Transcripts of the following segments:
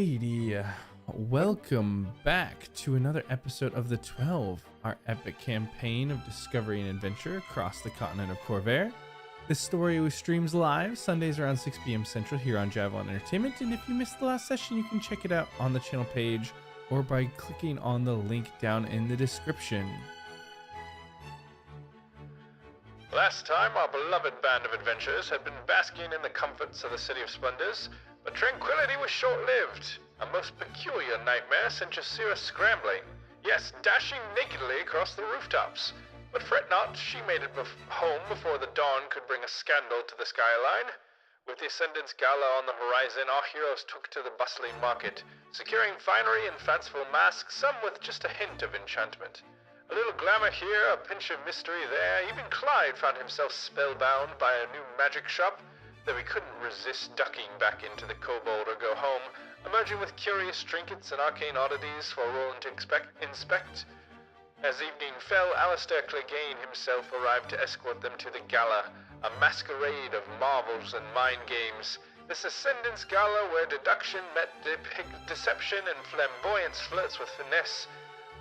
Alrighty, welcome back to another episode of The 12, our epic campaign of discovery and adventure across the continent of Corvair. This story streams live Sundays around 6 p.m. Central here on Javelin Entertainment, and if you missed the last session, you can check it out on the channel page or by clicking on the link down in the description. Last time, our beloved band of adventurers had been basking in the comforts of the City of Splendors, but tranquility was short-lived. A most peculiar nightmare sent Jasira scrambling, yes, dashing nakedly across the rooftops. But fret not, she made it home before the dawn could bring a scandal to the skyline. With the Ascendance Gala on the horizon, our heroes took to the bustling market, securing finery and fanciful masks, some with just a hint of enchantment. A little glamour here, a pinch of mystery there. Even Clyde found himself spellbound by a new magic shop, though he couldn't resist ducking back into the Kobold or Go Home, emerging with curious trinkets and arcane oddities for Roland to inspect. As evening fell, Alistair Clegane himself arrived to escort them to the gala, a masquerade of marvels and mind games. This Ascendance Gala where deduction met deception and flamboyance flirts with finesse.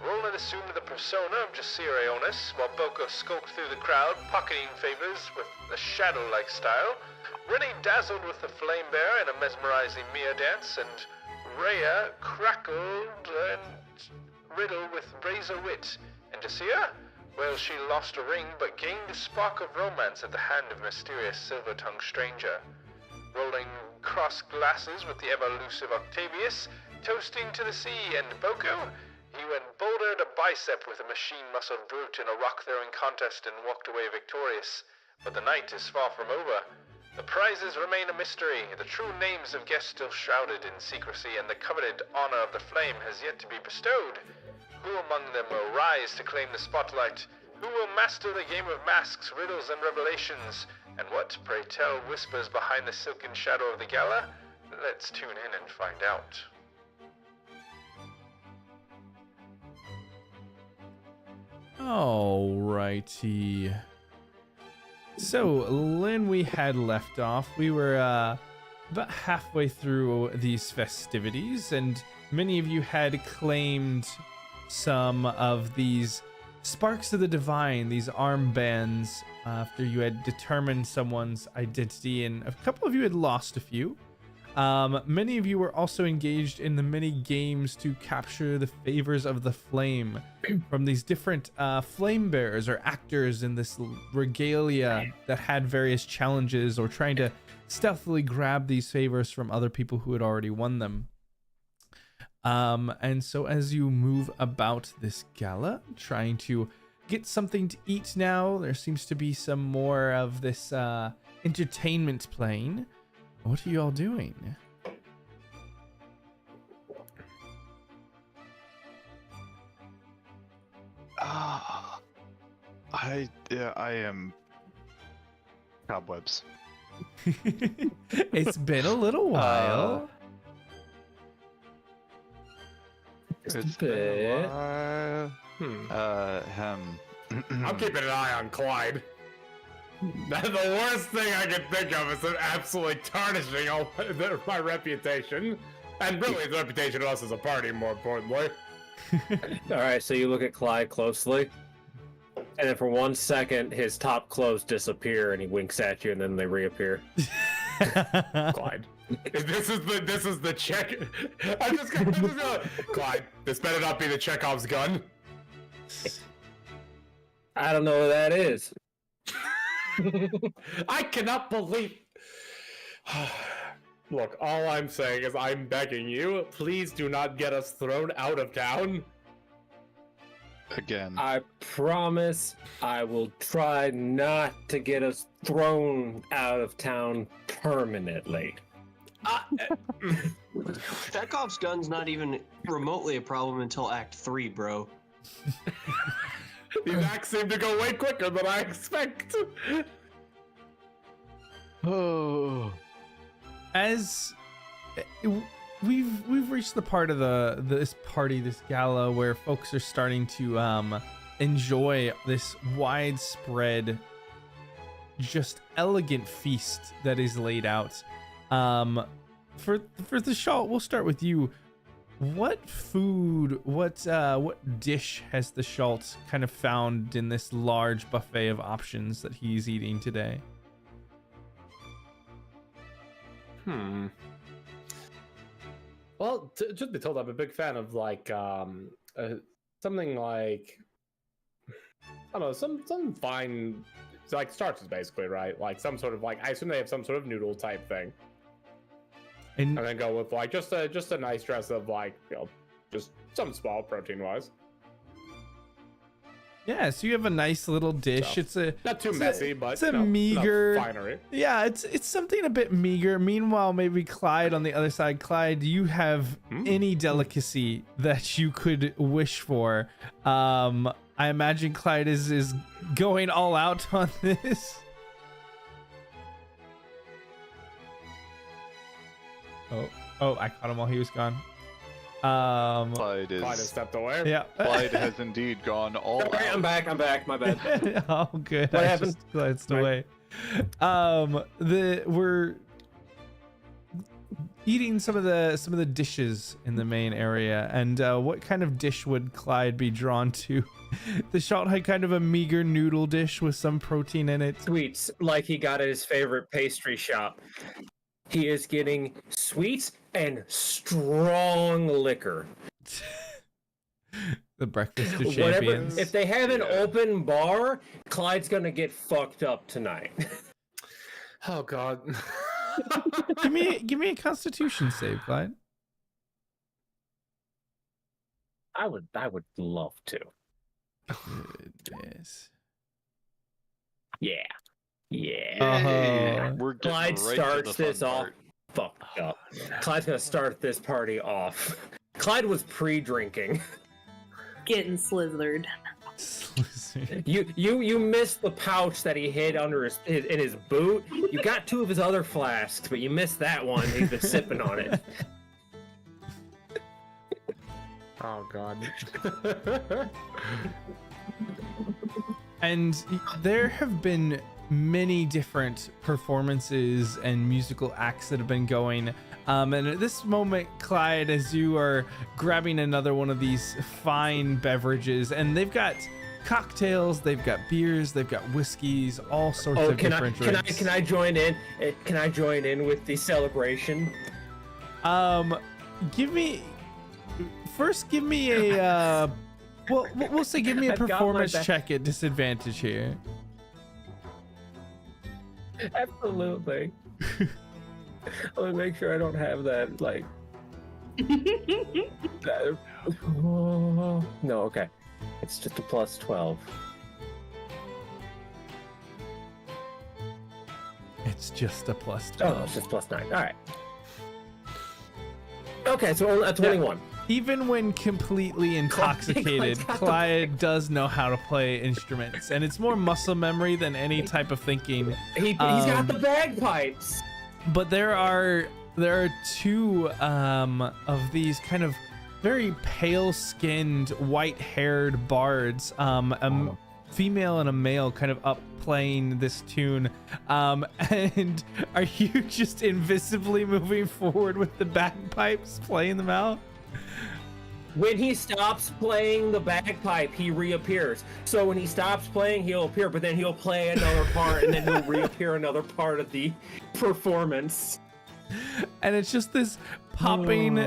Roland assumed the persona of Jasira, while Boko skulked through the crowd, pocketing favors with a shadow-like style. Rennie dazzled with the flame bear in a mesmerizing Mia dance, and Rhea crackled and riddled with razor wit. And Jasira? Well, she lost a ring, but gained a spark of romance at the hand of mysterious silver-tongued stranger. Rolling cross glasses with the ever-elusive Octavius, toasting to the sea, and Boko? He went bouldered a bicep with a machine-muscled brute in a rock-throwing contest and walked away victorious. But the night is far from over. The prizes remain a mystery, the true names of guests still shrouded in secrecy, and the coveted honor of the flame has yet to be bestowed. Who among them will rise to claim the spotlight? Who will master the game of masks, riddles, and revelations? And what, pray tell, whispers behind the silken shadow of the gala? Let's tune in and find out. Alrighty. So, when we had left off, we were about halfway through these festivities, and many of you had claimed some of these sparks of the divine, these armbands, after you had determined someone's identity, and a couple of you had lost a few. Many of you were also engaged in the many games to capture the favors of the flame from these different flame bearers or actors in this regalia that had various challenges, or trying to stealthily grab these favors from other people who had already won them. And so as you move about this gala, trying to get something to eat now, there seems to be some more of this entertainment playing. What are you all doing? I am cobwebs. It's been a little while. It's been a while. I'm keeping an eye on Clyde. The worst thing I can think of is absolutely tarnishing my reputation. And really, the reputation of us as a party, more importantly. Alright, so you look at Clyde closely, and then for 1 second, his top clothes disappear, and he winks at you, and then they reappear. Clyde. This is the check. I'm just gonna Clyde, this better not be the Chekhov's gun. I don't know what that is. I cannot believe. Look, all I'm saying is I'm begging you, please do not get us thrown out of town. Again. I promise I will try not to get us thrown out of town permanently. Chekhov's gun's not even remotely a problem until Act 3, bro. These acts seem to go way quicker than I expect. Oh. As we've reached the part of this gala where folks are starting to enjoy this widespread, just elegant feast that is laid out. for the Shalt, we'll start with you. What food, what dish has the Shalt kind of found in this large buffet of options that he's eating today? Well, just be told, I'm a big fan of like something like, I don't know, some fine, like starches basically, right? Like some sort of like, I assume they have some sort of noodle type thing. And then go with like just a nice dress of like, you know, just some small protein wise. Yeah, so you have a nice little dish. So, it's a not too messy, but it's a meager finery. Yeah, it's something a bit meager. Meanwhile, maybe Clyde on the other side. Clyde, do you have any delicacy that you could wish for? I imagine Clyde is going all out on this. Oh, I caught him while he was gone. Clyde has stepped away. Yeah. Clyde has indeed gone all out. I'm back. My bad. Oh, good. What I happened? just glanced away. We're eating some of the dishes in the main area, and what kind of dish would Clyde be drawn to? The Shalt had kind of a meager noodle dish with some protein in it. Sweets, like he got at his favorite pastry shop. He is getting sweets and strong liquor. The breakfast of Whatever. champions. If they have an open bar, Clyde's gonna get fucked up tonight. Oh God. give me a Constitution save, Clyde. I would love to. Goodness. Yeah. Uh-huh. We're getting Clyde right starts to the fun this off part. fucked up. Clyde's gonna start this party off. Clyde was pre-drinking. Getting slithered. You missed the pouch that he hid under in his boot. You got two of his other flasks, but you missed that one. He's been sipping on it. Oh God. And there have been many different performances and musical acts that have been going. And at this moment, Clyde, as you are grabbing another one of these fine beverages, and they've got cocktails, they've got beers, they've got whiskeys, all sorts of different drinks. Can I join in? Can I join in with the celebration? Give me a well, we'll say give me a I've got my performance back. check at disadvantage here. Absolutely. Let me make sure I don't have that, like... No, okay. It's just a plus 12. It's just a plus Oh, 12. it's just plus 9. All right. Okay, so only a 21. Even when completely intoxicated, Clyde's got the Clyde does know how to play instruments, and it's more muscle memory than any type of thinking. He's got the bagpipes. But there are two of these kind of very pale-skinned, white-haired bards, a female and a male, kind of up playing this tune. And are you just invisibly moving forward with the bagpipes, playing them out? When he stops playing the bagpipe, he reappears. So when he stops playing, he'll appear, but then he'll play another part, and then he'll reappear another part of the performance. And it's just this popping.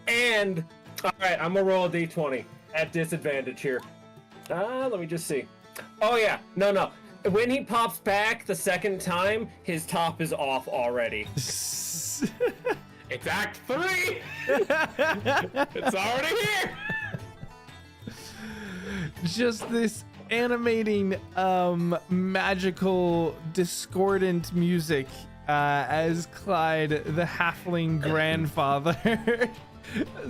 And, all right, I'm gonna roll a d20 at disadvantage here. Let me just see. Oh yeah, no. When he pops back the second time, his top is off already. It's Act 3! It's already here! Just this animating, magical, discordant music as Clyde, the halfling grandfather,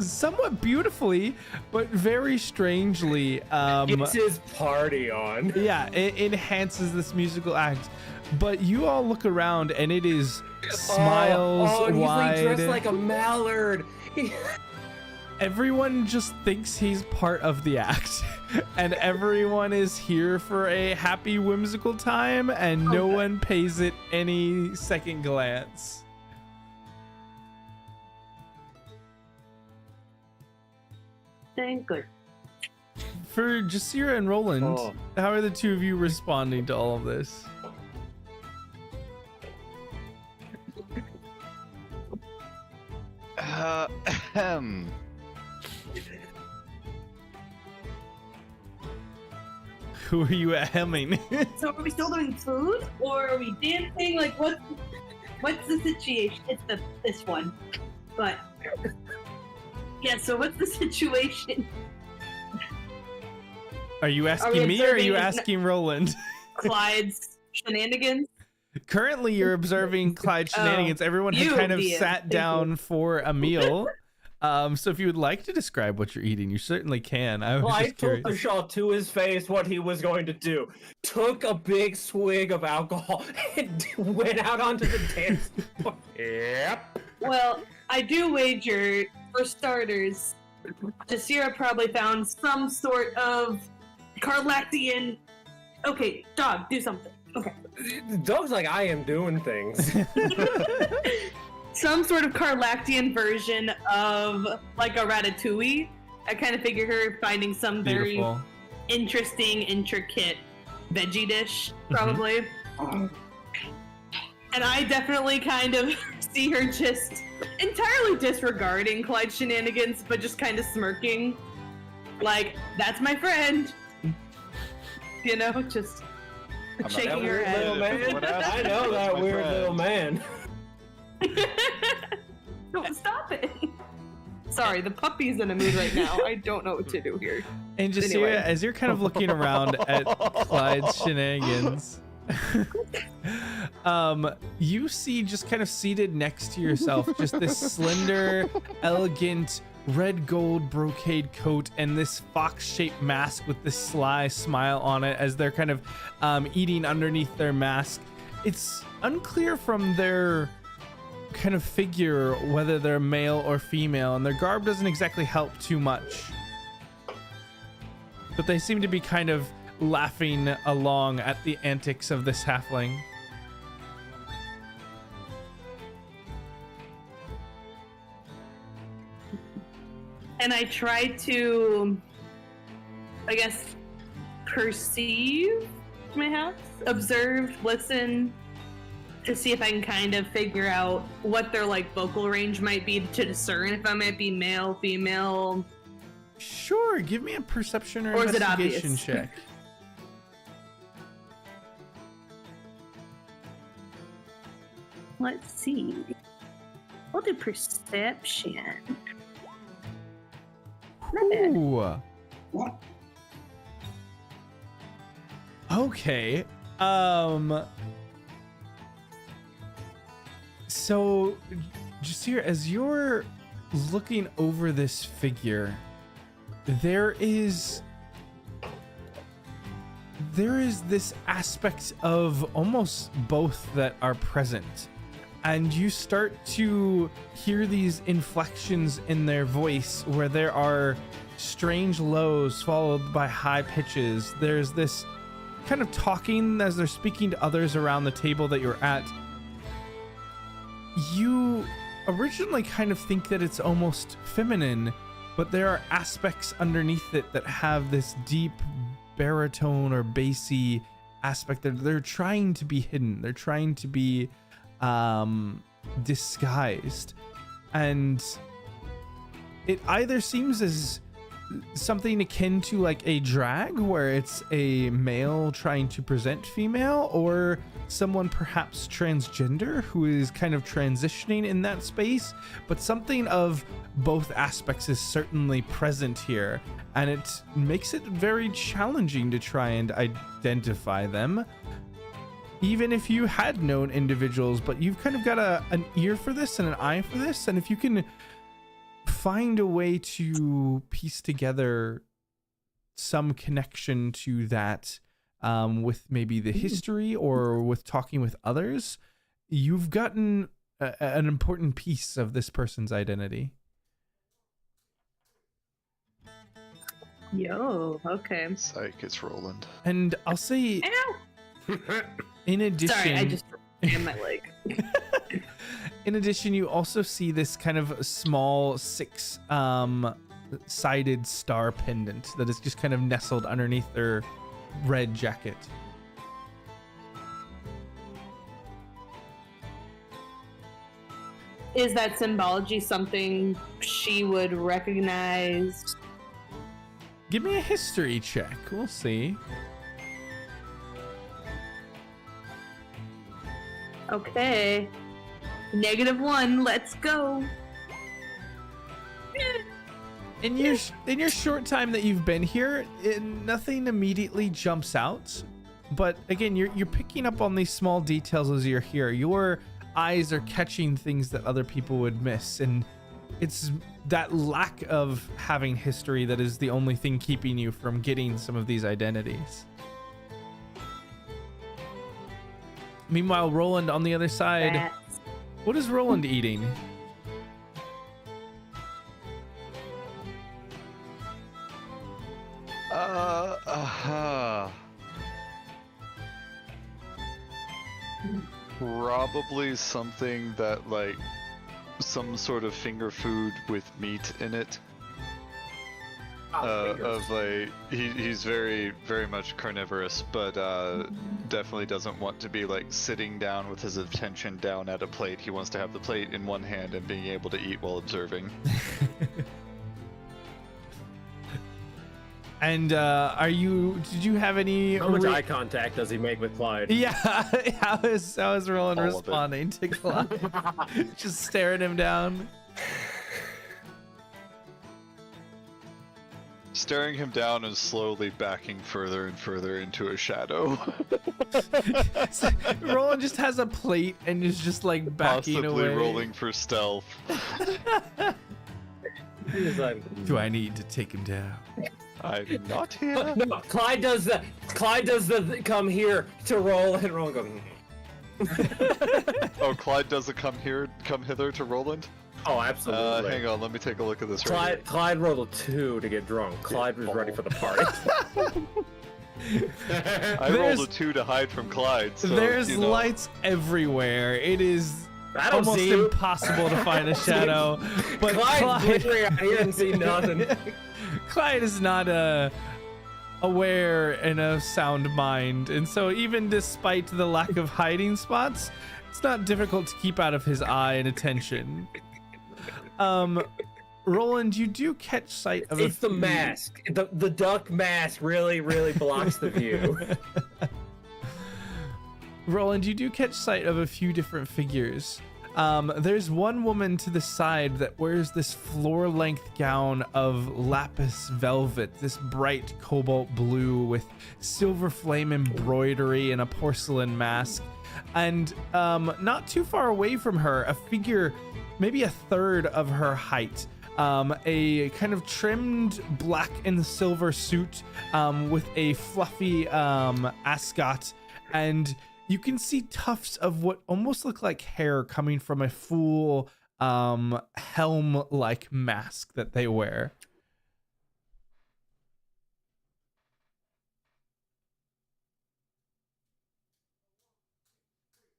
somewhat beautifully, but very strangely. It's his party on. Yeah, it enhances this musical act. But you all look around, and it is smiles and wide. he's like dressed like a mallard. Everyone just thinks he's part of the act, and everyone is here for a happy, whimsical time, and no one pays it any second glance. Thank good. For Jasira and Roland, Oh. how are the two of you responding to all of this? Who are you hemming? So are we still doing food, or are we dancing? Like, what's the situation? It's this one, but yeah. So what's the situation? Are you we asking me or are you observing- asking Roland? Clyde's shenanigans. Currently, you're observing Clyde shenanigans. Everyone had you, kind of Dia. sat Thank down for a meal. So if you would like to describe what you're eating, you certainly can. I was Clyde just told curious. the shot to his face what he was going to do. Took a big swig of alcohol and went out onto the dance floor. Yep. Well, I do wager, for starters, Jasira probably found some sort of Carlactian. Okay, dog, do something. Okay. Dog's like, I am doing things. Some sort of Carlactian version of like a ratatouille. I kind of figure her finding some very Beautiful. interesting, intricate veggie dish, probably. And I definitely kind of see her just entirely disregarding Clyde's shenanigans, but just kind of smirking. Like, that's my friend. You know, just I'm shaking not her Weird head. little man. What happened? I know That's that my weird friend. little man. Don't stop it. Sorry, the puppy's in a mood right now. I don't know what to do here. And Jasira, Anyway. as you're kind of looking around at Clyde's shenanigans, you see just kind of seated next to yourself, just this slender, elegant, red gold brocade coat and this fox-shaped mask with this sly smile on it as they're kind of eating underneath their mask. It's unclear from their kind of figure whether they're male or female, and their garb doesn't exactly help too much. But they seem to be kind of laughing along at the antics of this halfling. And I try to, I guess, perceive my house, observe, listen, to see if I can kind of figure out what their like vocal range might be to discern if I might be male, female. Sure, give me a perception or Or is it investigation obvious? check. Let's see. We'll do perception. Not bad. Ooh. Okay. So, Jasira, as you're looking over this figure, there is this aspect of almost both that are present. And you start to hear these inflections in their voice where there are strange lows followed by high pitches. There's this kind of talking as they're speaking to others around the table that you're at. You originally kind of think that it's almost feminine, but there are aspects underneath it that have this deep baritone or bassy aspect. They're trying to be hidden. They're trying to be disguised, and it either seems as something akin to like a drag where it's a male trying to present female, or someone perhaps transgender who is kind of transitioning in that space. But something of both aspects is certainly present here, and it makes it very challenging to try and identify them, even if you had known individuals. But you've kind of got an ear for this and an eye for this, and if you can find a way to piece together some connection to that, with maybe the history or with talking with others, you've gotten an important piece of this person's identity. Yo, okay. Psych, it's Roland. And I'll say, Ow! in addition, Sorry, I just jammed my leg. in addition, you also see this kind of small sided star pendant that is just kind of nestled underneath their red jacket. Is that symbology something she would recognize? Give me a history check. We'll see. Okay. -1. Let's go. In your short time that you've been here, nothing immediately jumps out. But again, you're picking up on these small details as you're here. Your eyes are catching things that other people would miss, and it's that lack of having history that is the only thing keeping you from getting some of these identities. Meanwhile, Roland on the other side, Bats. what is Roland eating? Probably something that, like, some sort of finger food with meat in it. Of like, he's very much carnivorous, but definitely doesn't want to be like sitting down with his attention down at a plate. He wants to have the plate in one hand and being able to eat while observing. And did you have any... How much eye contact does he make with Clyde? Yeah, how is Roland All of it. responding to Clyde? Just staring him down. Staring him down and slowly backing further and further into a shadow. Roland just has a plate and is just like backing Possibly away. rolling for stealth. He's like, Do I need to take him down? I'm not here. no, Clyde does the come here to roll, and Roland goes. Oh, Clyde doesn't come hither to Roland? Oh, absolutely. Hang on, let me take a look at this right here. Clyde rolled a 2 to get drunk. Clyde was ready for the party. I rolled a 2 to hide from Clyde, so, there's you know. lights everywhere. It is I don't almost see you. impossible to find a shadow. But Clyde's literally out here and see nothing. Clyde is not aware and a sound mind, and so even despite the lack of hiding spots, it's not difficult to keep out of his eye and attention. Roland, you do catch sight of It's the mask. The duck mask really blocks the view. Roland, you do catch sight of a few different figures. There's one woman to the side that wears this floor-length gown of lapis velvet, this bright cobalt blue with silver flame embroidery and a porcelain mask. And not too far away from her, a figure maybe a third of her height, a kind of trimmed black and silver suit with a fluffy ascot, and you can see tufts of what almost look like hair coming from a full helm-like mask that they wear.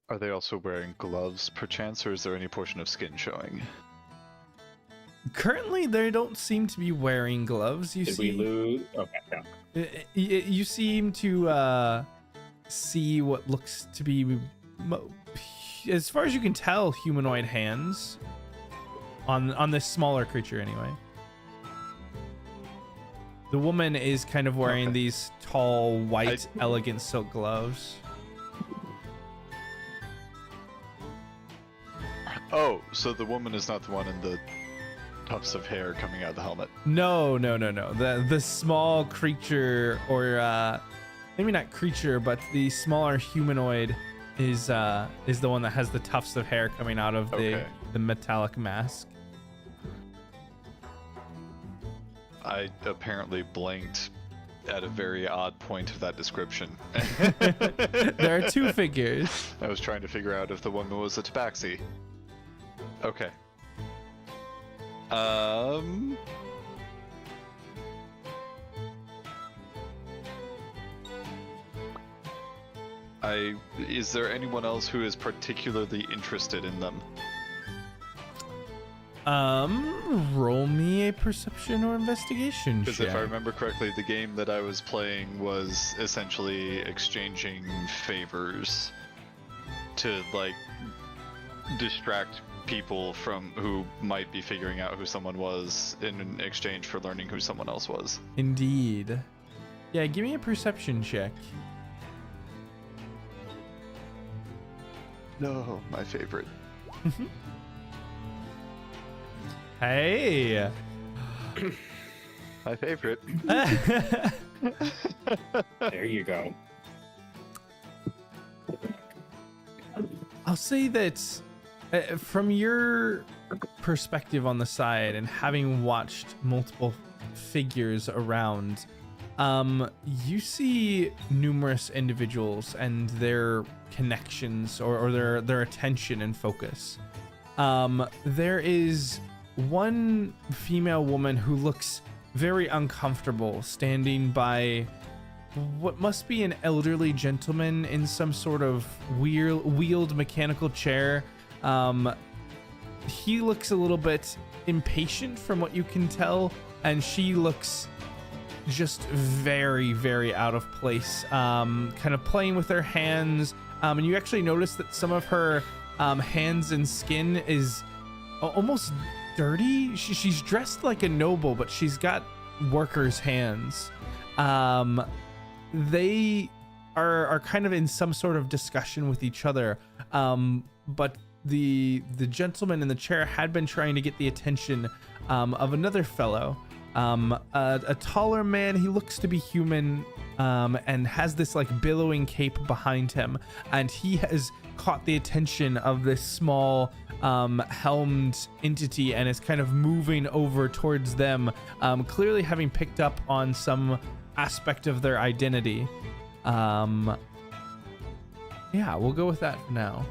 Are they also wearing gloves, perchance, or is there any portion of skin showing? Currently, they don't seem to be wearing gloves. Did we lose? Okay, no. You seem to see what looks to be, as far as you can tell, humanoid hands on this smaller creature anyway. The woman is kind of wearing these tall, white, elegant silk gloves. Oh, so the woman is not the one in the tufts of hair coming out of the helmet. No. The small creature, or maybe not creature, but the smaller humanoid is the one that has the tufts of hair coming out of the metallic mask. I apparently blanked at a very odd point of that description. There are two figures. I was trying to figure out if the woman was a tabaxi. Okay. Is there anyone else who is particularly interested in them? Roll me a perception or investigation Because check. if I remember correctly, the game that I was playing was essentially exchanging favors to like distract people from who might be figuring out who someone was in exchange for learning who someone else was. Indeed. Yeah, give me a perception check. No, my favorite. Hey. My favorite. There you go. I'll say that from your perspective on the side and having watched multiple figures around, you see numerous individuals and their connections or their attention and focus. There is one female woman who looks very uncomfortable standing by what must be an elderly gentleman in some sort of wheeled mechanical chair. He looks a little bit impatient from what you can tell, and she looks just very, very out of place, kind of playing with her hands. And you actually notice that some of her hands and skin is almost dirty. She's dressed like a noble, but she's got workers' hands. They are kind of in some sort of discussion with each other. But the gentleman in the chair had been trying to get the attention of another fellow, a taller man. He looks to be human, and has this like billowing cape behind him, and he has caught the attention of this small helmed entity and is kind of moving over towards them, clearly having picked up on some aspect of their identity. Yeah, we'll go with that for now.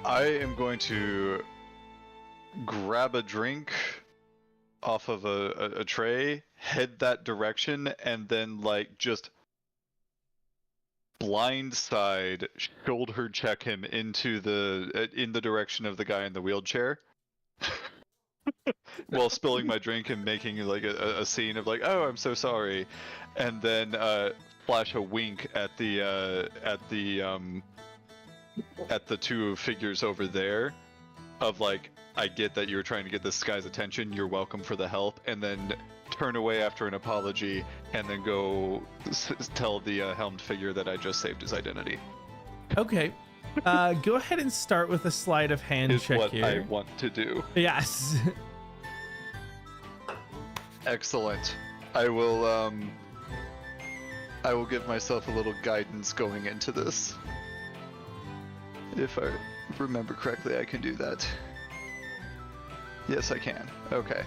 I am going to grab a drink off of a tray, head that direction, and then like just blindside shoulder check him into in the direction of the guy in the wheelchair. While spilling my drink and making like a scene of like, oh, I'm so sorry, and then flash a wink at the two figures over there, of like, I get that you're trying to get this guy's attention. You're welcome for the help, and then turn away after an apology, and then go tell the helmed figure that I just saved his identity. Okay. Go ahead and start with a sleight of hand Is check what here. I want to do. Yes. Excellent. I will give myself a little guidance going into this. If I remember correctly, I can do that. Yes, I can. Okay.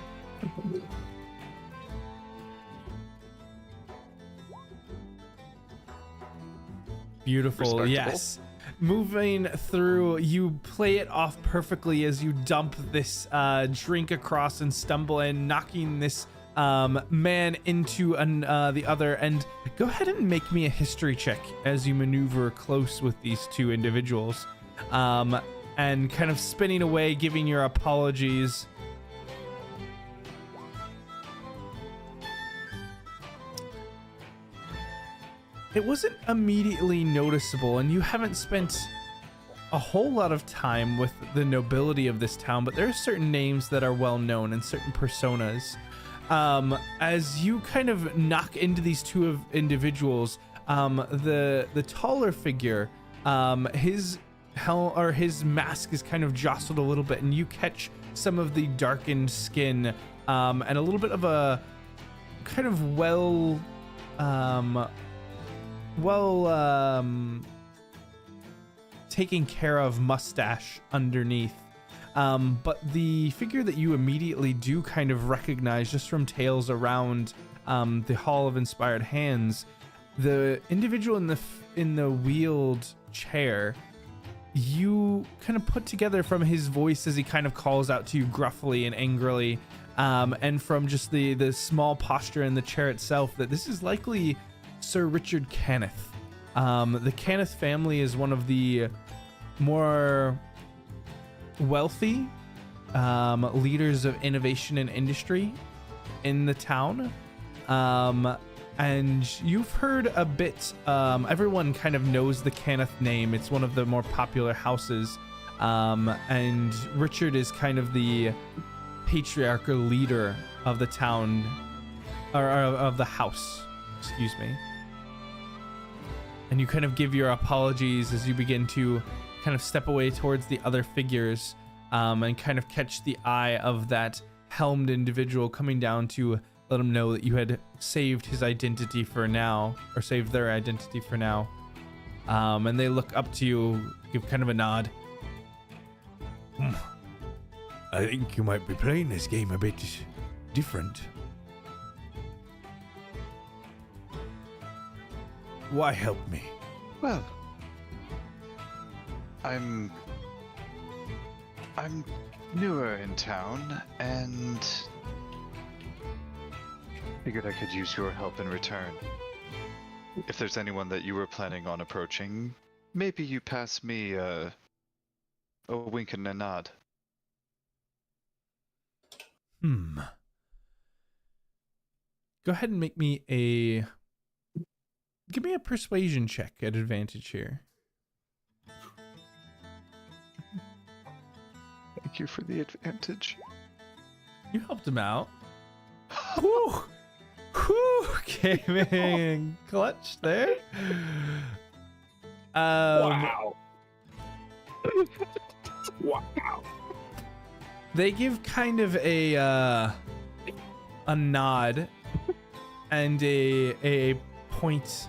Beautiful. Respectable. Yes. Moving through, you play it off perfectly as you dump this drink across and stumble in, knocking this man into the other. And go ahead and make me a history check as you maneuver close with these two individuals, and kind of spinning away, giving your apologies. It wasn't immediately noticeable, and you haven't spent a whole lot of time with the nobility of this town, but there are certain names that are well known and certain personas. As you kind of knock into these two individuals, the taller figure, his mask is kind of jostled a little bit, and you catch some of the darkened skin, and a little bit of a kind of taken care of mustache underneath. But the figure that you immediately do kind of recognize just from tales around the Hall of Inspired Hands, the individual in the wheeled chair, you kind of put together from his voice as he kind of calls out to you gruffly and angrily, and from just the small posture in the chair itself, that this is likely Sir Richard Cannith. The Cannith family is one of the more wealthy leaders of innovation and industry in the town. And you've heard a bit, everyone kind of knows the Kenneth name. It's one of the more popular houses. And Richard is kind of the patriarch or leader of the town, or of the house, excuse me. And you kind of give your apologies as you begin to kind of step away towards the other figures, and kind of catch the eye of that helmed individual coming down to let him know that you had saved his identity for now, or saved their identity for now. And they look up to you, give kind of a nod. I think you might be playing this game a bit different. Why help me? Well, I'm newer in town and figured I could use your help in return. If there's anyone that you were planning on approaching, maybe you pass me a wink and a nod. Go ahead and give me a persuasion check at advantage here. Thank you for the advantage. You helped him out. Whew. Whew. Came in clutch there. Wow. Wow. They give kind of a nod and a point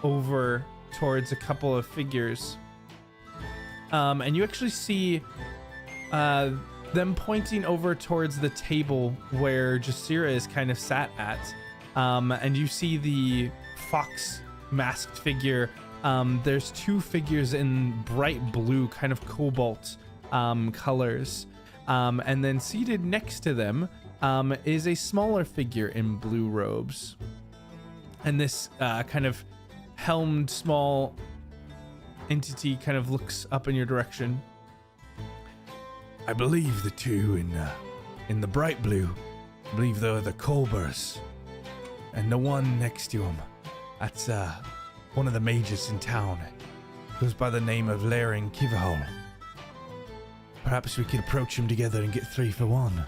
over towards a couple of figures, and you actually see them pointing over towards the table where Jasira is kind of sat at, and you see the fox masked figure. There's two figures in bright blue, kind of cobalt colors, and then seated next to them is a smaller figure in blue robes. And this kind of helmed small entity kind of looks up in your direction. I believe the two in the bright blue, I believe they're the Colbers. And the one next to him, that's one of the mages in town. Goes by the name of Laren Kiverhall. Perhaps we could approach him together and get 3 for 1.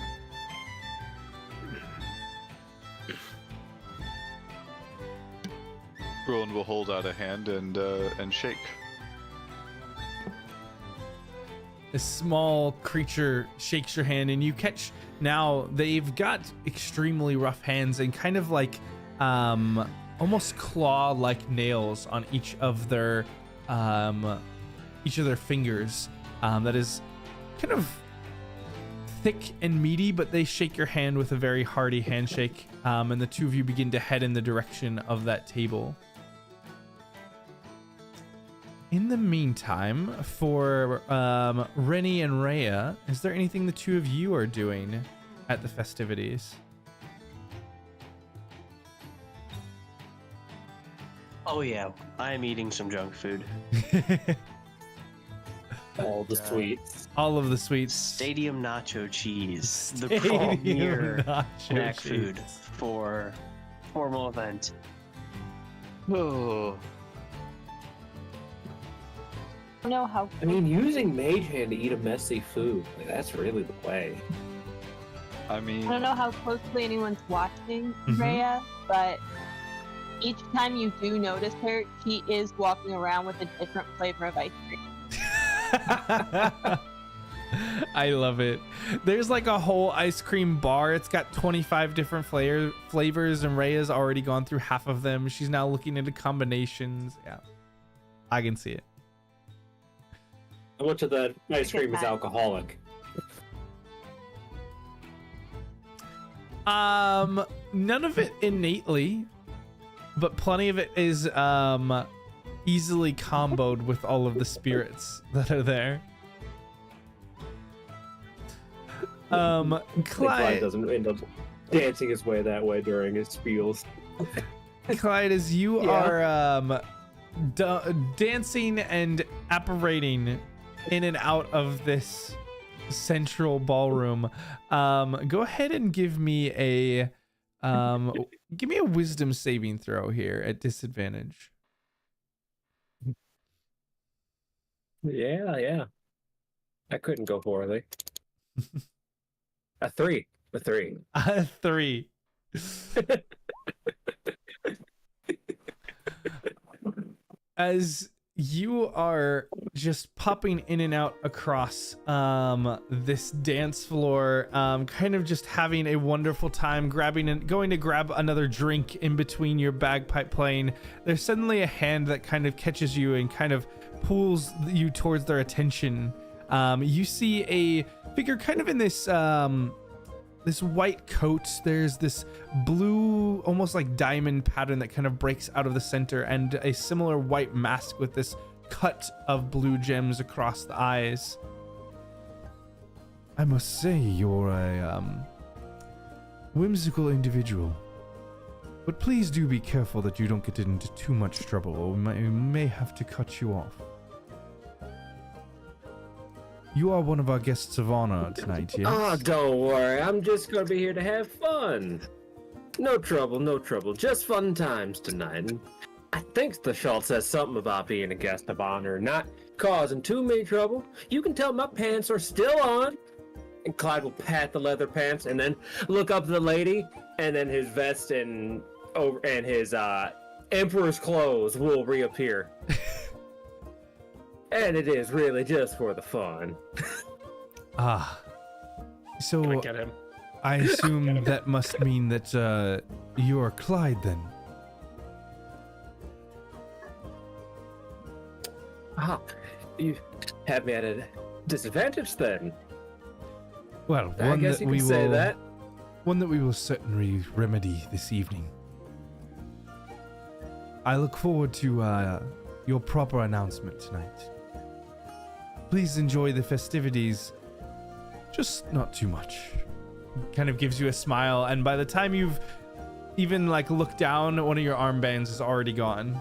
Roland will hold out a hand and shake. A small creature shakes your hand, and you catch now they've got extremely rough hands and kind of like almost claw-like nails on each of their fingers. That is kind of thick and meaty, but they shake your hand with a very hearty handshake, and the two of you begin to head in the direction of that table. In the meantime, for Rennie and Rhea, is there anything the two of you are doing at the festivities? Oh yeah, I am eating some junk food. All the sweets. All of the sweets. Stadium nacho cheese. The Stadium premier nacho snack cheese. food for formal event. Oh, I don't know how. I mean, using Mage Hand to eat a messy food, like, that's really the way. I mean, I don't know how closely anyone's watching Mhm. Rhea, but each time you do notice her, she is walking around with a different flavor of ice cream. I love it. There's like a whole ice cream bar. It's got 25 different flavors, and Rhea's already gone through half of them. She's now looking into combinations. Yeah, I can see it. How much of that ice Get cream is that. alcoholic? None of it innately, but plenty of it is easily comboed with all of the spirits that are there. Clyde Clyde, doesn't end up dancing his way that way during his spiels. Clyde, as you Yeah. are dancing and apparating in and out of this central ballroom. Go ahead and give me a wisdom saving throw here at disadvantage. Yeah. I couldn't go poorly. A 3. A 3. As you are just popping in and out across this dance floor, kind of just having a wonderful time, going to grab another drink in between your bagpipe playing, there's suddenly a hand that kind of catches you and kind of pulls you towards their attention. You see a figure kind of in this this white coat. There's this blue, almost like diamond pattern that kind of breaks out of the center, and a similar white mask with this cut of blue gems across the eyes. I must say, you're a whimsical individual. But please do be careful that you don't get into too much trouble, or we may have to cut you off. You are one of our guests of honor tonight, yes? Oh, don't worry. I'm just going to be here to have fun. No trouble. Just fun times tonight. And I think the Schultz says something about being a guest of honor, not causing too many trouble. You can tell my pants are still on. And Clyde will pat the leather pants and then look up at the lady, and then his vest and his emperor's clothes will reappear. And it is really just for the fun. So Can I get him? I assume that must mean that you're Clyde then. You have me at a disadvantage then. Well, I guess you can say that. One that we will certainly remedy this evening. I look forward to your proper announcement tonight. Please enjoy the festivities, just not too much. Kind of gives you a smile, and by the time you've even looked down, one of your armbands is already gone.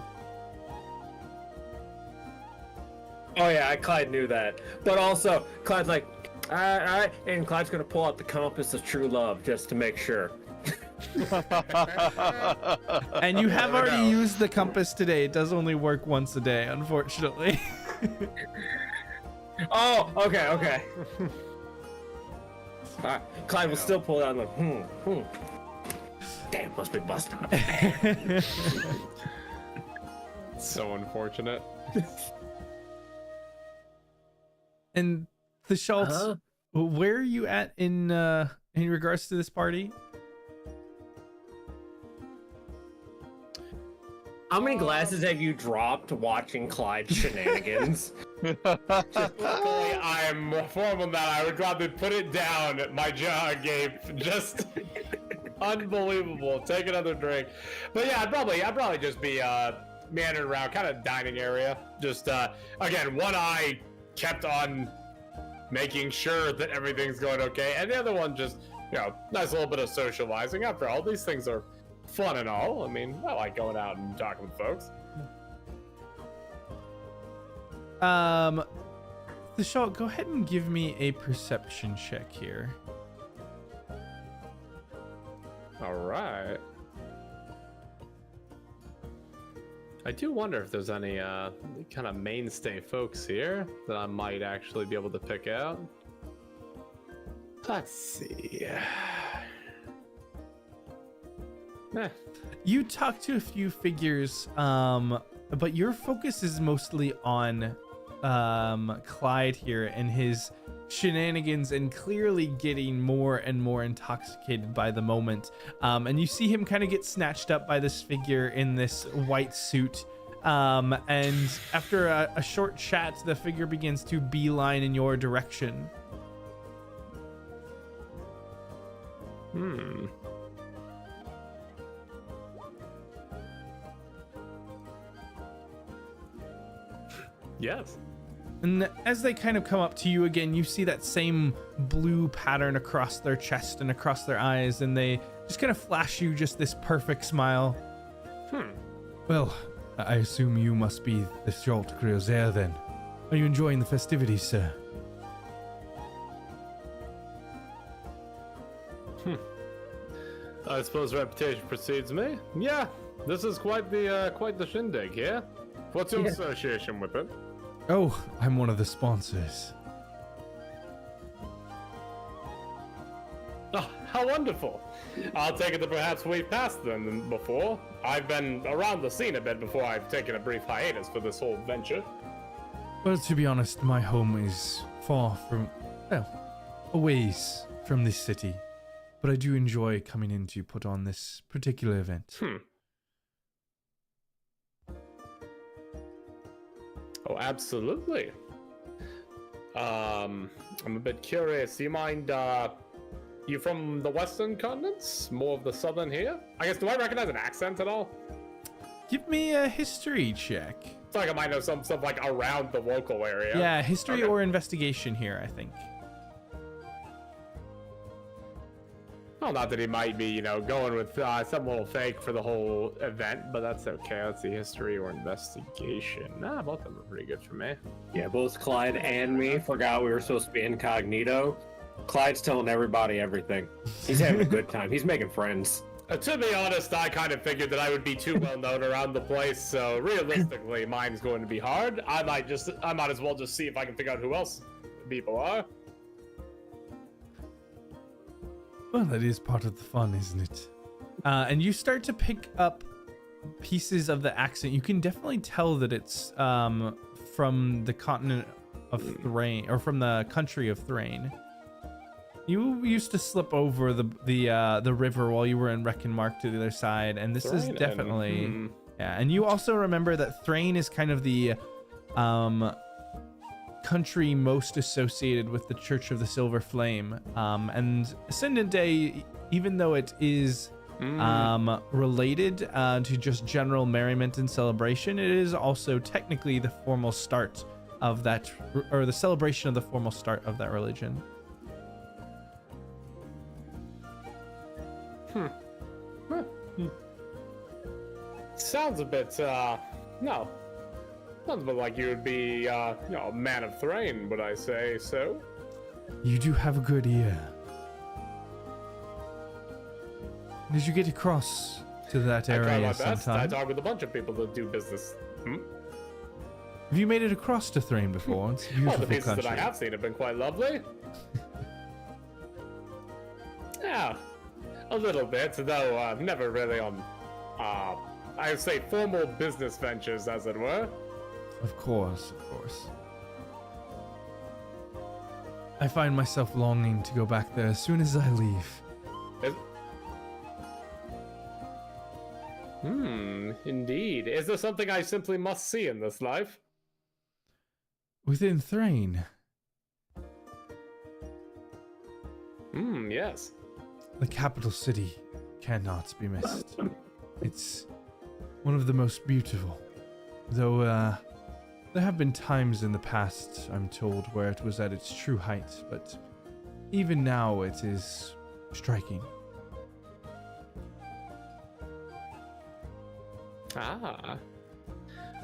Oh yeah, Clyde knew that. But also, Clyde's like, all right, and Clyde's gonna pull out the compass of true love just to make sure. And you have already used the compass today. It does only work once a day, unfortunately. Oh, okay. All right, Clyde will still pull it out and Damn, must be busted. So unfortunate. And the Schultz, where are you at in regards to this party? How many glasses have you dropped watching Clyde's shenanigans? Luckily, I'm more formal than that. I would gladly put it down. My jaw gave just unbelievable. Take another drink. But yeah, I'd probably just be meandering around, kind of dining area. Just again, one eye kept on making sure that everything's going okay, and the other one just, nice little bit of socializing. After all, these things are fun and all. I mean, I like going out and talking with folks. The Schultz, go ahead and give me a perception check here. All right. I do wonder if there's any kind of mainstay folks here that I might actually be able to pick out. Let's see. You talk to a few figures, but your focus is mostly on Clyde here and his shenanigans, and clearly getting more and more intoxicated by the moment. And you see him kind of get snatched up by this figure in this white suit. And after a short chat, the figure begins to beeline in your direction. Yes. And as they kind of come up to you again, you see that same blue pattern across their chest and across their eyes, and they just kind of flash you just this perfect smile. Well, I assume you must be the Schultz Griozer then. Are you enjoying the festivities, sir? I suppose reputation precedes me. Yeah, this is quite the shindig here. What's your association with it? Oh, I'm one of the sponsors. Oh, how wonderful. I'll take it that perhaps we've passed them before. I've been around the scene a bit before I've taken a brief hiatus for this whole venture. Well, to be honest, my home is far from, well, a ways from this city. But I do enjoy coming in to put on this particular event. Oh, absolutely. I'm a bit curious. Do you mind, you from the Western continents? More of the Southern here? I guess, do I recognize an accent at all? Give me a history check. It's like I might know some stuff like around the local area. Yeah, history Okay. or investigation here, I think. Well, not that he might be, going with some little fake for the whole event, but that's okay. Let's see, history or investigation. Nah, both of them are pretty good for me. Yeah, both Clyde and me forgot we were supposed to be incognito. Clyde's telling everybody everything. He's having a good time. He's making friends. To be honest, I kind of figured that I would be too well known around the place, so realistically, mine's going to be hard. I might as well just see if I can figure out who else people are. Well, that is part of the fun, isn't it? And you start to pick up pieces of the accent. You can definitely tell that it's from the continent of Thrain, or from the country of Thrain. You used to slip over the river while you were in Reckonmark to the other side, and this is definitely yeah. And you also remember that Thrain is kind of the country most associated with the Church of the Silver Flame, and Ascendant Day, even though it is related to just general merriment and celebration, it is also technically the formal start of that, or the celebration of the formal start of that religion. Sounds a bit, no. Sounds a bit like you would be, a man of Thrain, would I say so? You do have a good ear. Did you get across to that I try my area best. sometime? I talk with a bunch of people that do business. Have you made it across to Thrain before? It's a Well, beautiful the pieces country. that I have seen have been quite lovely. Yeah, a little bit, though never really on, I would say, formal business ventures, as it were. Of course, of course. I find myself longing to go back there as soon as I leave. Indeed. Is there something I simply must see in this life? Within Thrain, Yes. the capital city cannot be missed. It's one of the most beautiful. Though, there have been times in the past, I'm told, where it was at its true height, but even now it is striking.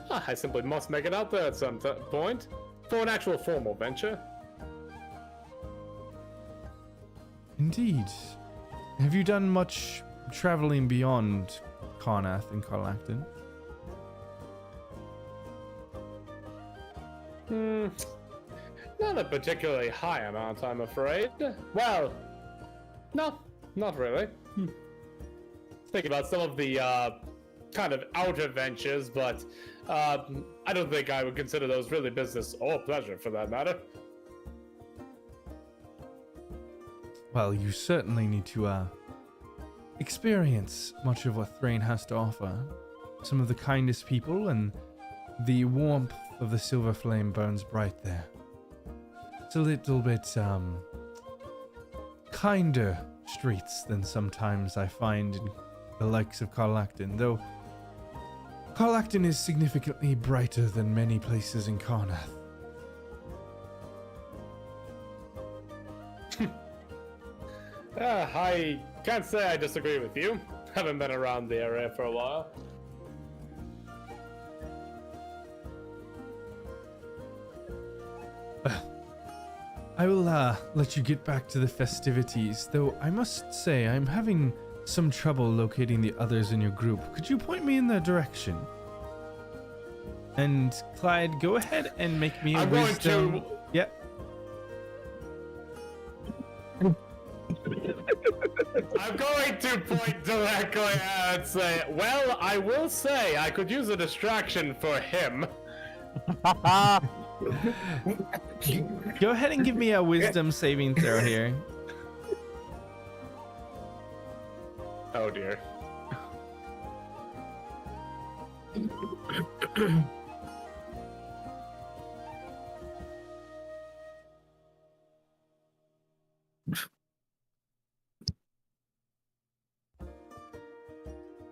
I simply must make it out there at some point for an actual formal venture. Indeed. Have you done much traveling beyond Carnath and Carlacton? Not a particularly high amount, I'm afraid. Well, no, not really. Thinking about some of the kind of outer ventures, but I don't think I would consider those really business or pleasure, for that matter. Well, you certainly need to experience much of what Thrain has to offer. Some of the kindest people, and the warmth of the silver flame burns bright there. It's a little bit kinder streets than sometimes I find in the likes of Carlacton, though Carlacton is significantly brighter than many places in Carnath. I can't say I disagree with you. Haven't been around the area for a while. I will let you get back to the festivities, though I must say I'm having some trouble locating the others in your group. Could you point me in that direction? And Clyde, go ahead and make me a I'm wisdom. going to. Yep. I'm going to point directly and say, well, I will say I could use a distraction for him. Go ahead and give me a wisdom saving throw here. Oh dear.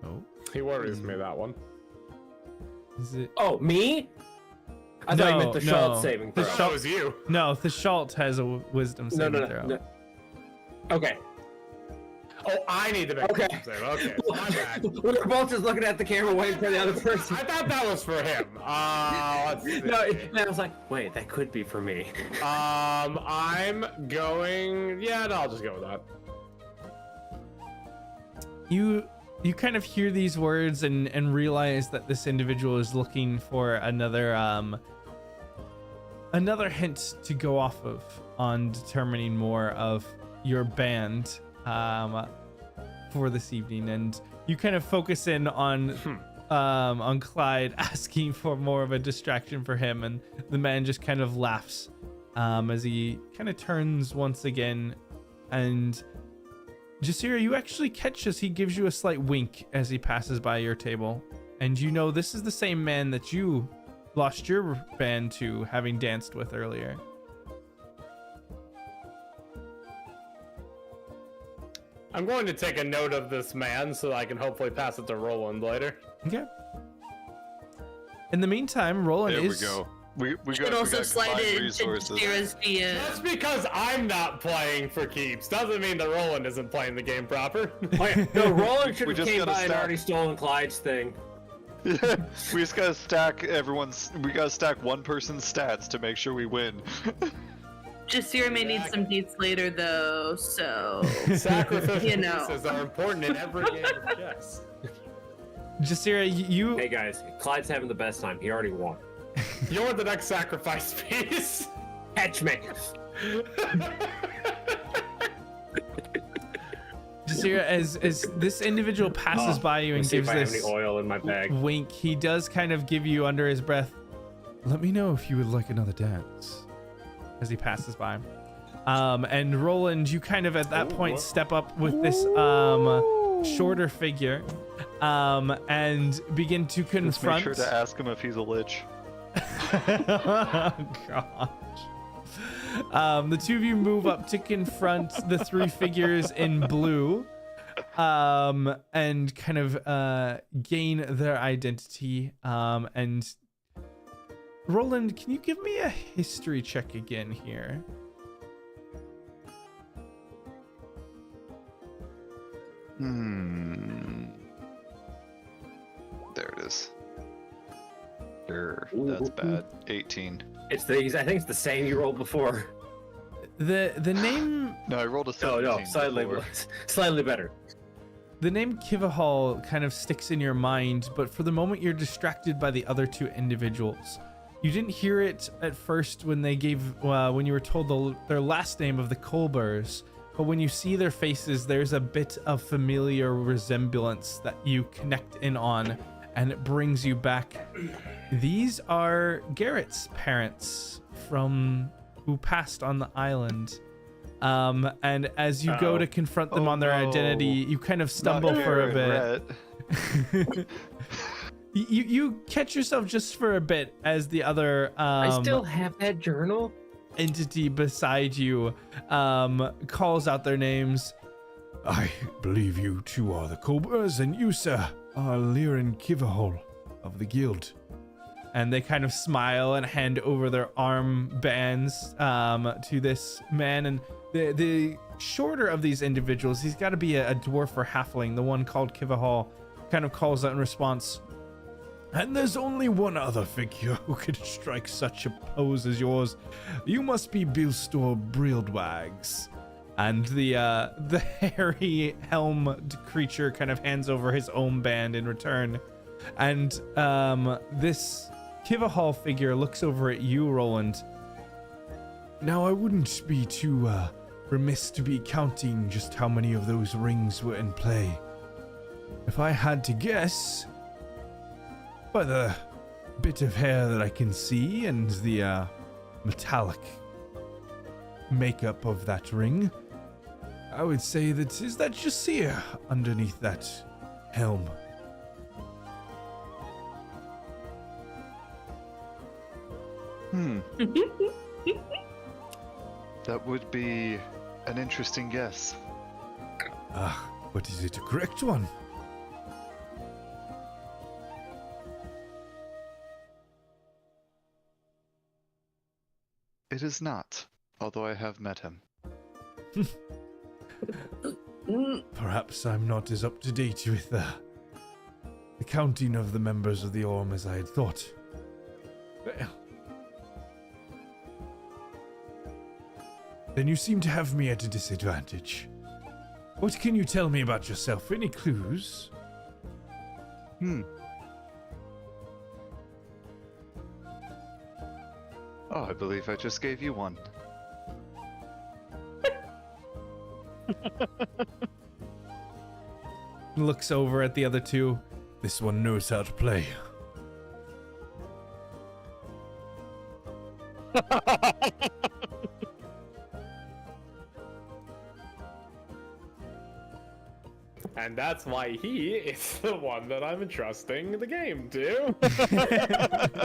Oh, He worries me, that one. is it? Oh, me? I thought you meant the No, Schalt no. saving The throw. That was you. No, the Schalt has a wisdom No, saving no, throw. no. Okay. Oh, I need to make Okay. a save. Okay, so my bad. We were both just looking at the camera waiting for the other person. I thought that was for him. Let's see. No, and I was like, wait, that could be for me. I'm going. Yeah, no, I'll just go with that. You kind of hear these words and realize that this individual is looking for another hint to go off of on determining more of your band for this evening, and you kind of focus in on Clyde asking for more of a distraction for him, and the man just kind of laughs as he kind of turns once again. And Jasira, you actually catch as he gives you a slight wink as he passes by your table, and you know this is the same man that you lost your band to, having danced with earlier. I'm going to take a note of this man so that I can hopefully pass it to Roland later. Okay. In the meantime, Roland There is. we go. We You got, could we also got slide combined it into resources. Jasira's via. Just because I'm not playing for keeps doesn't mean that Roland isn't playing the game proper. No, Roland should We have just came gotta by and stack. already stolen Clyde's thing. We just gotta stack everyone's. We gotta stack one person's stats to make sure we win. Jasira may need some deets later, though, so. Sacrificial You know. pieces are important in every game of chess. Jasira, you. Hey guys, Clyde's having the best time. He already won. You're the next sacrifice piece. Catch me. Jasira, as this individual passes by you Let me and see gives if I have this any oil in my bag. wink, he does kind of give you under his breath, "Let me know if you would like another dance," as he passes by. And Roland, you kind of at that point step up with this shorter figure and begin to Just confront. make sure to ask him if he's a lich. Oh, gosh. The two of you move up to confront the three figures in blue and kind of gain their identity. And Roland, can you give me a history check again here? There it is. Sure, that's bad. 18. It's the. I think it's the same you rolled before. The name No, I rolled a 17. No, slightly, before. slightly better. The name Kivahal kind of sticks in your mind, but for the moment you're distracted by the other two individuals. You didn't hear it at first when they gave when you were told their last name of the Colbers, but when you see their faces, there's a bit of familiar resemblance that you connect in on, and it brings you back. These are Garrett's parents from who passed on the island. And as you go to confront them on their identity, you kind of stumble Not for a Garrett, bit. Rhett. You catch yourself just for a bit as the other I still have that journal. entity beside you calls out their names. I believe you two are the Cobras, and you, sir, are Lear and Kivahol of the guild. And they kind of smile and hand over their arm bands to this man. And the shorter of these individuals, he's got to be a dwarf or halfling. The one called Kivahal kind of calls out in response. And there's only one other figure who could strike such a pose as yours. You must be Bilstor Brildwags. And the hairy helmed creature kind of hands over his own band in return. And this Kivahal figure looks over at you, Roland. Now, I wouldn't be too remiss to be counting just how many of those rings were in play. If I had to guess, by the bit of hair that I can see and the metallic makeup of that ring, I would say that is that Jasira underneath that helm. That would be an interesting guess. But is it a correct one? It is not, although I have met him. Perhaps I'm not as up to date with the counting of the members of the Orm as I had thought. Well, then you seem to have me at a disadvantage. What can you tell me about yourself? Any clues? Oh, I believe I just gave you one. Looks over at the other two. This one knows how to play. And that's why he is the one that I'm entrusting the game to.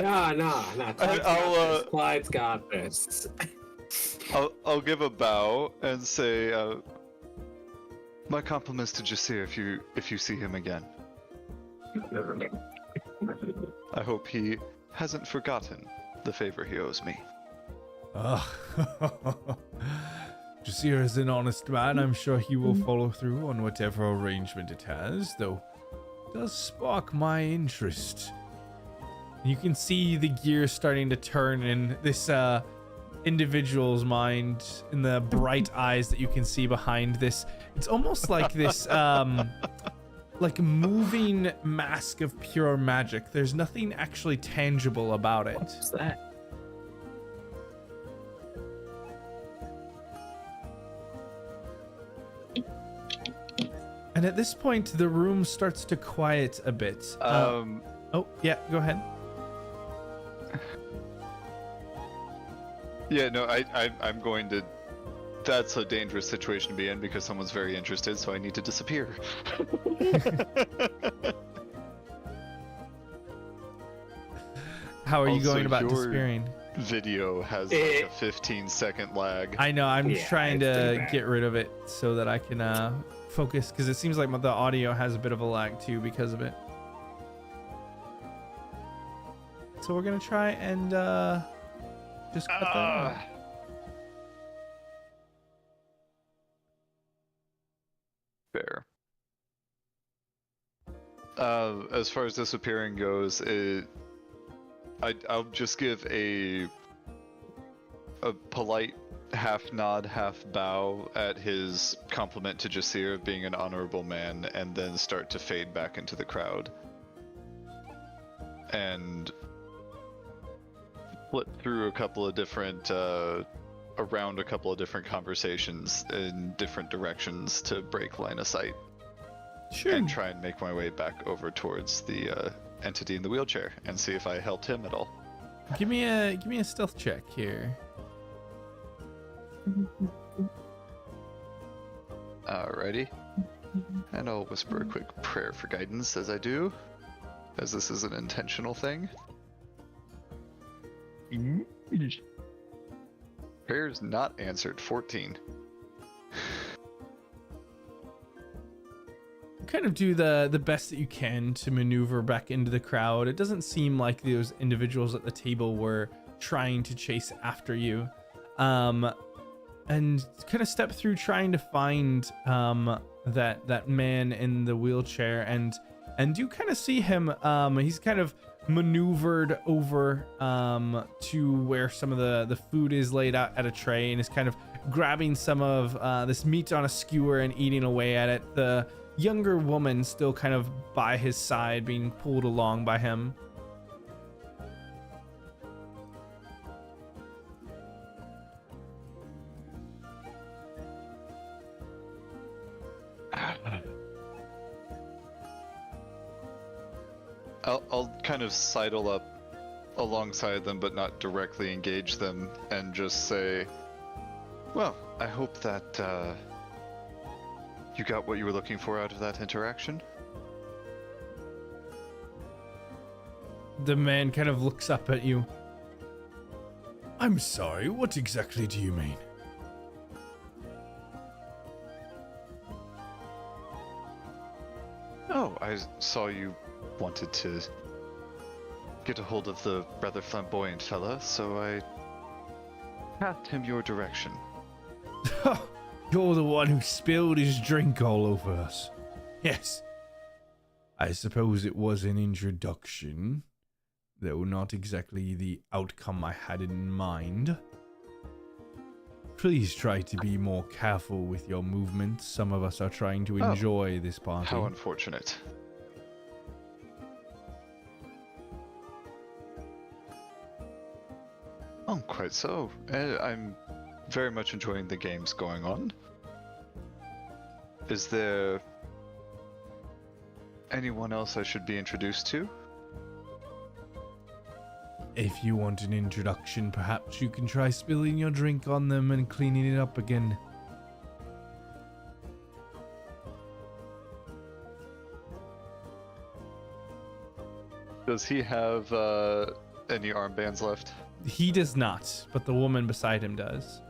No. Clyde's got this. I'll give a bow and say, my compliments to Jasira if you see him again. I hope he hasn't forgotten the favor he owes me. Jasira is an honest man. I'm sure he will follow through on whatever arrangement it has, though it does spark my interest. You can see the gears starting to turn in this individual's mind, in the bright eyes that you can see behind this. It's almost like this like moving mask of pure magic. There's nothing actually tangible about it. What's that? And at this point, the room starts to quiet a bit. Oh, yeah, go ahead. Yeah, no, I'm going to... That's a dangerous situation to be in because someone's very interested, so I need to disappear. How are you Also, going about your disappearing? Video has like a 15-second lag. I know, I'm trying to get rid of it so that I can focus, because it seems like the audio has a bit of a lag too because of it. So we're gonna try and just cut that out. Fair. As far as disappearing goes, I'll just give a polite half nod, half bow at his compliment to Jasira of being an honorable man, and then start to fade back into the crowd. And flip through a couple of different, around a couple of different conversations in different directions to break line of sight. Sure. And try and make my way back over towards the entity in the wheelchair and see if I helped him at all. Give me a stealth check here. Alrighty. And I'll whisper a quick prayer for guidance as I do, as this is an intentional thing. Prayer's not answered. 14. Kind of do the best that you can to maneuver back into the crowd. It doesn't seem like those individuals at the table were trying to chase after you. And kind of step through trying to find that man in the wheelchair, and you kind of see him. He's kind of maneuvered over to where some of the food is laid out at a tray and is kind of grabbing some of this meat on a skewer and eating away at it. The younger woman still kind of by his side, being pulled along by him. I'll kind of sidle up alongside them, but not directly engage them, and just say, well, I hope that you got what you were looking for out of that interaction. The man kind of looks up at you. I'm sorry, what exactly do you mean? Oh, I saw you wanted to get a hold of the rather flamboyant fella, so I passed him your direction. You're the one who spilled his drink all over us. Yes. I suppose it was an introduction, though not exactly the outcome I had in mind. Please try to be more careful with your movements. Some of us are trying to enjoy this party. How unfortunate. Oh, quite so. I'm very much enjoying the games going on. Is there anyone else I should be introduced to? If you want an introduction, perhaps you can try spilling your drink on them and cleaning it up again. Does he have any armbands left? He does not, but the woman beside him does.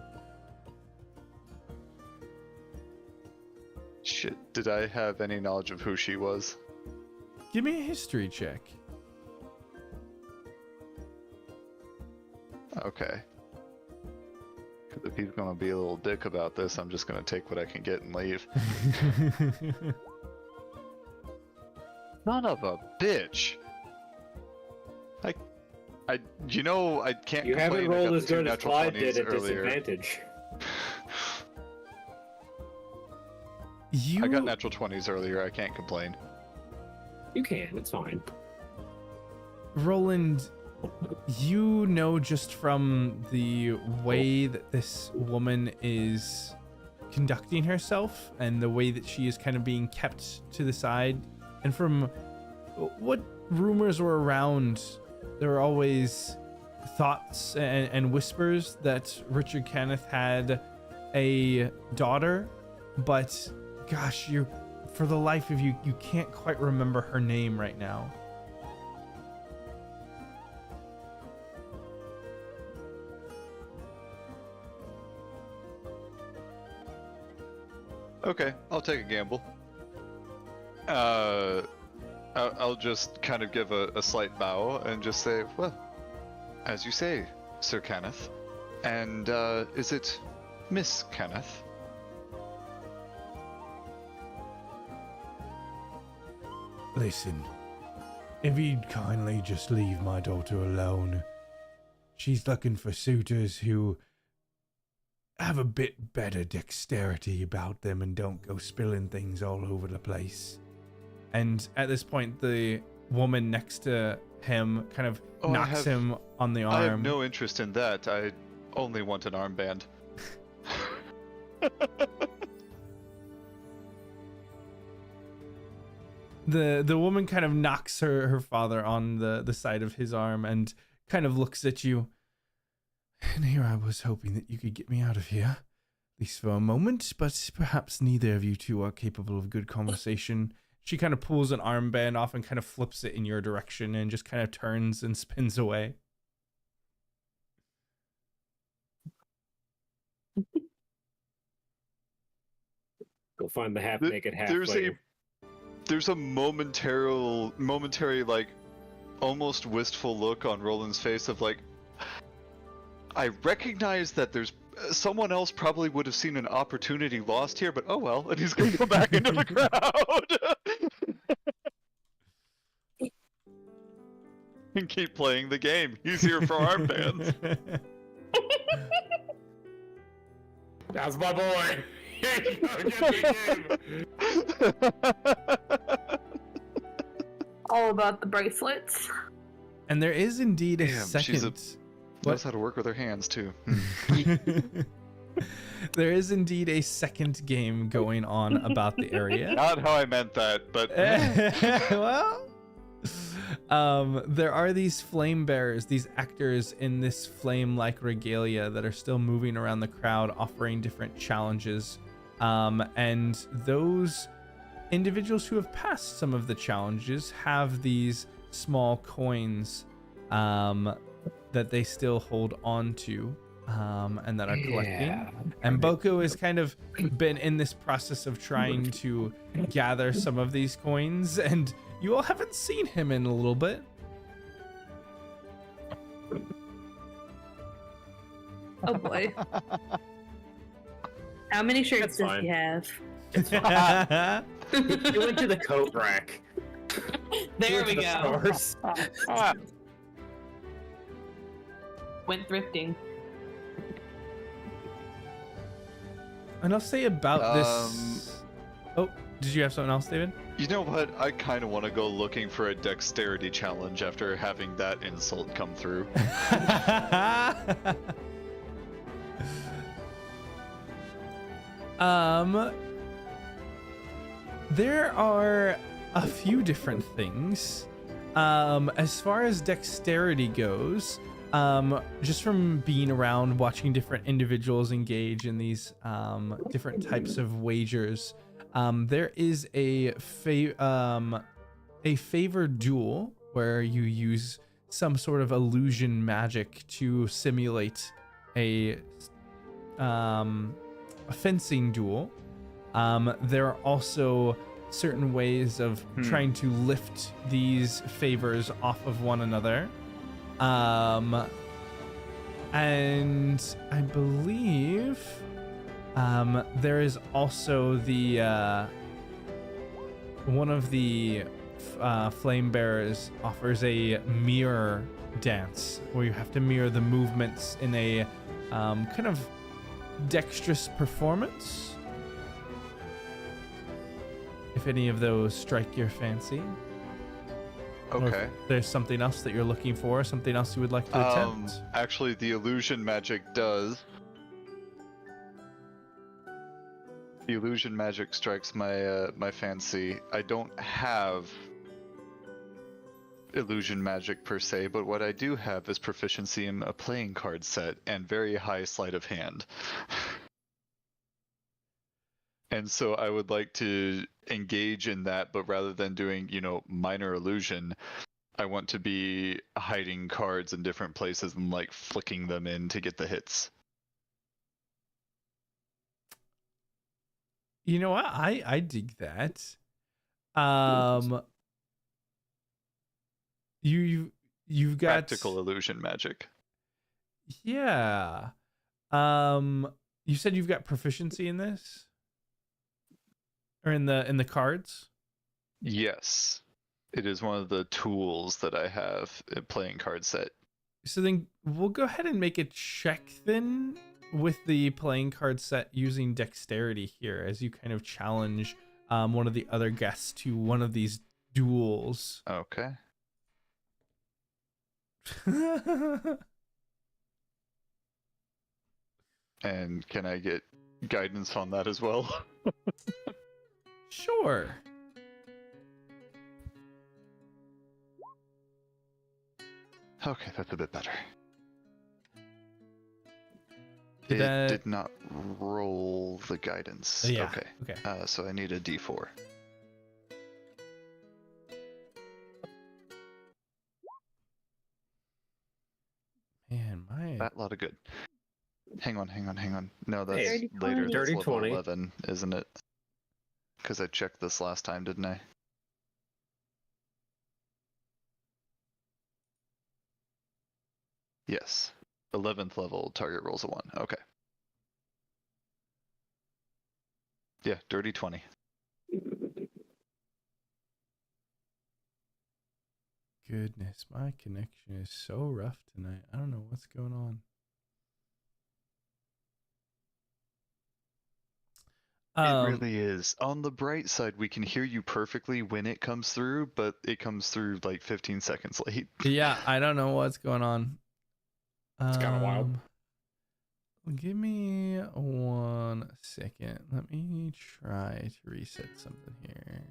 Shit, did I have any knowledge of who she was? Give me a history check. Okay. 'Cause if he's gonna be a little dick about this, I'm just gonna take what I can get and leave. Son of a bitch! You know, I can't You complain. haven't rolled I got as the two good as natural Clyde 20s did at earlier. disadvantage. You I got natural 20s earlier, I can't complain. You can, it's fine. Roland, you know just from the way that this woman is conducting herself and the way that she is kind of being kept to the side, and from what rumors were around, there were always thoughts and whispers that Richard Kenneth had a daughter, but gosh, you, for the life of you, you can't quite remember her name right now. Okay, I'll take a gamble. I'll just kind of give a slight bow and just say, well, as you say, Sir Kenneth. And is it Miss Kenneth? Listen, if you'd kindly just leave my daughter alone. She's looking for suitors who have a bit better dexterity about them and don't go spilling things all over the place. And at this point, the woman next to him kind of knocks him on the arm. I have no interest in that. I only want an armband. The woman kind of knocks her father on the side of his arm and kind of looks at you. And here I was hoping that you could get me out of here, at least for a moment, but perhaps neither of you two are capable of good conversation. She kind of pulls an armband off and kind of flips it in your direction and just kind of turns and spins away. Go find the half-naked halfway. There's a momentary, like, almost wistful look on Roland's face of like, I recognize that there's someone else probably would have seen an opportunity lost here, but oh well, and he's gonna go back into the crowd. and keep playing the game. He's here for our fans. That's my boy. Here you go, get the game. All about the bracelets. And there is indeed a Damn, second. Knows how to work with her hands too. There is indeed a second game going on about the area. Not how I meant that, but Well, there are these flame bearers, these actors in this flame-like regalia that are still moving around the crowd, offering different challenges. And those individuals who have passed some of the challenges have these small coins that they still hold on to. And that are collecting. And Boko has kind of been in this process of trying to gather some of these coins, and you all haven't seen him in a little bit. Oh boy. How many shirts That's does fine. he have? He went to the coat rack. There we The go. stars. Went thrifting. And I'll say about this. Oh, did you have something else, David? you know what? I kind of want to go looking for a dexterity challenge after having that insult come through. There are a few different things. As far as dexterity goes, just from being around watching different individuals engage in these different types of wagers, there is a favored duel where you use some sort of illusion magic to simulate a fencing duel. There are also certain ways of trying to lift these favors off of one another. And I believe there is also the one of the flame bearers offers a mirror dance where you have to mirror the movements in a kind of dexterous performance. If any of those strike your fancy. Or if Okay. there's something else that you're looking for, something else you would like to attempt. Actually, the illusion magic does. The illusion magic strikes my my fancy. I don't have illusion magic per se, but what I do have is proficiency in a playing card set and very high sleight of hand. And so I would like to engage in that, but rather than doing, minor illusion, I want to be hiding cards in different places and like flicking them in to get the hits. You know what? I dig that. You've got Practical illusion magic. Yeah. You said you've got proficiency in this? Or in the cards? Yes. It is one of the tools that I have in playing card set. So then we'll go ahead and make a check then with the playing card set using dexterity here as you kind of challenge one of the other guests to one of these duels. Okay. And can I get guidance on that as well? Sure. Okay, that's a bit better. Did It that- did not roll the guidance. Yeah. Okay. Okay. So I need a D4. Man, my That lot of good. Hang on. No, that's Hey, later. That's dirty level 20. 11, isn't it? Because I checked this last time, didn't I? Yes. 11th level, target rolls a 1. Okay. Yeah, dirty 20. goodness, my connection is so rough tonight. I don't know what's going on. It really is. On the bright side, we can hear you perfectly when it comes through, but it comes through like 15 seconds late. Yeah, I don't know what's going on. It's kind of wild. Give me 1 second. Let me try to reset something here.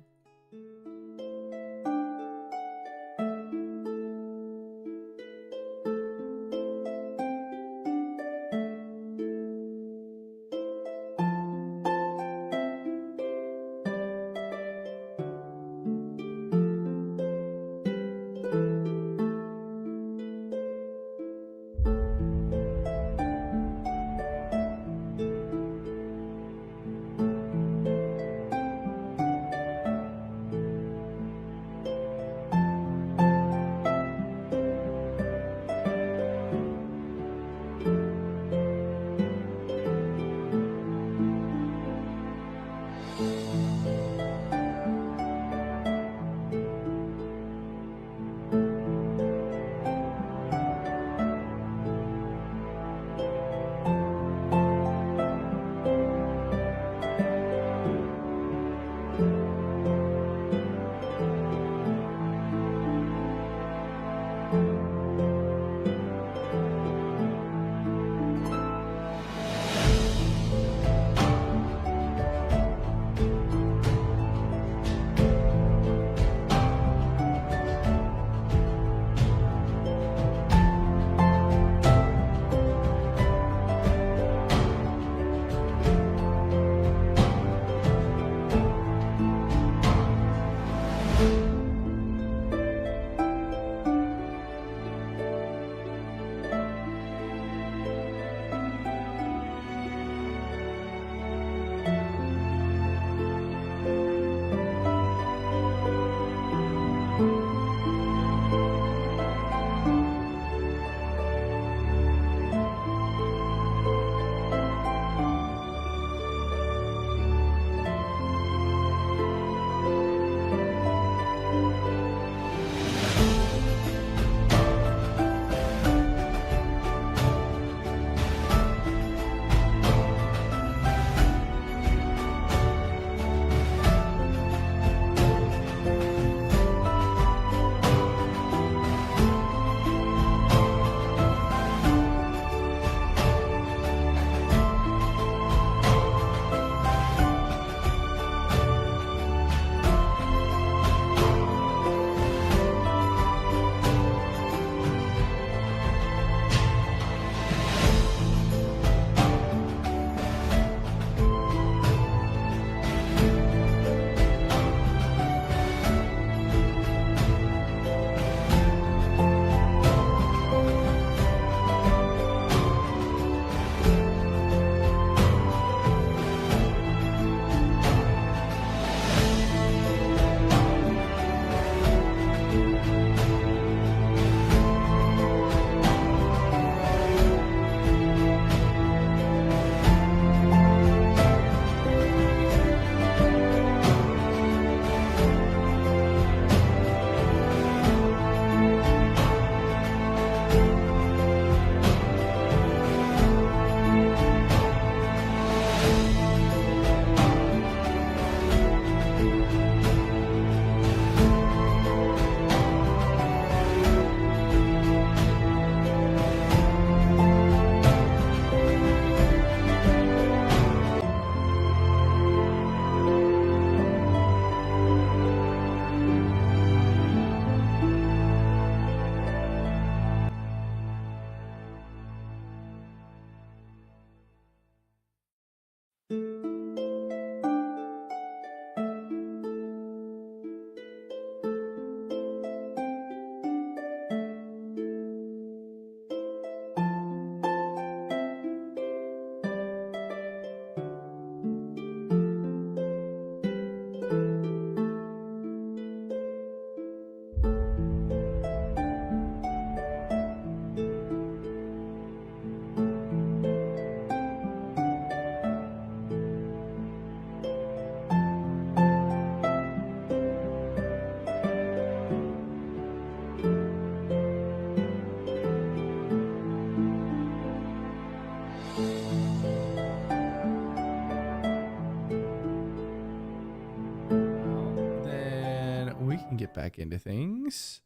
can get back into things.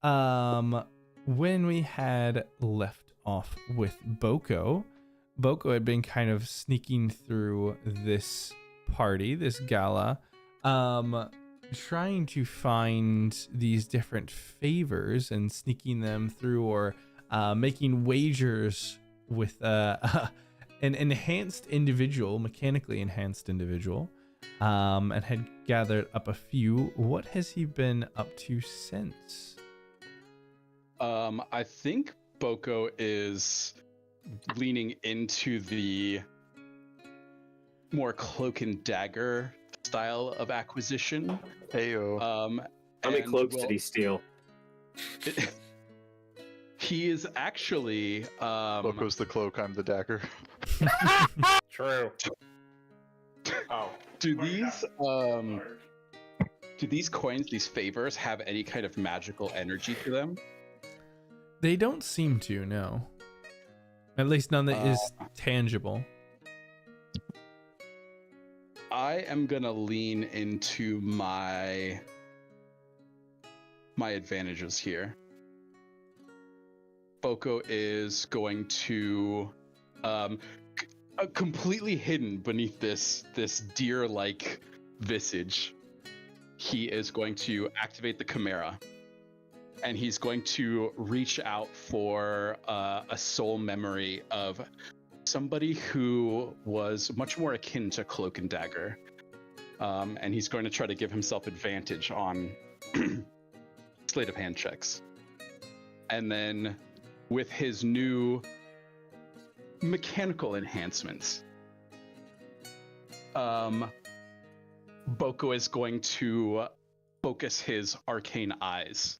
When we had left off with Boko had been kind of sneaking through this party, this gala, trying to find these different favors and sneaking them through, or making wagers with an enhanced individual, mechanically enhanced individual, and had gathered up a few. What has he been up to since? I think Boko is leaning into the more cloak and dagger style of acquisition. Heyo. How many cloaks did he steal? He is actually Boko's the cloak, I'm the dagger. True. Oh. Do these coins, these favors, have any kind of magical energy to them? They don't seem to, no. At least none that is tangible. I am gonna lean into my advantages here. Boko is going to completely hidden beneath this deer-like visage. He is going to activate the Chimera, and he's going to reach out for a soul memory of somebody who was much more akin to Cloak and Dagger. And he's going to try to give himself advantage on sleight of hand checks. And then with his new mechanical enhancements, Boko is going to focus his arcane eyes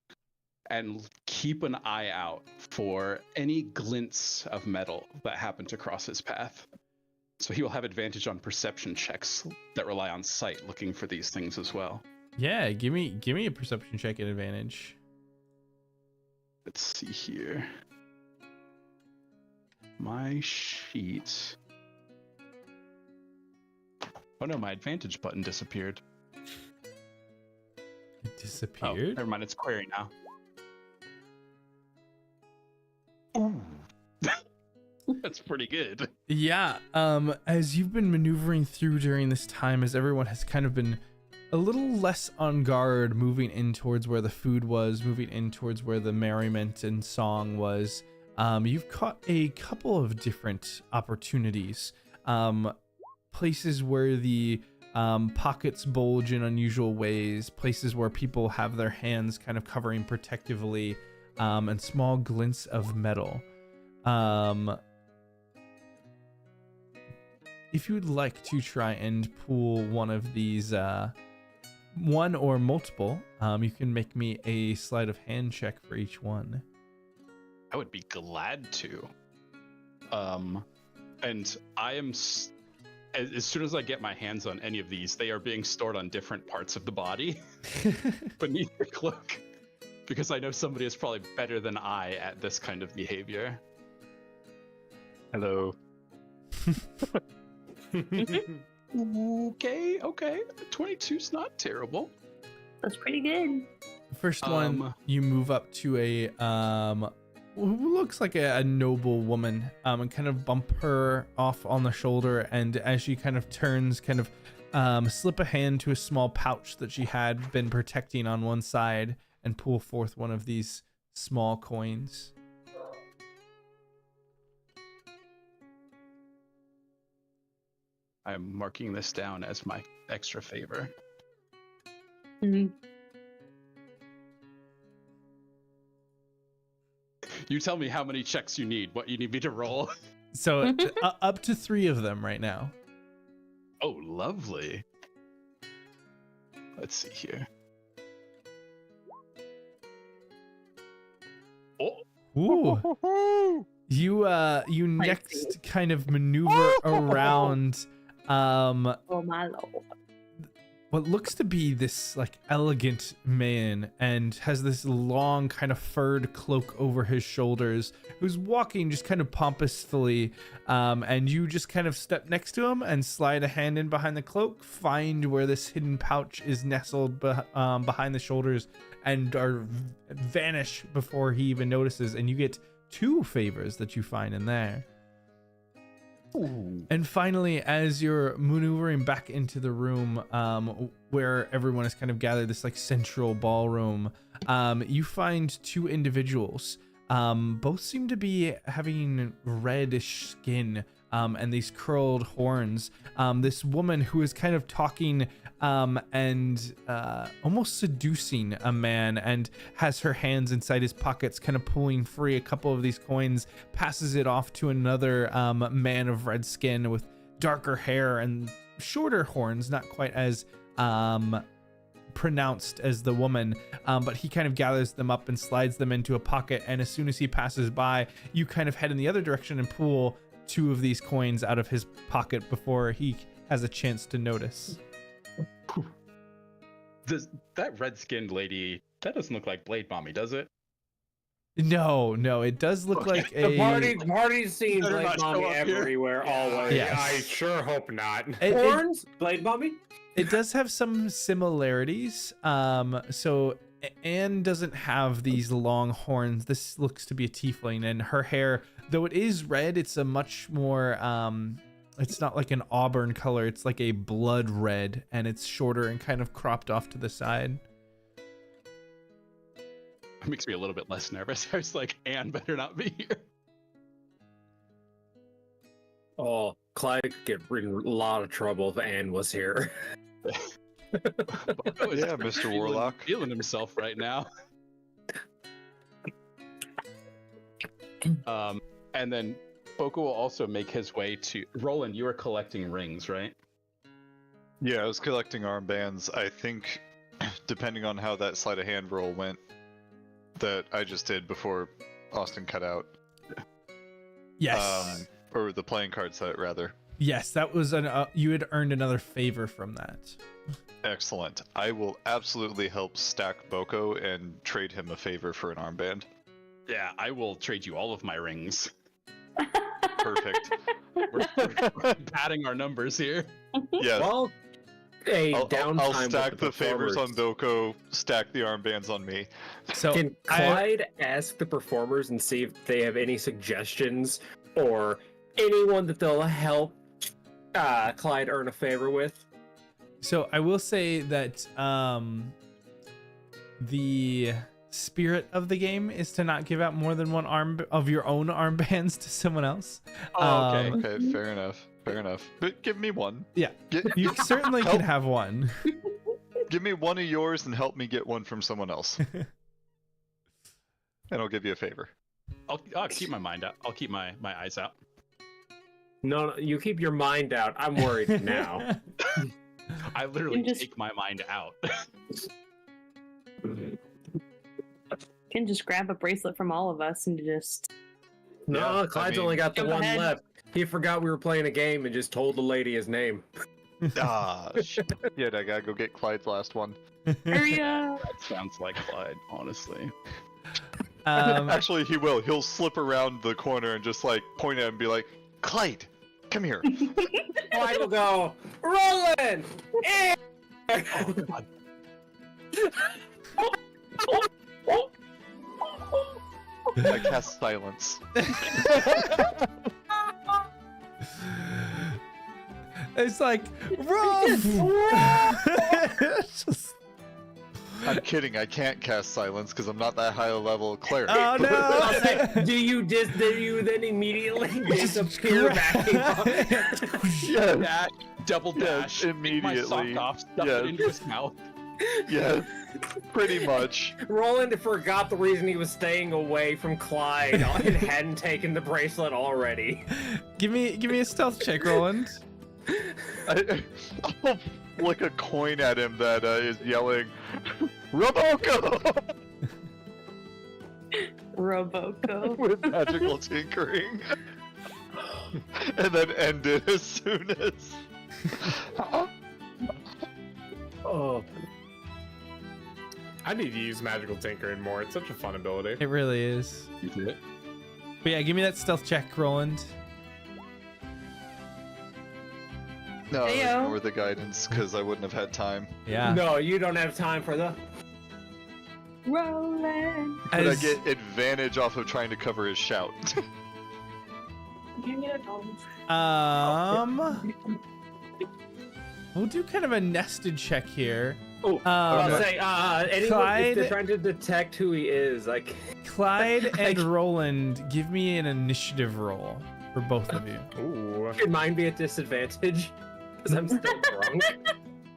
and keep an eye out for any glints of metal that happen to cross his path. So he will have advantage on perception checks that rely on sight, looking for these things as well. Yeah, give me a perception check at advantage. Let's see here. My sheet. Oh no, my advantage button disappeared. It disappeared? Oh, never mind, it's query now. Ooh. That's pretty good. Yeah, as you've been maneuvering through during this time, as everyone has kind of been a little less on guard, moving in towards where the food was, moving in towards where the merriment and song was, you've caught a couple of different opportunities. Places where the pockets bulge in unusual ways, places where people have their hands kind of covering protectively, and small glints of metal. If you'd like to try and pull one of these, one or multiple, you can make me a sleight of hand check for each one. I would be glad to. And I am, as soon as I get my hands on any of these, they are being stored on different parts of the body beneath the cloak, because I know somebody is probably better than I at this kind of behavior. Hello. Okay. 22's not terrible. That's pretty good. First one, you move up to a who looks like a noble woman, and kind of bump her off on the shoulder, and as she kind of turns, kind of slip a hand to a small pouch that she had been protecting on one side and pull forth one of these small coins. I'm marking this down as my extra favor. Mm-hmm. You tell me how many checks you need, what you need me to roll. So up to 3 of them right now. Oh, lovely. Let's see here. Oh. Ooh. You next kind of maneuver around Oh my lord. what looks to be this like elegant man, and has this long kind of furred cloak over his shoulders, who's walking just kind of pompously, and you just kind of step next to him and slide a hand in behind the cloak, find where this hidden pouch is nestled behind the shoulders, and vanish before he even notices, and you get 2 favors that you find in there. Ooh. And finally, as you're maneuvering back into the room where everyone is kind of gathered, this like central ballroom, you find 2 individuals. Both seem to be having reddish skin and these curled horns. This woman who is kind of talking and almost seducing a man, and has her hands inside his pockets, kind of pulling free a couple of these coins, passes it off to another man of red skin with darker hair and shorter horns, not quite as pronounced as the woman, but he kind of gathers them up and slides them into a pocket, and as soon as he passes by, you kind of head in the other direction and pull 2 of these coins out of his pocket before he has a chance to notice. That red-skinned lady, that doesn't look like Blade Mommy, does it? No, it does look like a... The party's seen Blade Mommy everywhere, always. Yes. I sure hope not. Horns? Blade Mommy? It does have some similarities. So Anne doesn't have these long horns. This looks to be a tiefling, and her hair, though it is red, it's a much more... it's not like an auburn color, it's like a blood red, and it's shorter and kind of cropped off to the side. It makes me a little bit less nervous. I was like, Anne better not be here. Oh, Clyde could get in a lot of trouble if Anne was here. Yeah, Mr. Warlock. Feeling himself right now. And then Boko will also make his way to... Roland, you were collecting rings, right? Yeah, I was collecting armbands. I think, depending on how that sleight of hand roll went, that I just did before Austin cut out. Yes. Or the playing card set, rather. Yes, that was you had earned another favor from that. Excellent. I will absolutely help stack Boko and trade him a favor for an armband. Yeah, I will trade you all of my rings. Perfect. We're padding our numbers here. Yes. Well, I'll stack the favors on Boko, stack the armbands on me. So can Clyde ask the performers and see if they have any suggestions or anyone that they'll help Clyde earn a favor with? So I will say that the spirit of the game is to not give out more than one arm of your own armbands to someone else. Oh, okay. Okay, fair enough. Fair enough. But give me one. Yeah, you certainly can have one. Give me one of yours and help me get one from someone else. And I'll give you a favor. I'll keep my mind out. I'll keep my eyes out. No, you keep your mind out. I'm worried now. I literally take my mind out. Can just grab a bracelet from all of us and just... No, Yeah, Clyde's only got the Go one ahead. left. He forgot we were playing a game and just told the lady his name. Ah, shit. Yeah, I gotta go get Clyde's last one. Hurry up! That sounds like Clyde, honestly. Actually, he will. He'll slip around the corner and just like point at him and be like, Clyde, come here. Clyde will go, Roland! Oh, God. I cast silence. It's like, run! I'm kidding. I can't cast silence because I'm not that high a level cleric. Oh no! do you then immediately disappear back? Yes. Dash, double dash, take my immediately. sock off, stuff Yes. it into his mouth. Yes, pretty much. Roland forgot the reason he was staying away from Clyde and hadn't taken the bracelet already. Give me a stealth check, Roland. I'll flick a coin at him that is yelling, Roboco! Roboco. With magical tinkering. And then end it as soon as... Oh, I need to use magical tinkering more. It's such a fun ability. It really is. You do it. But yeah, give me that stealth check, Roland. No, Heyo. ignore the guidance because I wouldn't have had time. Yeah. no, you don't have time for the. Roland. But I As- get advantage off of trying to cover his shout. We'll do kind of a nested check here. Oh, I'll Um, say, anyone, Clyde- if they're trying to detect who he is, like, Clyde and Roland, give me an initiative roll for both of you. Ooh. could mine be at disadvantage? Because I'm still drunk.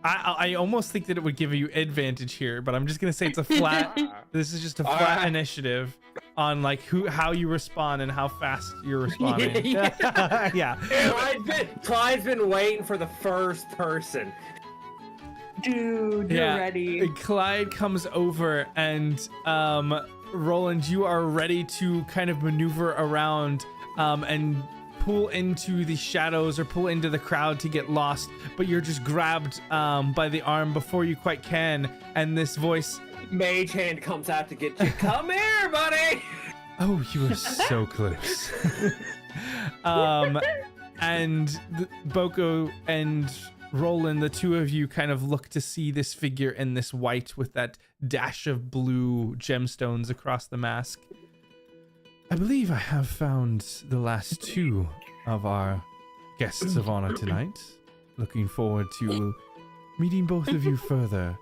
I almost think that it would give you advantage here, but I'm just gonna say it's a flat. This is just a flat Alright. initiative on like how you respond and how fast you're responding. Yeah. Yeah. Clyde's been waiting for the first person. Dude, you're Yeah. ready. Clyde comes over and Roland, you are ready to kind of maneuver around and pull into the shadows or pull into the crowd to get lost, but you're just grabbed by the arm before you quite can, and this voice, Mage hand comes out to get you. Come here, buddy. oh, you are so close. And Boko and Roland, the two of you kind of look to see this figure in this white with that dash of blue gemstones across the mask. I believe I have found the last two of our guests of honor tonight. Looking forward to meeting both of you further.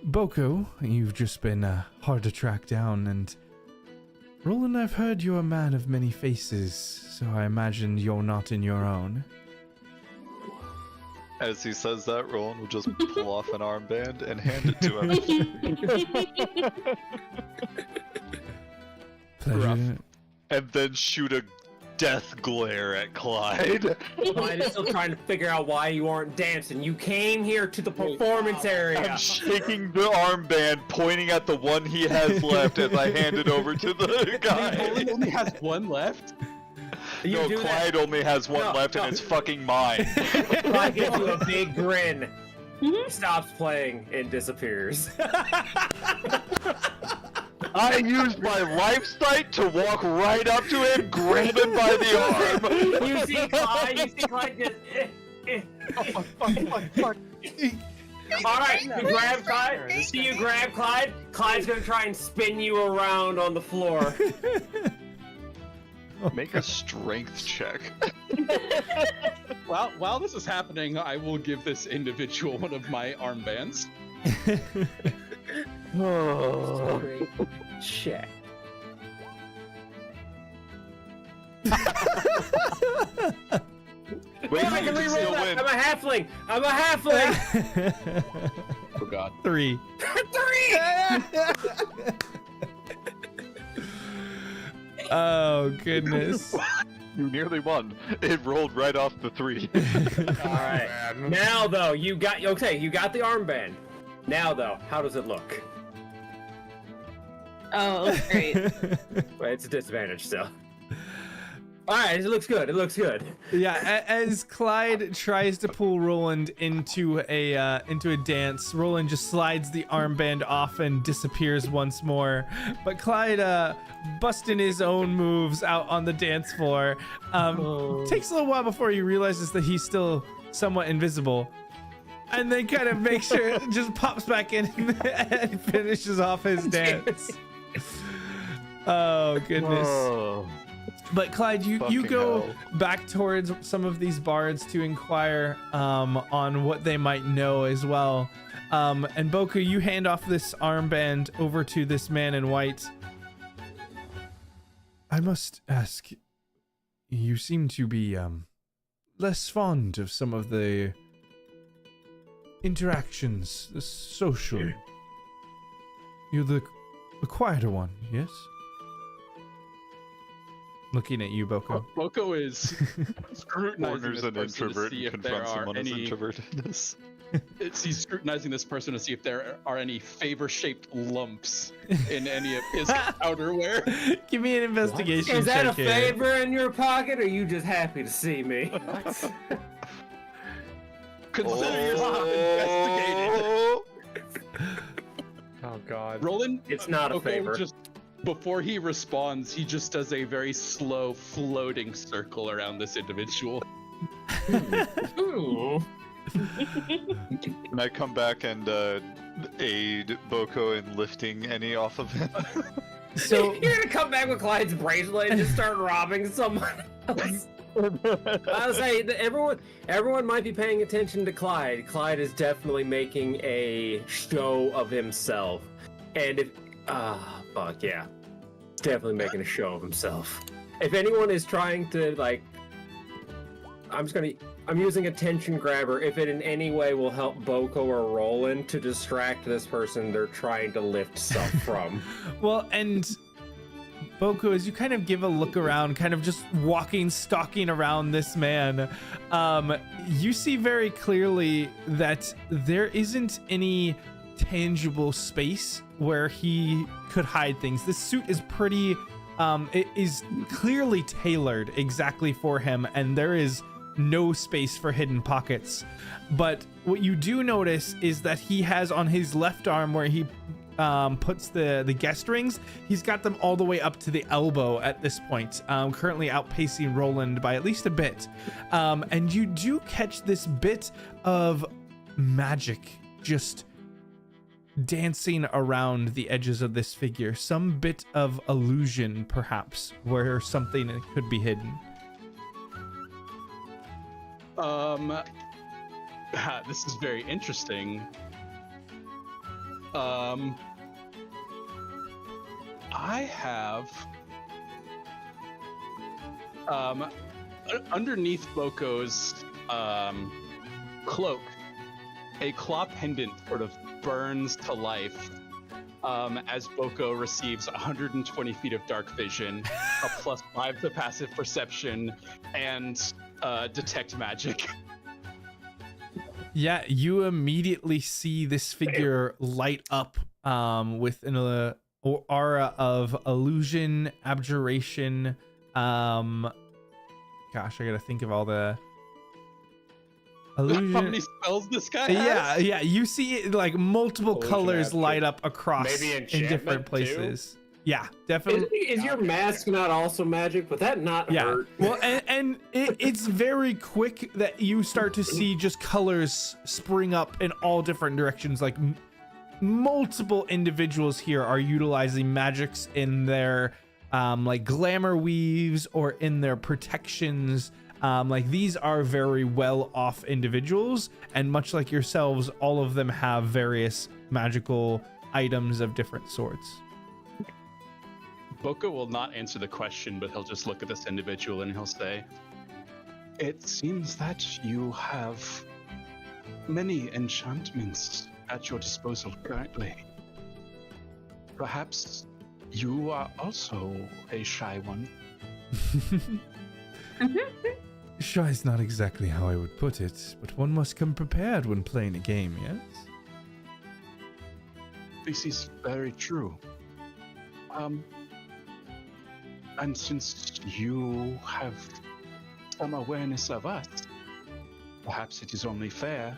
Boko, you've just been hard to track down, and Roland, I've heard you're a man of many faces, so I imagine you're not in your own. As he says that, Roland will just pull off an armband and hand it to him. Pleasure. And then shoot a death glare at Clyde. Clyde is still trying to figure out why you aren't dancing. You came here to the performance area. I'm shaking the armband, pointing at the one he has left as I hand it over to the guy. He only has one left. You No, do Clyde only has one No, left, no. and it's fucking mine. that. Clyde gives you a big grin. Stops playing and disappears. I used my life sight to walk right up to him, grab him by the arm. You see Clyde just. All right, you grab Clyde. Do you grab Clyde? Clyde's gonna try and spin you around on the floor. Make a strength check. While this is happening, I will give this individual one of my armbands. Oh, check. Wait, I can you reroll still that. win. I'm a halfling. Oh god. 3. 3. Oh goodness. You nearly won. It rolled right off the 3. All right. Now though, you got the armband. Now though, how does it look? Oh, it looks great. Well, it's a disadvantage still. All right, it looks good. It looks good. Yeah, as Clyde tries to pull Roland into a dance, Roland just slides the armband off and disappears once more. But Clyde, busting his own moves out on the dance floor, takes a little while before he realizes that he's still somewhat invisible, and then kind of makes sure just pops back in and finishes off his dance. Oh goodness. But Clyde, you Fucking go hell. back towards some of these bards to inquire on what they might know as well. And Boku, you hand off this armband over to this man in white. I must ask, you seem to be less fond of some of the interactions, the social. You're the quieter one, yes? Looking at you, Boko. Boko is scrutinizing Warner's this an person to introvert see and if there confronts are him on his any. introvertedness. He's scrutinizing this person to see if there are any favor-shaped lumps in any of his outerwear. Give me an investigation Is that a check here. favor in your pocket, or are you just happy to see me? Consider yourself investigated. Oh God. Roland, It's not a Boko favor. Just before he responds, he just does a very slow floating circle around this individual. Ooh. Can I come back and aid Boko in lifting any off of him? So You're gonna come back with Clyde's bracelet and just start robbing someone else. I was saying that everyone might be paying attention to Clyde. Clyde is definitely making a show of himself. And if fuck yeah. Definitely making a show of himself. If anyone is trying to like I'm using attention grabber. If it in any way will help Boko or Roland to distract this person they're trying to lift stuff from. well, and Boko, as you kind of give a look around, kind of just stalking around this man, you see very clearly that there isn't any tangible space where he could hide things. This suit is pretty, it is clearly tailored exactly for him, and there is no space for hidden pockets. But what you do notice is that he has on his left arm where he puts the guest rings, he's got them all the way up to the elbow at this point, currently outpacing Roland by at least a bit. And you do catch this bit of magic just dancing around the edges of this figure, some bit of illusion perhaps where something could be hidden. This is very interesting. I have underneath Boko's cloak, a claw pendant sort of burns to life as Boko receives 120 feet of dark vision, a +5 to passive perception, and detect magic. Yeah, you immediately see this figure light up with an aura of illusion, abjuration. Gosh, I gotta think of all the illusion. How many spells this guy has? Yeah. You see it, like multiple colors light up across Maybe in enchantment, different places. Yeah, definitely. Is your mask not also magic? Would that not hurt? Well, and it's very quick that you start to see just colors spring up in all different directions. Like multiple individuals here are utilizing magics in their like glamour weaves or in their protections. Like these are very well off individuals, and much like yourselves, all of them have various magical items of different sorts. Boko will not answer the question, but he'll just look at this individual and he'll say, "It seems that you have many enchantments at your disposal currently. Perhaps you are also a shy one." Shy is not exactly how I would put it, but one must come prepared when playing a game, yes? This is very true. And since you have some awareness of us, perhaps it is only fair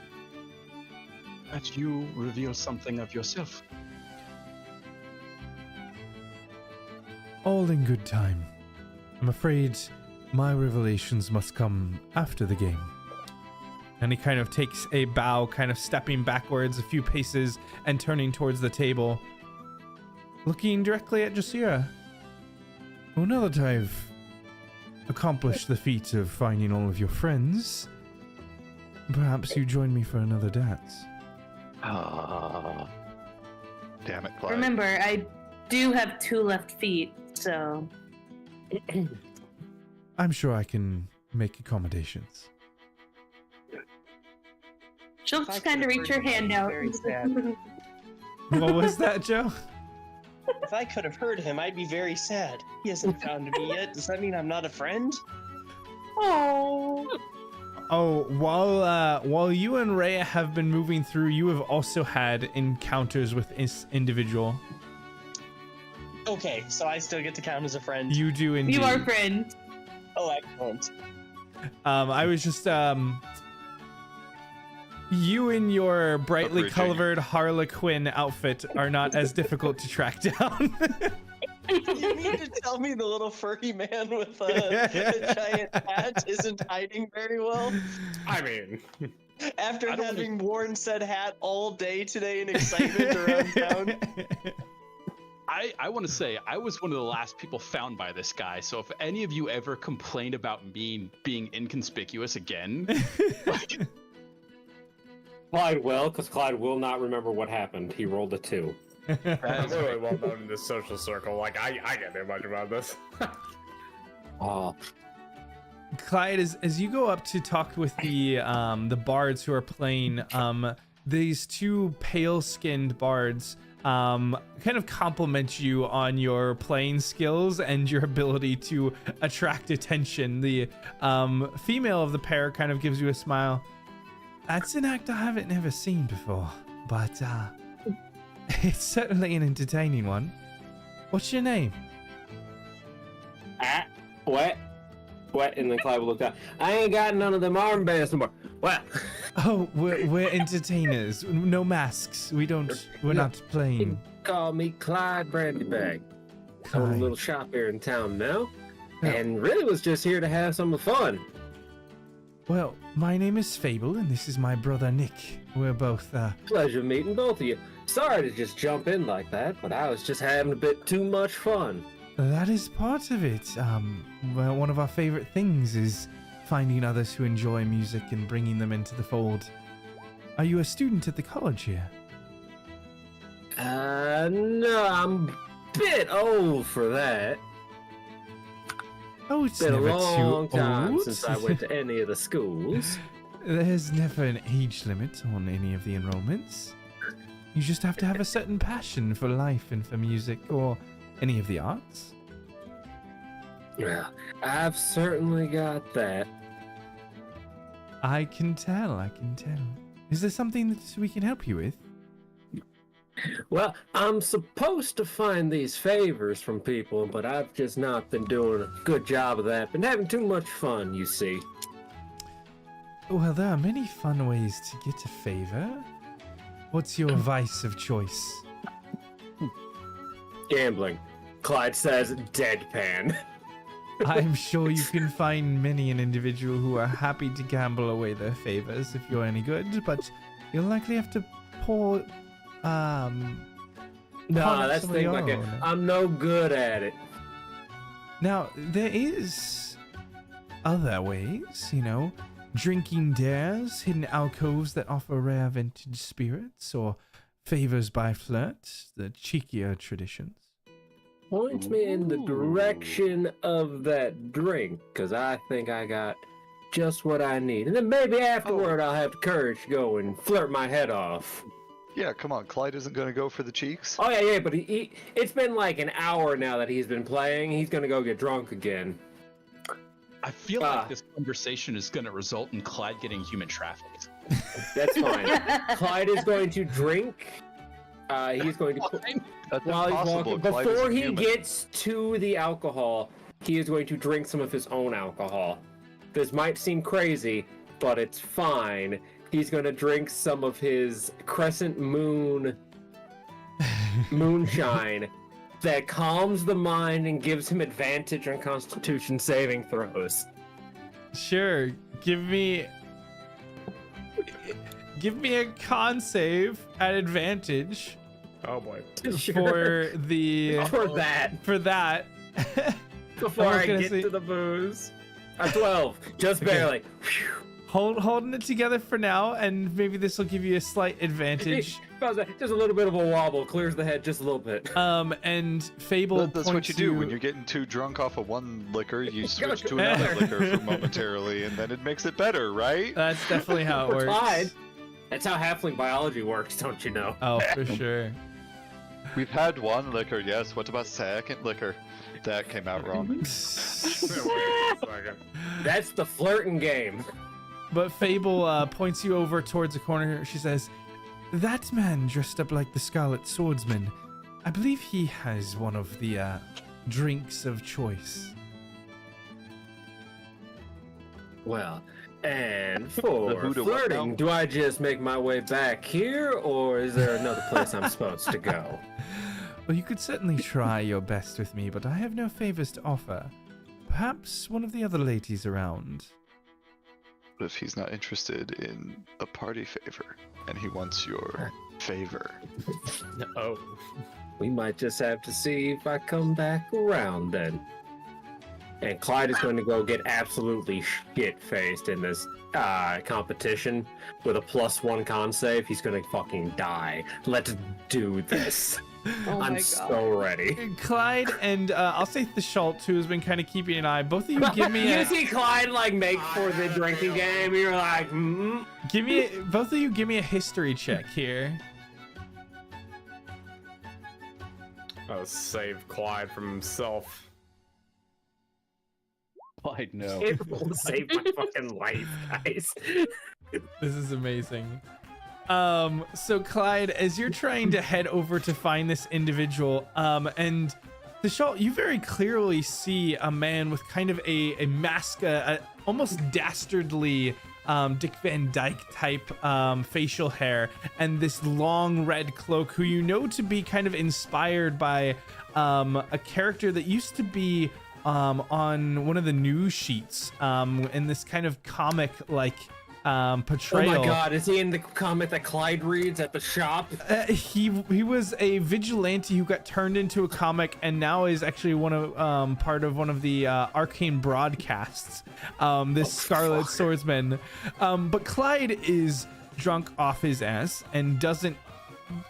that you reveal something of yourself. All in good time. I'm afraid my revelations must come after the game. And he kind of takes a bow, kind of stepping backwards a few paces and turning towards the table, looking directly at Jasira. Well, now that I've accomplished the feat of finding all of your friends, perhaps you join me for another dance. Damn it, Clyde. Remember, I do have 2 left feet, so. I'm sure I can make accommodations. She'll just kind of reach her hand out. Very sad. What was that, Joe? If I could have heard him, I'd be very sad. He hasn't found me yet. Does that mean I'm not a friend? Oh. Oh, while you and Rhea have been moving through, you have also had encounters with this individual. Okay, so I still get to count as a friend. You do indeed. You are friends. Oh, excellent. I was just You in your brightly Abridging. colored Harlequin outfit are not as difficult to track down. You mean to tell me the little furry man with a giant hat isn't hiding very well? I mean, After having worn said hat all day today in excitement around town. I want to say I was one of the last people found by this guy. So if any of you ever complain about me being inconspicuous again, Clyde will, because Clyde will not remember what happened. He rolled a 2. I'm really well known in this social circle. Like, I can't do much about this. Oh, Clyde, as you go up to talk with the bards who are playing, these two pale-skinned bards kind of compliment you on your playing skills and your ability to attract attention. The female of the pair kind of gives you a smile. That's an act I haven't never seen before, but it's certainly an entertaining one. What's your name? What? And then Clyde will look down. I ain't got none of them armbands no more. What? Oh, we're entertainers. No masks. We're not playing. Call me Clyde Brandybag. I own a little shop here in town now, and really was just here to have some fun. Well, my name is Fable, and this is my brother Nick. We're both, Pleasure meeting both of you. Sorry to just jump in like that, but I was just having a bit too much fun. That is part of it. Well, one of our favorite things is finding others who enjoy music and bringing them into the fold. Are you a student at the college here? No, I'm a bit old for that. Oh, it's Been a never long too time old. since I went to any of the schools. There's never an age limit on any of the enrollments. You just have to have a certain passion for life and for music or any of the arts. Well, I've certainly got that. I can tell. Is there something that we can help you with? Well, I'm supposed to find these favors from people, but I've just not been doing a good job of that. Been having too much fun, you see. Well, there are many fun ways to get a favor. What's your vice of choice? Gambling. Clyde says deadpan. I'm sure you can find many an individual who are happy to gamble away their favors if you're any good, but you'll likely have to pour, No, that's the thing. Like I'm no good at it. Now, there is other ways, drinking dares, hidden alcoves that offer rare vintage spirits, or favors by flirts, the cheekier traditions. Point me in the direction of that drink, because I think I got just what I need. And then maybe afterward I'll have the courage to go and flirt my head off. Yeah, come on, Clyde isn't going to go for the cheeks. Oh, yeah, but it's been like an hour now that he's been playing. He's going to go get drunk again. I feel like this conversation is going to result in Clyde getting human trafficked. That's fine. Clyde is going to drink. He's going to... That's While he's impossible. walking, Clyde before isn't he human. gets to the alcohol, he is going to drink some of his own alcohol. This might seem crazy, but it's fine. He's going to drink some of his crescent moon moonshine that calms the mind and gives him advantage on Constitution saving throws. Sure, give me a con save at advantage. Oh boy. For the For that. Before I get to the booze. A 12, just barely. Holding it together for now, and maybe this will give you a slight advantage. Just a little bit of a wobble clears the head just a little bit. And Fable. That's what you do when you're getting too drunk off of one liquor. You switch to another liquor for momentarily, and then it makes it better, right? That's definitely how it works. Clyde. That's how halfling biology works, don't you know? Oh, for sure. We've had one liquor, yes. What about second liquor? That came out wrong. That's the flirting game. But Fable points you over towards a corner. She says, "That man dressed up like the Scarlet Swordsman. I believe he has one of the drinks of choice." Well, And for who to what flirting, now? do I just make my way back here, or is there another place I'm supposed to go? Well, you could certainly try your best with me, but I have no favors to offer. Perhaps one of the other ladies around. What if he's not interested in a party favor and he wants your favor? Oh. We might just have to see if I come back around then. And Clyde is going to go get absolutely shit-faced in this competition with a +1 con save. He's going to fucking die. Let's do this. Oh I'm my so ready. Clyde and I'll say the Schultz, who has been kind of keeping an eye. Both of you give me You a see Clyde like make for the drinking game. You're like, both of you give me a history check here. I'll save Clyde from himself. Clyde, no. It will save my fucking life, guys. This is amazing. So Clyde, as you're trying to head over to find this individual, and the Schultz, you very clearly see a man with kind of a mask, almost dastardly Dick Van Dyke type facial hair, and this long red cloak, who you know to be kind of inspired by a character that used to be on one of the news sheets in this kind of comic like portrayal. Oh my god, is he in the comic that Clyde reads at the shop? He was a vigilante who got turned into a comic and now is actually one of part of one of the arcane broadcasts. This Scarlet Swordsman. But Clyde is drunk off his ass and doesn't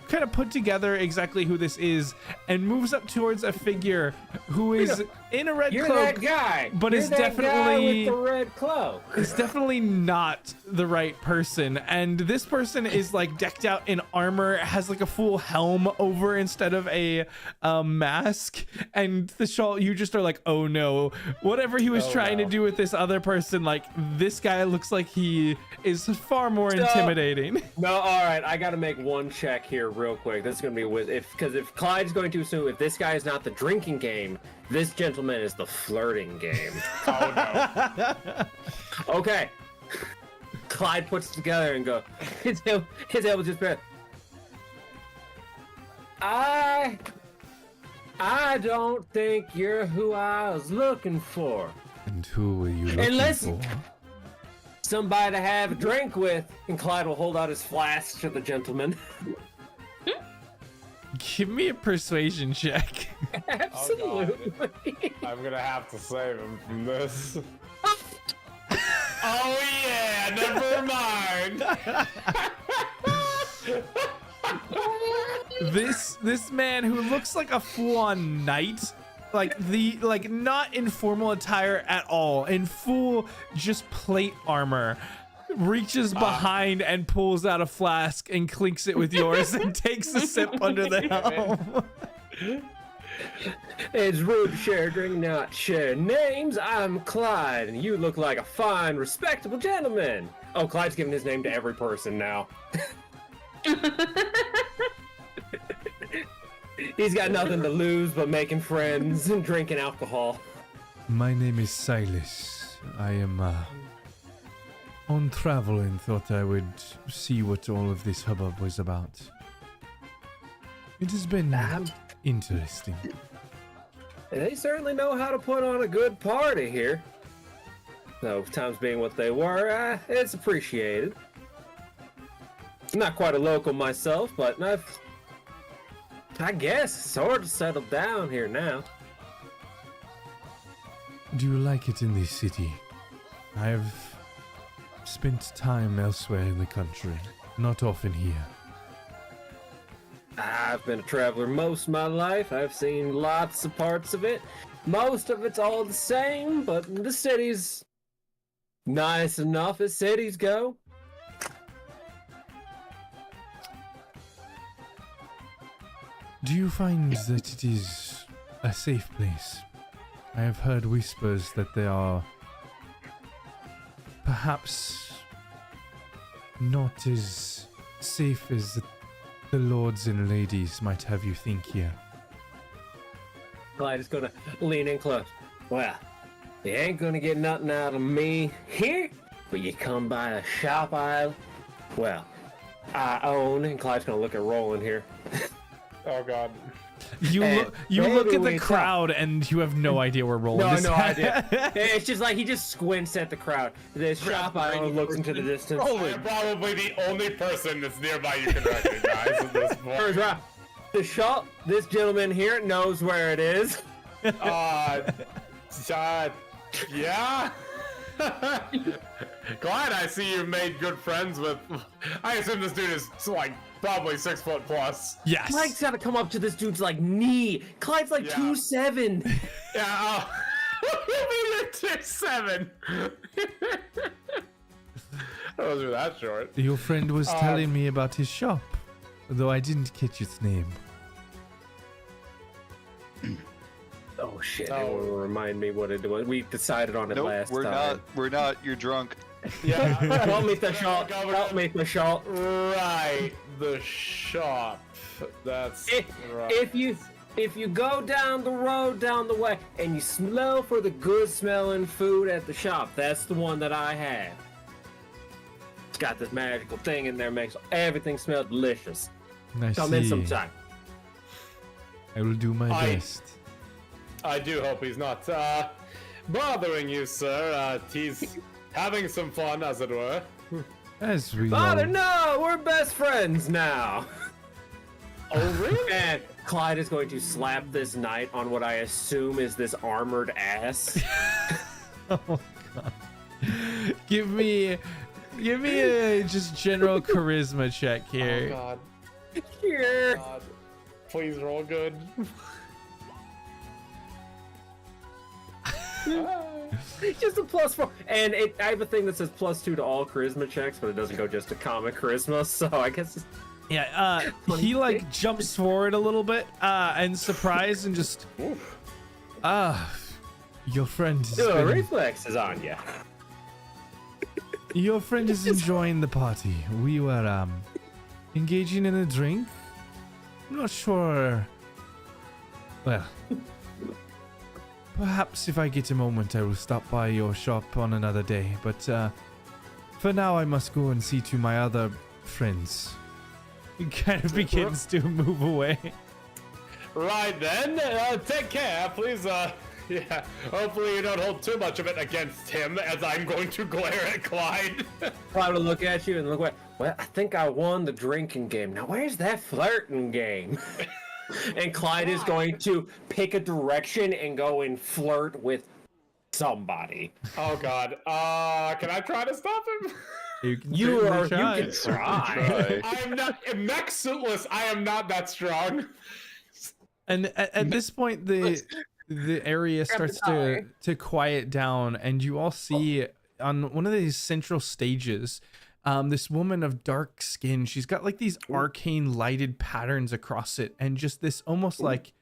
kind of put together exactly who this is, and moves up towards a figure who is in a red You're cloak, that guy. but You're is that guy definitely with the red cloak. is definitely not the right person. And this person is like decked out in armor, has like a full helm over instead of a mask. And the Schultz, you just are like, oh no, whatever he was trying to do with this other person, like this guy looks like he is far more intimidating. No, all right, I got to make one check here real quick. This is gonna be because if Clyde's going to assume if this guy is not the drinking game, this gentleman is the flirting game. Oh no. Okay. Clyde puts it together and go. His elbow just bent. I don't think you're who I was looking for. And who were you looking Unless for? somebody to have a drink with, and Clyde will hold out his flask to the gentleman. Give me a persuasion check. Absolutely. I'm gonna have to save him from this. Oh yeah, never mind. This man who looks like a full-on knight, like not in formal attire at all, in full just plate armor, reaches behind and pulls out a flask and clinks it with yours and takes a sip under the helm. It's rude to share a drink, not share names. I'm Clyde, and you look like a fine, respectable gentleman. Oh, Clyde's giving his name to every person now. He's got nothing to lose but making friends and drinking alcohol. My name is Silas. I am on travel and thought I would see what all of this hubbub was about. It has been interesting. They certainly know how to put on a good party here. So, times being what they were, it's appreciated. I'm not quite a local myself, but I guess sort of settled down here now. Do you like it in this city? I have spent time elsewhere in the country, not often here. I've been a traveler most of my life. I've seen lots of parts of it. Most of it's all the same, but the city's nice enough as cities go. Do you find that it is a safe place? I have heard whispers that they are perhaps not as safe as the lords and ladies might have you think here. Clyde is gonna lean in close. Well, you ain't gonna get nothing out of me here, but you come by a shop I own, and Clyde's gonna look at Roland here. Oh God. You look at the crowd and you have no idea where Roland is. No idea. It's just like he just squints at the crowd. This shop I own looks into the distance. I'm probably the only person that's nearby you can recognize at this point. The shop, this gentleman here knows where it is. Yeah. Glad I see you made good friends with. I assume this dude is like probably 6 foot plus. Yes. Clyde's gotta come up to this dude's like knee. Clyde's like 2'7". Yeah. You're 2'7". I wasn't that short. Your friend was telling me about his shop, though I didn't catch its name. Oh shit! It will remind me what it was. We decided on it last time. We're not. You're drunk. Yeah. Help me, the shop. Help me, the shop. Right. The shop. That's right. If you go down the road, down the way, and you smell for the good smelling food at the shop, that's the one that I have. It's got this magical thing in there, makes everything smell delicious. Come in sometime. I will do my best. I do hope he's not bothering you, sir. He's having some fun, as it were. As we Father, know. no, we're best friends now. Oh, really? And Clyde is going to slap this knight on what I assume is this armored ass. Oh God. Give me a just general charisma check here. Oh God. Here. God. Please roll good. Just a +4, and I have a thing that says +2 to all charisma checks, but it doesn't go just to comic charisma. So I guess it's... Yeah, he like jumps forward a little bit, and surprised and just, your friend is reflex is on you. Your friend is enjoying the party. We were engaging in a drink. I'm not sure. Well, perhaps if I get a moment, I will stop by your shop on another day. But for now, I must go and see to my other friends. he kind of begins to move away. Right then, take care, please. Yeah, hopefully you don't hold too much of it against him, as I'm going to glare at Clyde. Clyde will look at you and look away. Well, I think I won the drinking game. Now, where's that flirting game? And Clyde is going to pick a direction and go and flirt with somebody. Oh God. Can I try to stop him? You can try. I am not Mexutless. I am not that strong. And at this point, the area starts to quiet down, and you all see on one of these central stages, this woman of dark skin. She's got like these arcane lighted patterns across it, and just this almost like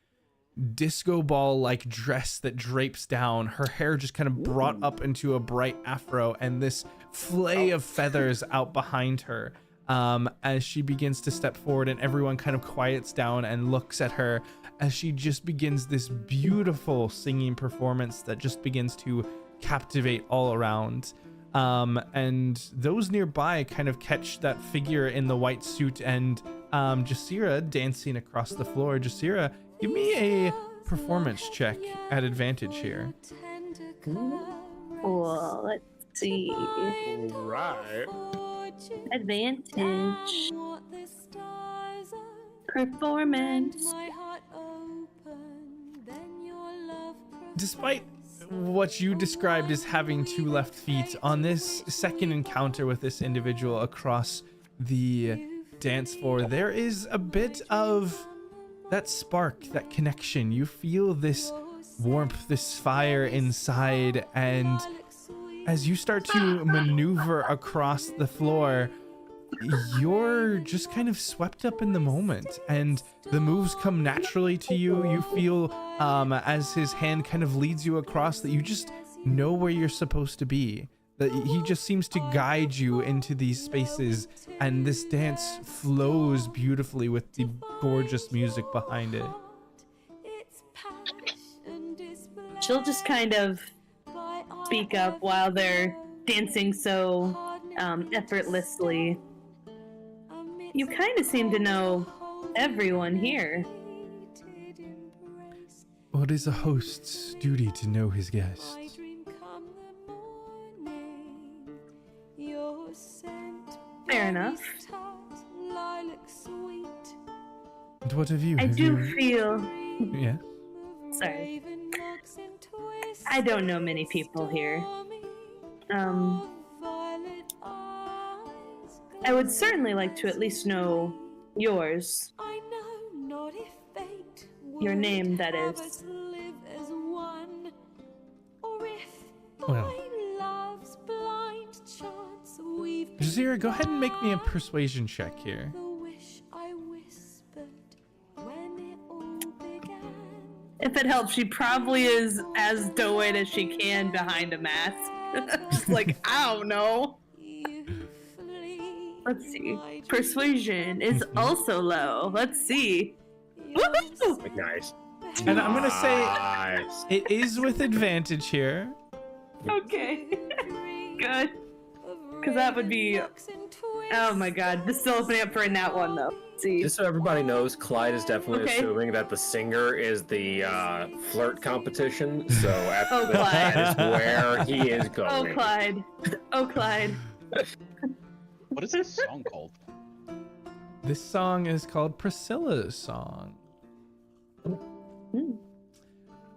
disco ball like dress that drapes down. Her hair just kind of brought up into a bright afro, and this flay of feathers out behind her. As she begins to step forward, and everyone kind of quiets down and looks at her as she just begins this beautiful singing performance that just begins to captivate all around. And those nearby kind of catch that figure in the white suit and Jasira dancing across the floor. Jasira, give me a performance check at advantage here. Well, let's see. Right. Advantage. Performance. Despite what you described as having 2 left feet, on this second encounter with this individual across the dance floor, there is a bit of that spark, that connection. You feel this warmth, this fire inside, and as you start to maneuver across the floor, you're just kind of swept up in the moment, and the moves come naturally to you. You feel as his hand kind of leads you across that you just know where you're supposed to be, that he just seems to guide you into these spaces, and this dance flows beautifully with the gorgeous music behind it. She'll just kind of speak up while they're dancing so effortlessly. You kind of seem to know everyone here. Well, it is a host's duty to know his guests. Fair enough. And what have you? I do feel. Yeah. Sorry. I don't know many people here. I would certainly like to at least know yours. Your name, that is. Well. Jasira, go ahead and make me a persuasion check here. If it helps, she probably is as doughy as she can behind a mask. Just like, I don't know. Let's see. Persuasion is also low. Let's see. Woohoo! Nice. And I'm gonna say Nice. it is with advantage here. Okay. Good. Because that would be. Oh my god. This is still opening up for a nat one, though. Let's see. Just so everybody knows, Clyde is definitely Okay. assuming that the singer is the flirt competition. So after Oh, that Clyde. is where he is Oh, going. Clyde. Oh, Clyde. What is this song called? This song is called Priscilla's Song.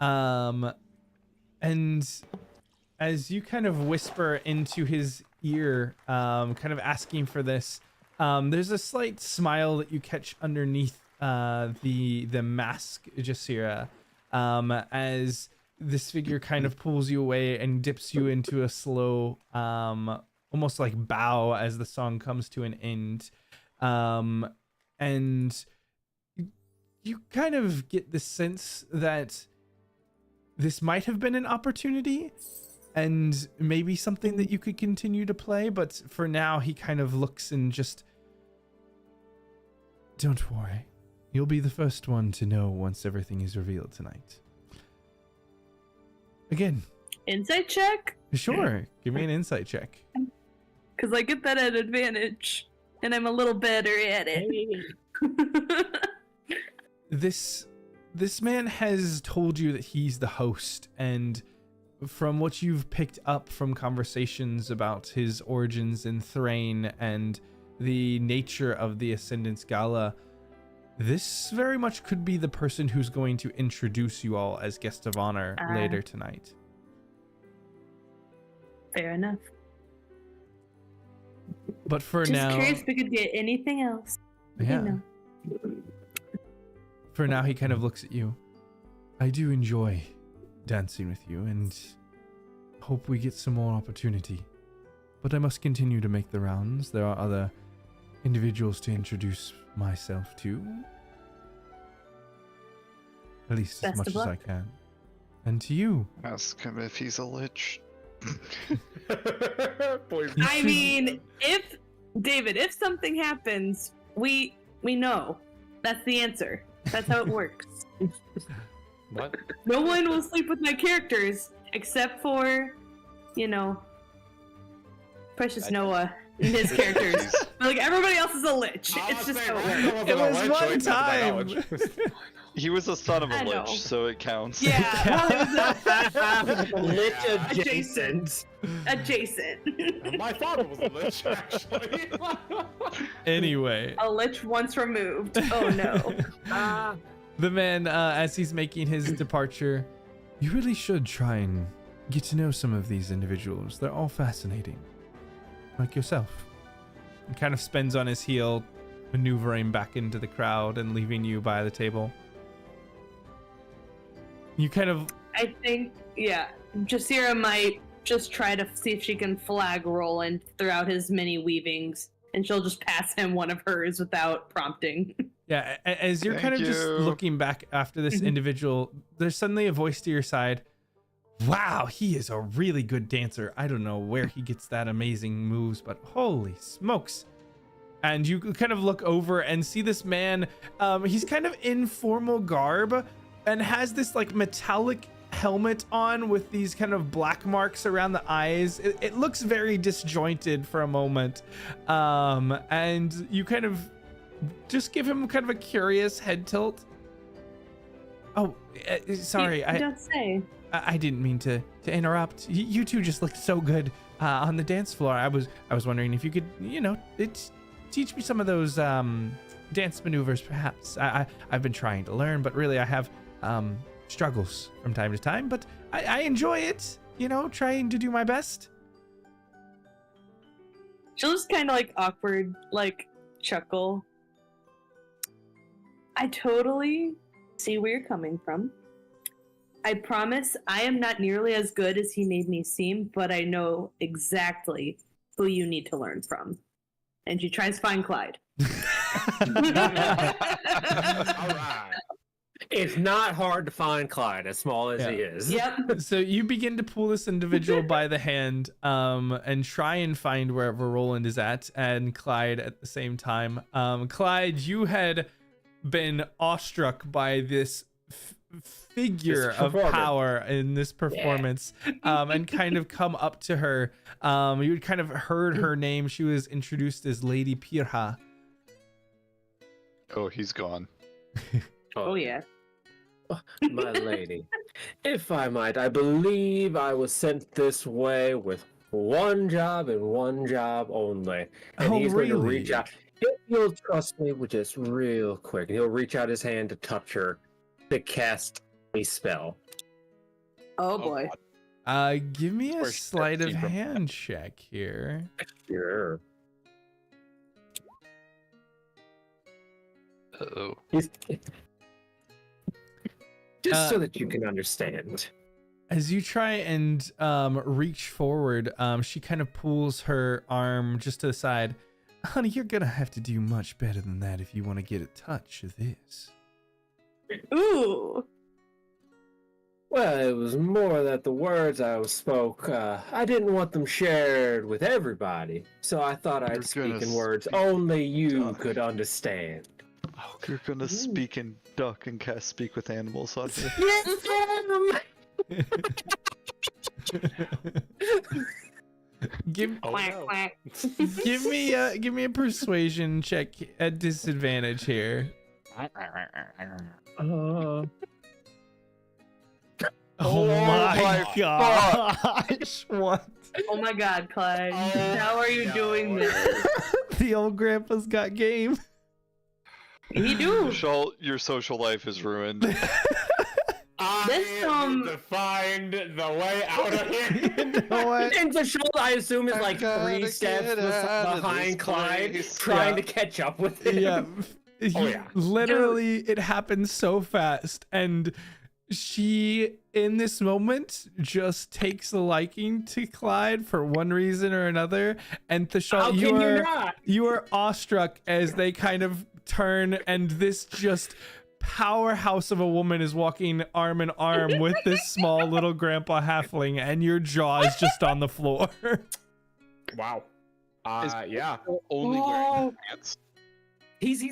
And as you kind of whisper into his ear, kind of asking for this, there's a slight smile that you catch underneath the mask, Jasira, as this figure kind of pulls you away and dips you into a slow, almost like bow as the song comes to an end. And you kind of get the sense that this might have been an opportunity and maybe something that you could continue to play, but for now he kind of looks and just, don't worry, you'll be the first one to know once everything is revealed tonight. Again, Insight check? sure, give me an insight check. Because I get that at advantage. And I'm a little better at it. This man has told you that he's the host, and from what you've picked up from conversations about his origins in Thrain and the nature of the Ascendance Gala, this very much could be the person who's going to introduce you all as guest of honor later tonight. Fair enough. But for Just now, curious if we could get anything else. yeah. You know. For now, he kind of looks at you. I do enjoy dancing with you and hope we get some more opportunity. But I must continue to make the rounds. There are other individuals to introduce myself to. At least as Best much of as I luck. can. And to you. Ask him if he's a lich. Please. I mean, if David, if something happens, we know. That's the answer. That's how it works. What? No one will sleep with my characters except for, you know, Precious Noah and his characters. But like everybody else is a lich. It's just how it works. It was one time. He was a son of I a know. lich, so it counts. Yeah, Lich adjacent. adjacent. My father was a lich, actually. Anyway, A lich once removed. Oh no. the man, as he's making his departure, You really should try and get to know some of these individuals. They're all fascinating. Like yourself. he kind of spins on his heel, maneuvering back into the crowd and leaving you by the table. You kind of I think, yeah, Jasira might just try to see if she can flag Roland throughout his many weavings, and she'll just pass him one of hers without prompting. Yeah, as you're Thank kind of just you. looking back after this individual, there's suddenly a voice to your side. Wow, he is a really good dancer. I don't know where he gets that amazing moves, but holy smokes. And you kind of look over and see this man. He's kind of in formal garb and has this like metallic helmet on with these kind of black marks around the eyes. It looks very disjointed for a moment. And you kind of just give him kind of a curious head tilt. Oh, sorry. Don't say. I didn't mean to interrupt. You two just looked so good on the dance floor. I was wondering if you could, teach me some of those dance maneuvers, perhaps. I've been trying to learn, but really I have struggles from time to time. But I enjoy it, trying to do my best. She'll just kind of like awkward, like chuckle. I totally see where you're coming from. I promise I am not nearly as good as he made me seem, but I know exactly who you need to learn from. And she tries to find Clyde. All right. It's not hard to find Clyde, as small as he is. Yep. So you begin to pull this individual by the hand and try and find wherever Roland is at, and Clyde at the same time. Clyde, you had been awestruck by this figure of power in this performance, and kind of come up to her. You had kind of heard her name. She was introduced as Lady Pirha. Oh, he's gone. Oh yeah. My lady, if I might, I believe I was sent this way with one job and one job only. And he's going to reach out. He'll trust me with just real quick. He'll reach out his hand to touch her to cast a spell. Oh boy. Give me a sleight of hand check here. Sure. Uh-oh. Just so that you can understand. As you try and reach forward, she kind of pulls her arm just to the side. Honey, you're gonna have to do much better than that if you want to get a touch of this. Ooh. Well, it was more that the words I spoke, I didn't want them shared with everybody. So I thought I'd speak in words only you could understand. Oh, you're gonna speak in duck and cast speak with animals on me. Give me a persuasion check at disadvantage here. Oh my gosh! What? Oh my God, Clyde! How are you doing this? The old grandpa's got game. He do. Your social life is ruined. I need to find the way out of here. You know what? And the shoulder, I assume, is like 3 steps behind Clyde, trying to catch up with him. Yeah. Literally, it happens so fast, and she, in this moment, just takes a liking to Clyde for one reason or another. And Thashal, you are awestruck as they kind of turn, and this just powerhouse of a woman is walking arm in arm with this small little grandpa halfling, and your jaw is just on the floor. Wow. Yeah. Only wearing pants. He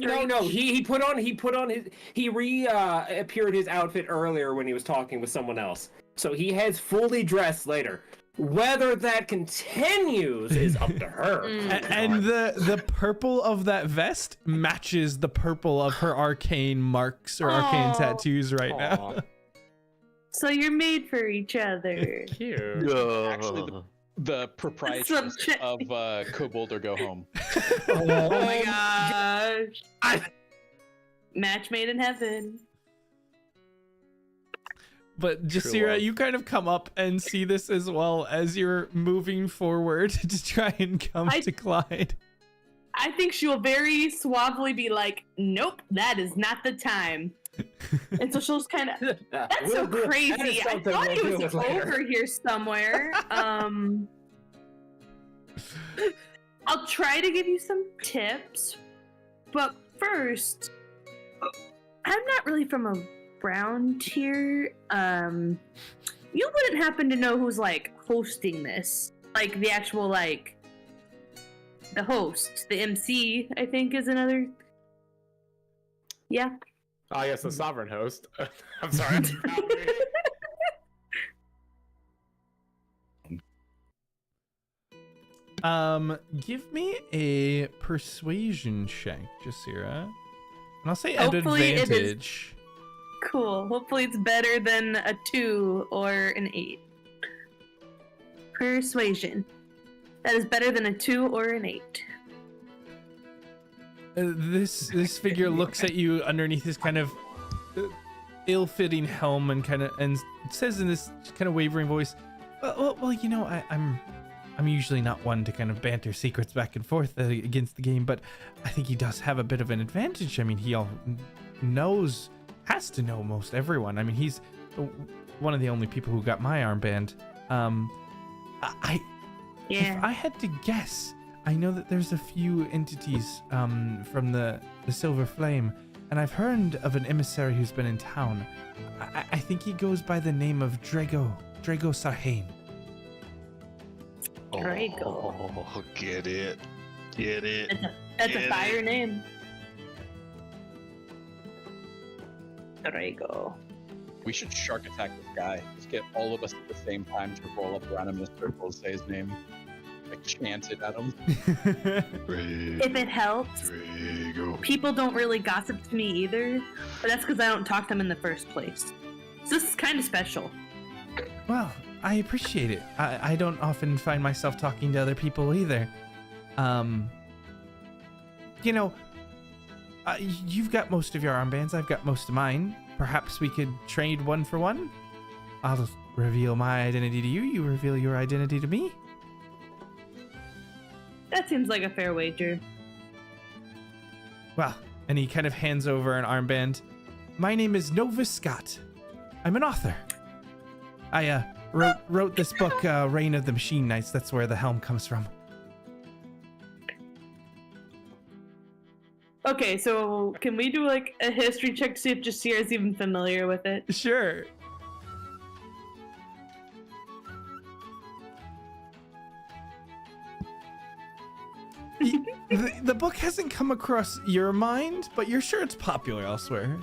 reappeared his outfit earlier when he was talking with someone else. So he has fully dressed later. Whether that continues is up to her. And the purple of that vest matches the purple of her arcane marks or arcane tattoos right now. So you're made for each other. Cute. Actually, the proprietress of Kobold or Go Home. Oh my gosh. Match made in heaven. But Jasira, you kind of come up and see this as well as you're moving forward to try and come to Clyde. I think she'll very suavely be like, nope, that is not the time. And so she'll just kind of, that's so crazy. I thought he was over here somewhere. I'll try to give you some tips, but first, I'm not really from around here. You wouldn't happen to know who's like hosting this? Like the actual like the host, the MC, I think is another. Yeah. Oh yes, the sovereign host. I'm sorry. Give me a persuasion check, Jasira. And I'll say at Hopefully it is- advantage. Cool. Hopefully it's better than a 2 or an 8. Persuasion. That is better than a 2 or an 8. This figure looks at you underneath his kind of ill-fitting helm and says in this kind of wavering voice, well, you know, I'm usually not one to kind of banter secrets back and forth against the game, but I think he does have a bit of an advantage. I mean, he has to know most everyone. I mean, he's one of the only people who got my armband. If I had to guess, I know that there's a few entities from the Silver Flame, and I've heard of an emissary who's been in town. I think he goes by the name of Drago Sarhane. Drago. Oh, get it. That's a fire name. Drago. We should shark attack this guy. Just get all of us at the same time to roll up around him in a circle and say his name. Like chant it at him. If it helps, people don't really gossip to me either, but that's because I don't talk to them in the first place. So this is kind of special. Well, I appreciate it. I don't often find myself talking to other people either. You know, you've got most of your armbands. I've got most of mine. Perhaps we could trade one for one? I'll reveal my identity to you. You reveal your identity to me. That seems like a fair wager. Well, and he kind of hands over an armband. My name is Nova Scott. I'm an author. I wrote this book, Reign of the Machine Knights. That's where the helm comes from. Okay, so can we do like a history check to see if Jasira's even familiar with it? Sure. The book hasn't come across your mind, but you're sure it's popular elsewhere.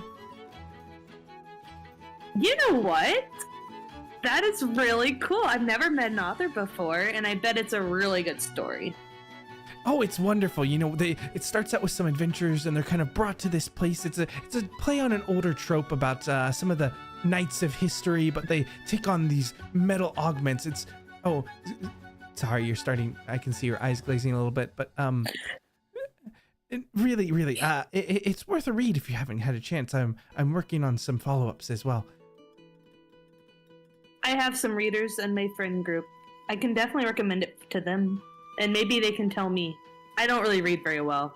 You know what? That is really cool. I've never met an author before, and I bet it's a really good story. Oh, it's wonderful. You know, it starts out with some adventurers, and they're kind of brought to this place. It's a play on an older trope about some of the knights of history, but they take on these metal augments. Sorry, you're starting. I can see your eyes glazing a little bit, but really, it's worth a read if you haven't had a chance. I'm working on some follow-ups as well. I have some readers in my friend group. I can definitely recommend it to them, and maybe they can tell me. I don't really read very well.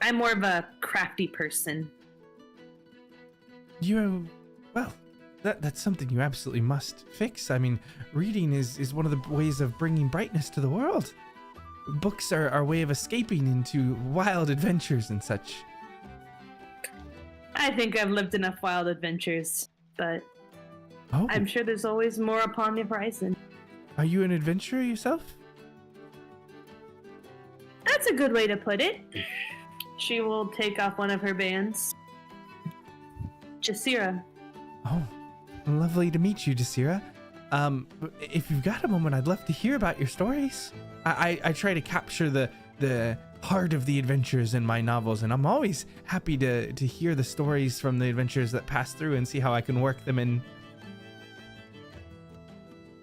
I'm more of a crafty person. That's something you absolutely must fix. I mean, reading is one of the ways of bringing brightness to the world. Books are our way of escaping into wild adventures and such. I think I've lived enough wild adventures, but I'm sure there's always more upon the horizon. Are you an adventurer yourself? That's a good way to put it. She will take off one of her bands. Jasira. Oh, lovely to meet you, Jasira. If you've got a moment, I'd love to hear about your stories. I try to capture the heart of the adventures in my novels, and I'm always happy to hear the stories from the adventures that pass through and see how I can work them in.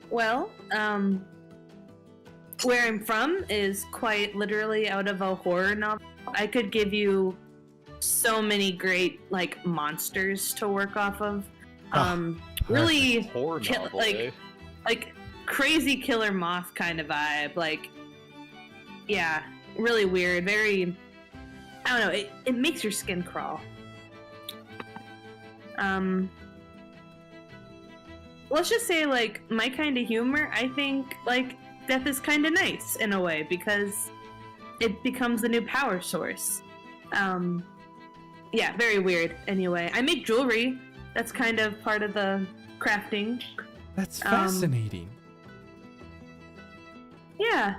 Well, where I'm from is quite literally out of a horror novel. I could give you so many great like monsters to work off of. Really horror novel, like crazy killer moth kind of vibe. Like, yeah, really weird. Very, I don't know. It makes your skin crawl. Let's just say, like, my kind of humor, I think, like, death is kind of nice in a way because it becomes the new power source. Yeah, very weird. Anyway, I make jewelry. That's kind of part of the crafting. That's fascinating. Yeah.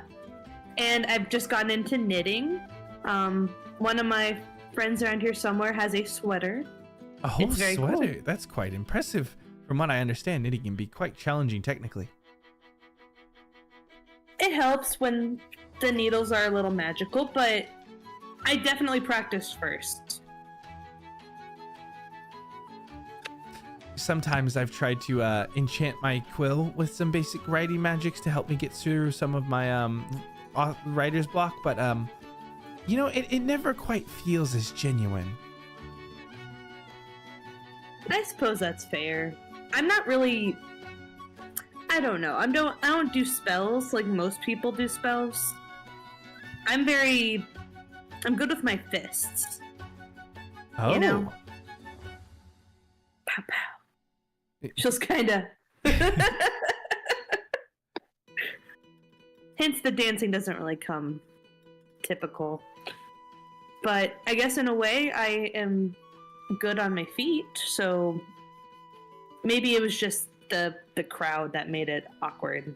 And I've just gotten into knitting. One of my friends around here somewhere has a sweater. A whole It's very sweater? cool. That's quite impressive. From what I understand, knitting can be quite challenging technically. it helps when the needles are a little magical, but I definitely practice first. Sometimes I've tried to enchant my quill with some basic writing magics to help me get through some of my writer's block, but you know, it never quite feels as genuine. I suppose that's fair. I'm not really. I don't know. I don't do spells like most people do spells. I'm good with my fists. Oh. You know? Pow pow. Just kinda. Hence the dancing doesn't really come typical. But I guess in a way I am good on my feet, so maybe it was just the crowd that made it awkward.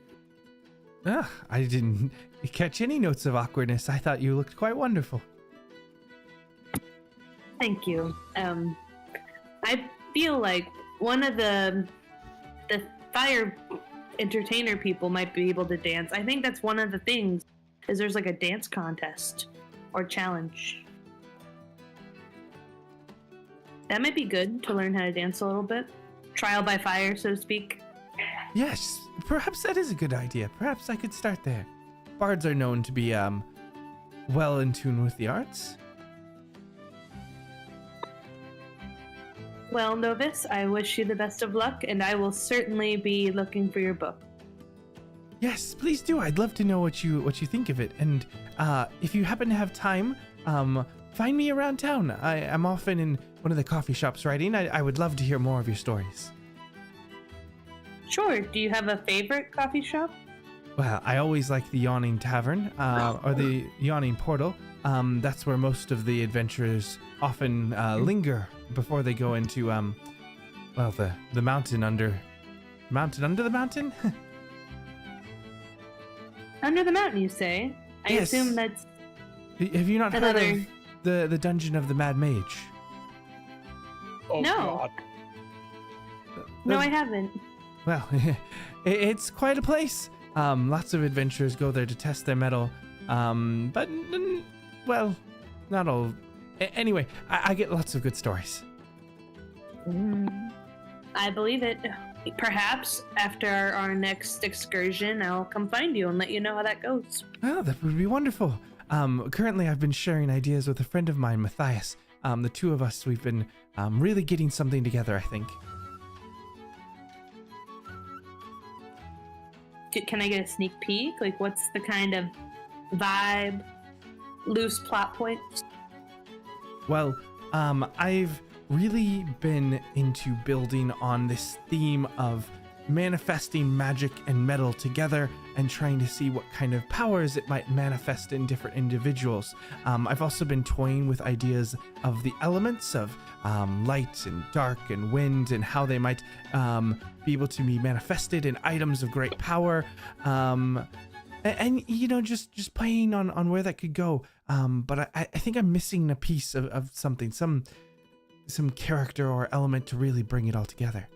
I didn't catch any notes of awkwardness. I thought you looked quite wonderful. Thank you. I feel like one of the fire entertainer people might be able to dance. I think that's one of the things, is there's like a dance contest or challenge. That might be good to learn how to dance a little bit. Trial by fire, so to speak. Yes, perhaps that is a good idea. Perhaps I could start there. Bards are known to be well in tune with the arts. Well, novice, I wish you the best of luck, and I will certainly be looking for your book. Yes, please do. I'd love to know what you think of it. And if you happen to have time, find me around town. I'm often in one of the coffee shops writing. I would love to hear more of your stories. Sure. Do you have a favorite coffee shop? Well, I always like the Yawning Tavern, or the Yawning Portal. That's where most of the adventurers often linger before they go into, well, the mountain under the mountain? Under the mountain, you say? I Yes. assume that's... Have you not heard of the Dungeon of the Mad Mage? Oh, No. God. No, I haven't. Well, it's quite a place. Lots of adventurers go there to test their mettle. But, well, not all. Anyway, I get lots of good stories. I believe it. Perhaps after our next excursion, I'll come find you and let you know how that goes. Oh, that would be wonderful. Currently, I've been sharing ideas with a friend of mine, Matthias. The two of us, we've been really getting something together, I think. Can I get a sneak peek? Like, what's the kind of vibe, loose plot points? Well, I've really been into building on this theme of manifesting magic and metal together and trying to see what kind of powers it might manifest in different individuals. I've also been toying with ideas of the elements of light and dark and wind and how they might be able to be manifested in items of great power. And you know, just playing on where that could go. But I think I'm missing a piece of something, some character or element to really bring it all together.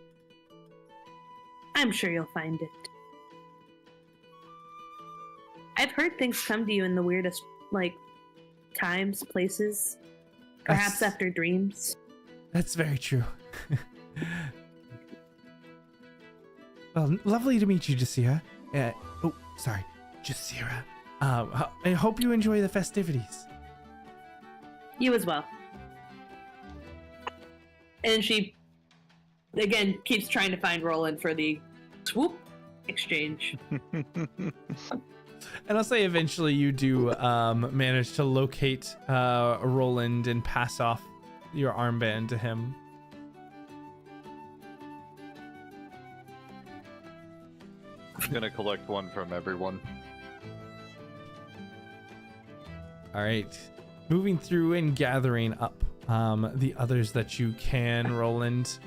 I'm sure you'll find it. I've heard things come to you in the weirdest, like, times, places. Perhaps after dreams. That's very true. Well, lovely to meet you, Jasira. Jasira. I hope you enjoy the festivities. You as well. And she, again, keeps trying to find Roland for the swoop exchange. And I'll say eventually you do manage to locate Roland and pass off your armband to him. I'm gonna collect one from everyone. All right. Moving through and gathering up the others that you can, Roland.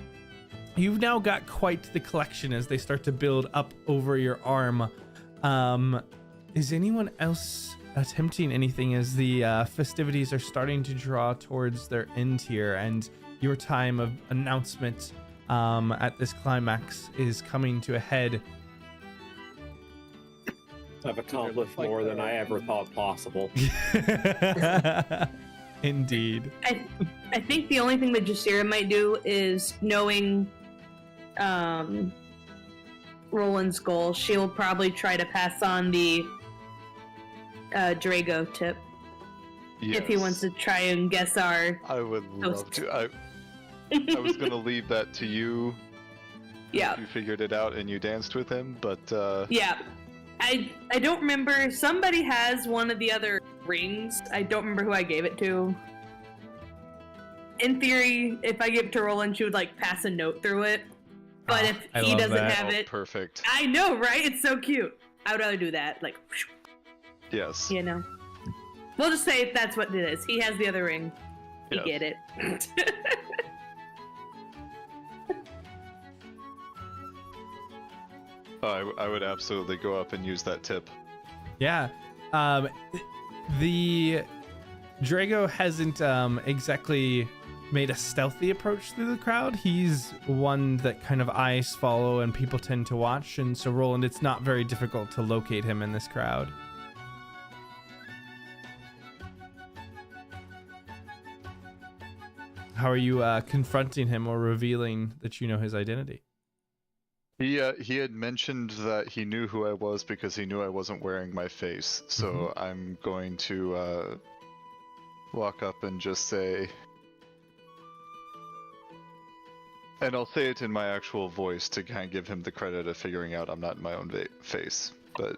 You've now got quite the collection as they start to build up over your arm. Is anyone else attempting anything as the festivities are starting to draw towards their end here and your time of announcement at this climax is coming to a head? I've accomplished more than I ever thought possible. Indeed. I think the only thing that Jasira might do is knowing Roland's goal, she'll probably try to pass on the Drago tip. If he wants to try and guess our I would love host. to. I was gonna leave that to you. Yeah. If you figured it out and you danced with him, but Yeah. I don't remember. Somebody has one of the other rings. I don't remember who I gave it to. In theory, if I give it to Roland, she would like pass a note through it. But if I he love doesn't that. have it, perfect. I know, right? It's so cute. I would rather do that. Like, Yes. you know. We'll just say that's what it is. He has the other ring. You Yes. get it. Oh, I would absolutely go up and use that tip. Yeah. The Drago hasn't exactly made a stealthy approach through the crowd. He's one that kind of eyes follow and people tend to watch. And so, Roland, it's not very difficult to locate him in this crowd. How are you confronting him or revealing that you know his identity? He had mentioned that he knew who I was because he knew I wasn't wearing my face. So I'm going to walk up and just say, and I'll say it in my actual voice to kind of give him the credit of figuring out I'm not in my own face. But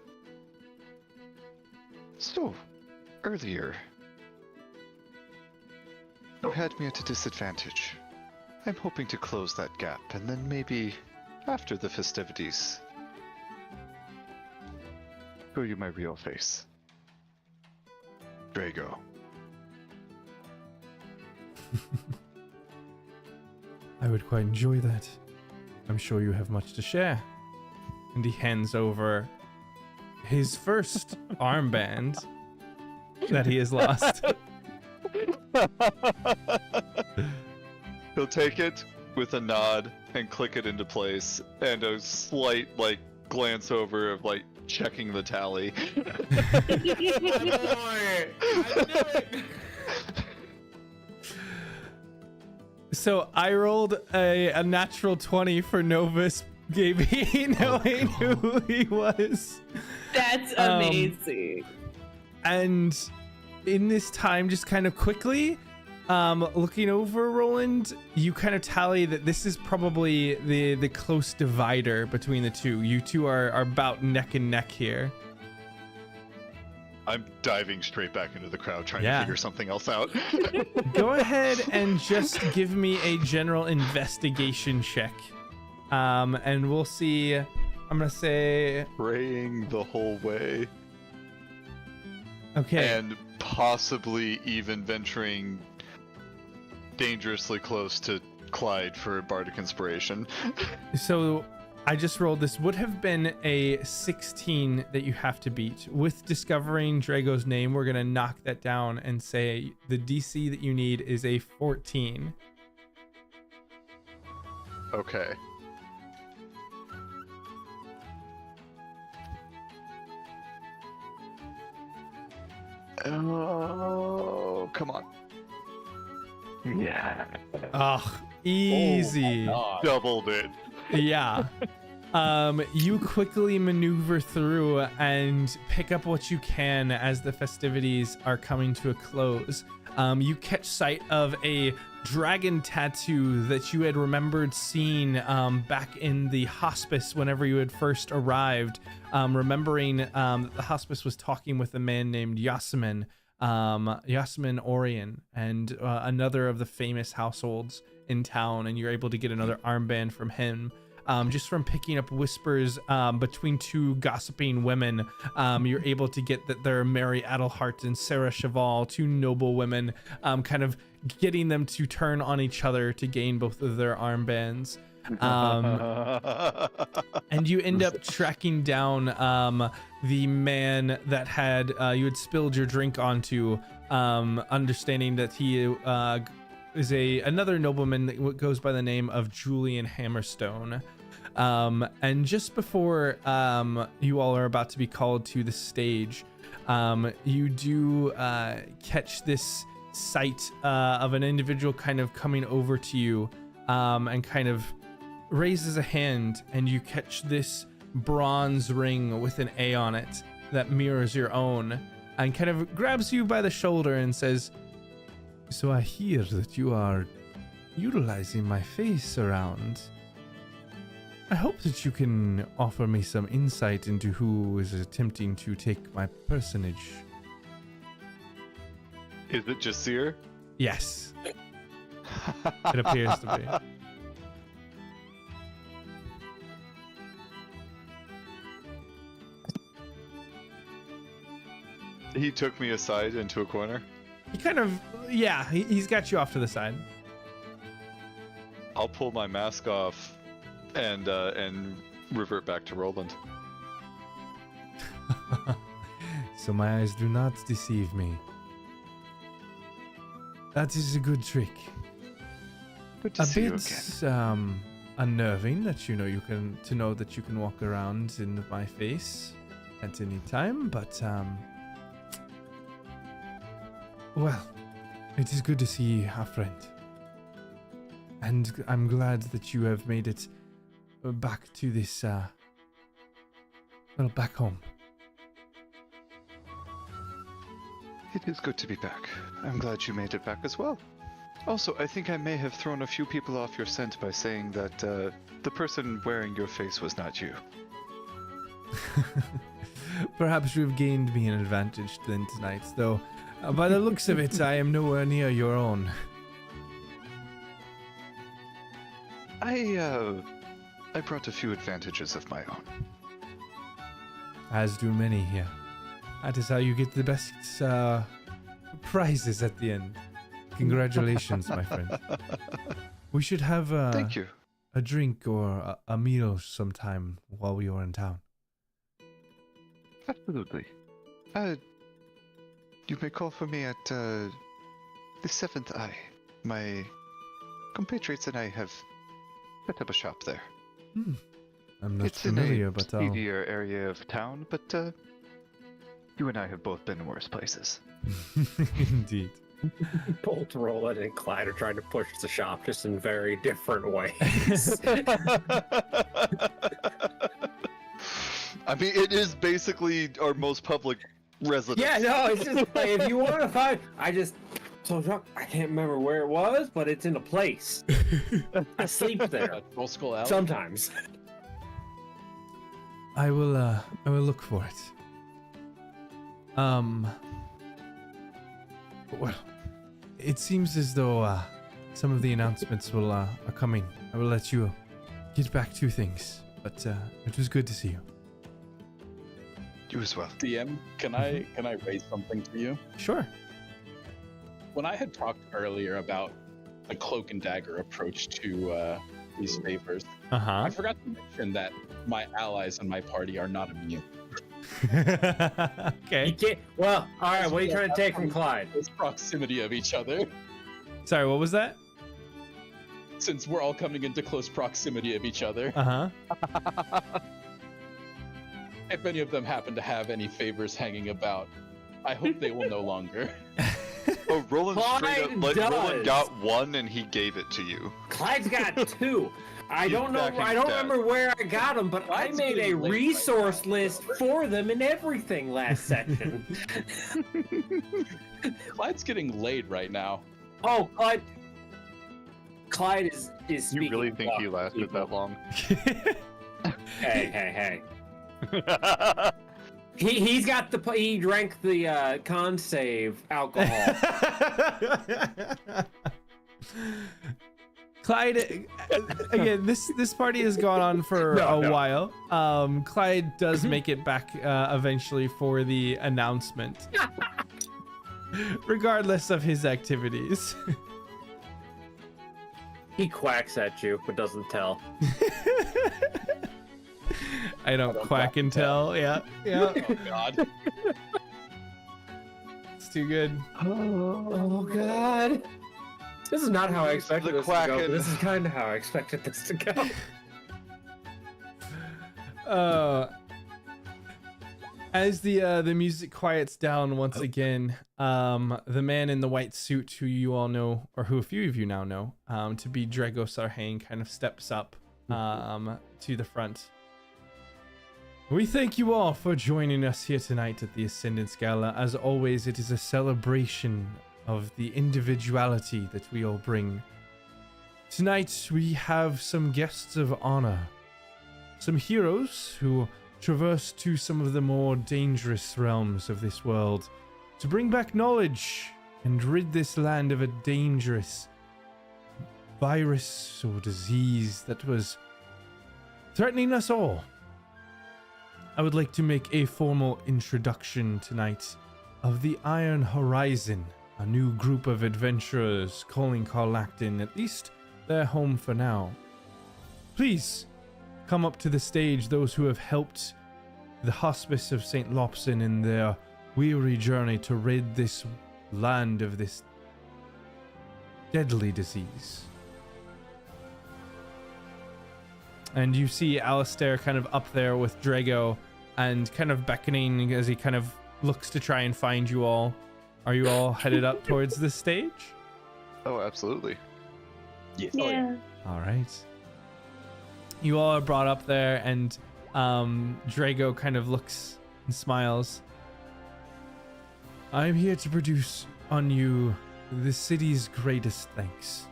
so earlier, you had me at a disadvantage. I'm hoping to close that gap, and then maybe after the festivities, show you my real face. Drago. I would quite enjoy that. I'm sure you have much to share. And he hands over his first armband that he has lost. He'll take it with a nod and click it into place, and a slight glance over of checking the tally. I knew it. So I rolled a natural 20 for Novus Gaby, knowing who he was. That's amazing. And in this time, just kind of quickly, looking over Roland, you kind of tally that this is probably the close divider between the two. You two are about neck and neck here. I'm diving straight back into the crowd trying Yeah. to figure something else out. Go ahead and just give me a general investigation check. And we'll see. I'm gonna say Praying the whole way. okay. And possibly even venturing dangerously close to Clyde for bardic inspiration. So I just rolled. This would have been a 16 that you have to beat. With discovering Drago's name, we're gonna knock that down and say the DC that you need is a 14. Okay. Oh, come on. Yeah. Ugh, easy. Doubled it. Yeah. You quickly maneuver through and pick up what you can as the festivities are coming to a close. You catch sight of a dragon tattoo that you had remembered seeing back in the hospice whenever you had first arrived. Remembering that the hospice was talking with a man named Yasemin Orion, and another of the famous households in town, and you're able to get another armband from him. Just from picking up whispers between two gossiping women, you're able to get that they're Mary Adelhart and Sarah Cheval, two noble women, kind of getting them to turn on each other to gain both of their armbands. And you end up tracking down the man that had you had spilled your drink onto, understanding that he is another nobleman that goes by the name of Julian Hammerstone. And just before you all are about to be called to the stage, you do catch this sight of an individual kind of coming over to you and kind of raises a hand, and you catch this bronze ring with an A on it that mirrors your own, and kind of grabs you by the shoulder and says, "So I hear that you are utilizing my face around. I hope that you can offer me some insight into who is attempting to take my personage." Is it Jasira? Yes. It appears to be. He took me aside into a corner. He kind of, yeah, he's got you off to the side. I'll pull my mask off and revert back to Roland. So my eyes do not deceive me. That is a good trick. Good to see you again. Unnerving that you know that you can walk around in my face at any time, but well, it is good to see a friend. And I'm glad that you have made it back to this back home. It is good to be back. I'm glad you made it back as well. Also, I think I may have thrown a few people off your scent by saying that the person wearing your face was not you. Perhaps you've gained me an advantage then tonight, though by the looks of it, I am nowhere near your own. I brought a few advantages of my own. As do many here. That is how you get the best prizes at the end. Congratulations, my friend. We should have Thank you. a drink or a meal sometime while we are in town. Absolutely. You may call for me at the Seventh Eye. My compatriots and I have set up a shop there. I'm not It's familiar, in a but I'll... seedier area of town, but you and I have both been in worse places. Indeed. Both Roland and Clyde are trying to push the shop just in very different ways. I mean, it is basically our most public residence. Yeah, no, it's just like, if you want to find, so drunk, I can't remember where it was, but it's in a place. I sleep there Old school alley. sometimes. I will look for it. Well, it seems as though some of the announcements are coming. I will let you get back to things, but it was good to see you. You as well. DM, can I raise something to you? Sure. When I had talked earlier about the cloak and dagger approach to these favors, I forgot to mention that my allies in my party are not immune. Okay. You can't, well, all right, what are you trying to take from Clyde? It's proximity of each other. Sorry, what was that? Since we're all coming into close proximity of each other. If any of them happen to have any favors hanging about, I hope they will no longer. Oh, Roland straight up, Clyde Roland got one and he gave it to you. Clyde's got two. I don't know. backing I don't that. remember where I got them, but Clyde's I made a getting laid resource right now, list for them and everything last section. Clyde's getting laid right now. Oh, Clyde is speaking. You really think he about lasted people. that long? Hey. He's got he drank the con save alcohol. Clyde, again, this party has gone on for a while. Clyde does make it back eventually for the announcement, regardless of his activities. He quacks at you, but doesn't tell. I don't quack and tell. Yeah. Oh God. It's too good. Oh God. This is not how I expected The this to go. quacking. But this is kind of how I expected this to go. As the music quiets down once again, the man in the white suit, who you all know, or who a few of you now know, to be Dragos Arhane, kind of steps up to the front. We thank you all for joining us here tonight at the Ascendance Gala. As always, it is a celebration of the individuality that we all bring. Tonight, we have some guests of honor. Some heroes who traverse to some of the more dangerous realms of this world to bring back knowledge and rid this land of a dangerous virus or disease that was threatening us all. I would like to make a formal introduction tonight of the Iron Horizon, a new group of adventurers calling Carlacton at least their home for now. Please come up to the stage, those who have helped the Hospice of St. Lopson in their weary journey to rid this land of this deadly disease. And you see Alistair kind of up there with Drago and kind of beckoning as he kind of looks to try and find you all. Are you all headed up towards the stage? Oh, absolutely. Yes. Yeah. All right. You all are brought up there, and Drago kind of looks and smiles. I'm here to produce on you the city's greatest thanks.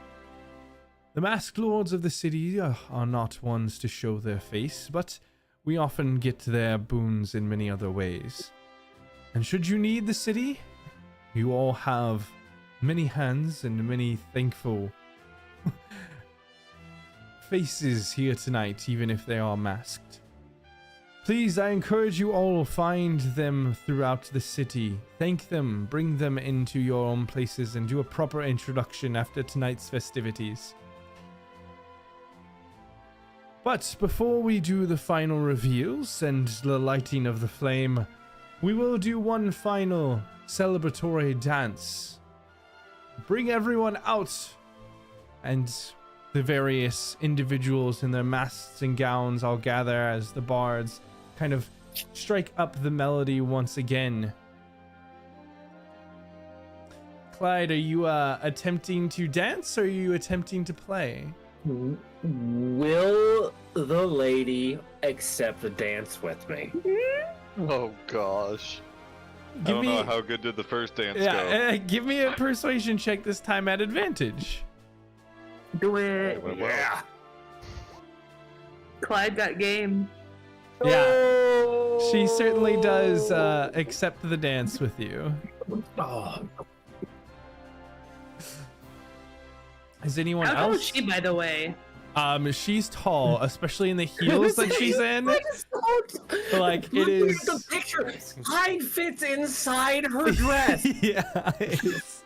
The masked lords of the city are not ones to show their face, but we often get their boons in many other ways. And should you need the city, you all have many hands and many thankful faces here tonight, even if they are masked. Please, I encourage you all, find them throughout the city. Thank them, bring them into your own places, and do a proper introduction after tonight's festivities. But before we do the final reveals and the lighting of the flame, we will do one final celebratory dance. Bring everyone out, and the various individuals in their masks and gowns all gather as the bards kind of strike up the melody once again. Clyde, are you attempting to dance, or are you attempting to play? Will the lady accept the dance with me? Oh gosh. I don't know how good did the first dance go. Give me a persuasion check this time at advantage. Do it. It went Yeah. Clyde got game. Yeah, she certainly does accept the dance with you. Oh. Is anyone How tall is else? she, by the way? She's tall, especially in the heels that she's in. Like, it is. The picture. Clyde fits inside her dress. Yeah. It's...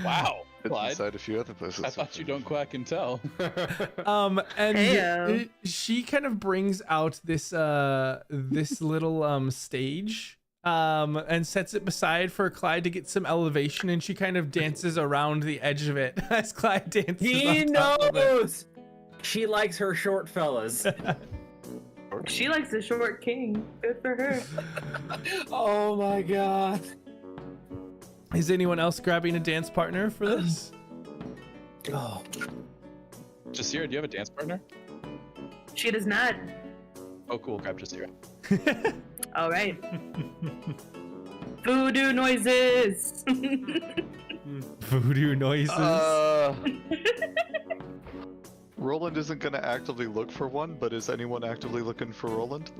Wow, It's Clyde. inside a few other places. I thought you don't quack and tell. And Heyo. she kind of brings out this this little stage and sets it beside for Clyde to get some elevation, and she kind of dances around the edge of it as Clyde dances. He on top of it. knows. She likes her short fellas. She likes the short king. Good for her. Oh my god. Is anyone else grabbing a dance partner for this? Oh. Jasira, do you have a dance partner? She does not. Oh, cool. Grab Jasira. All right. Voodoo noises. Voodoo noises. Roland isn't going to actively look for one, but is anyone actively looking for Roland?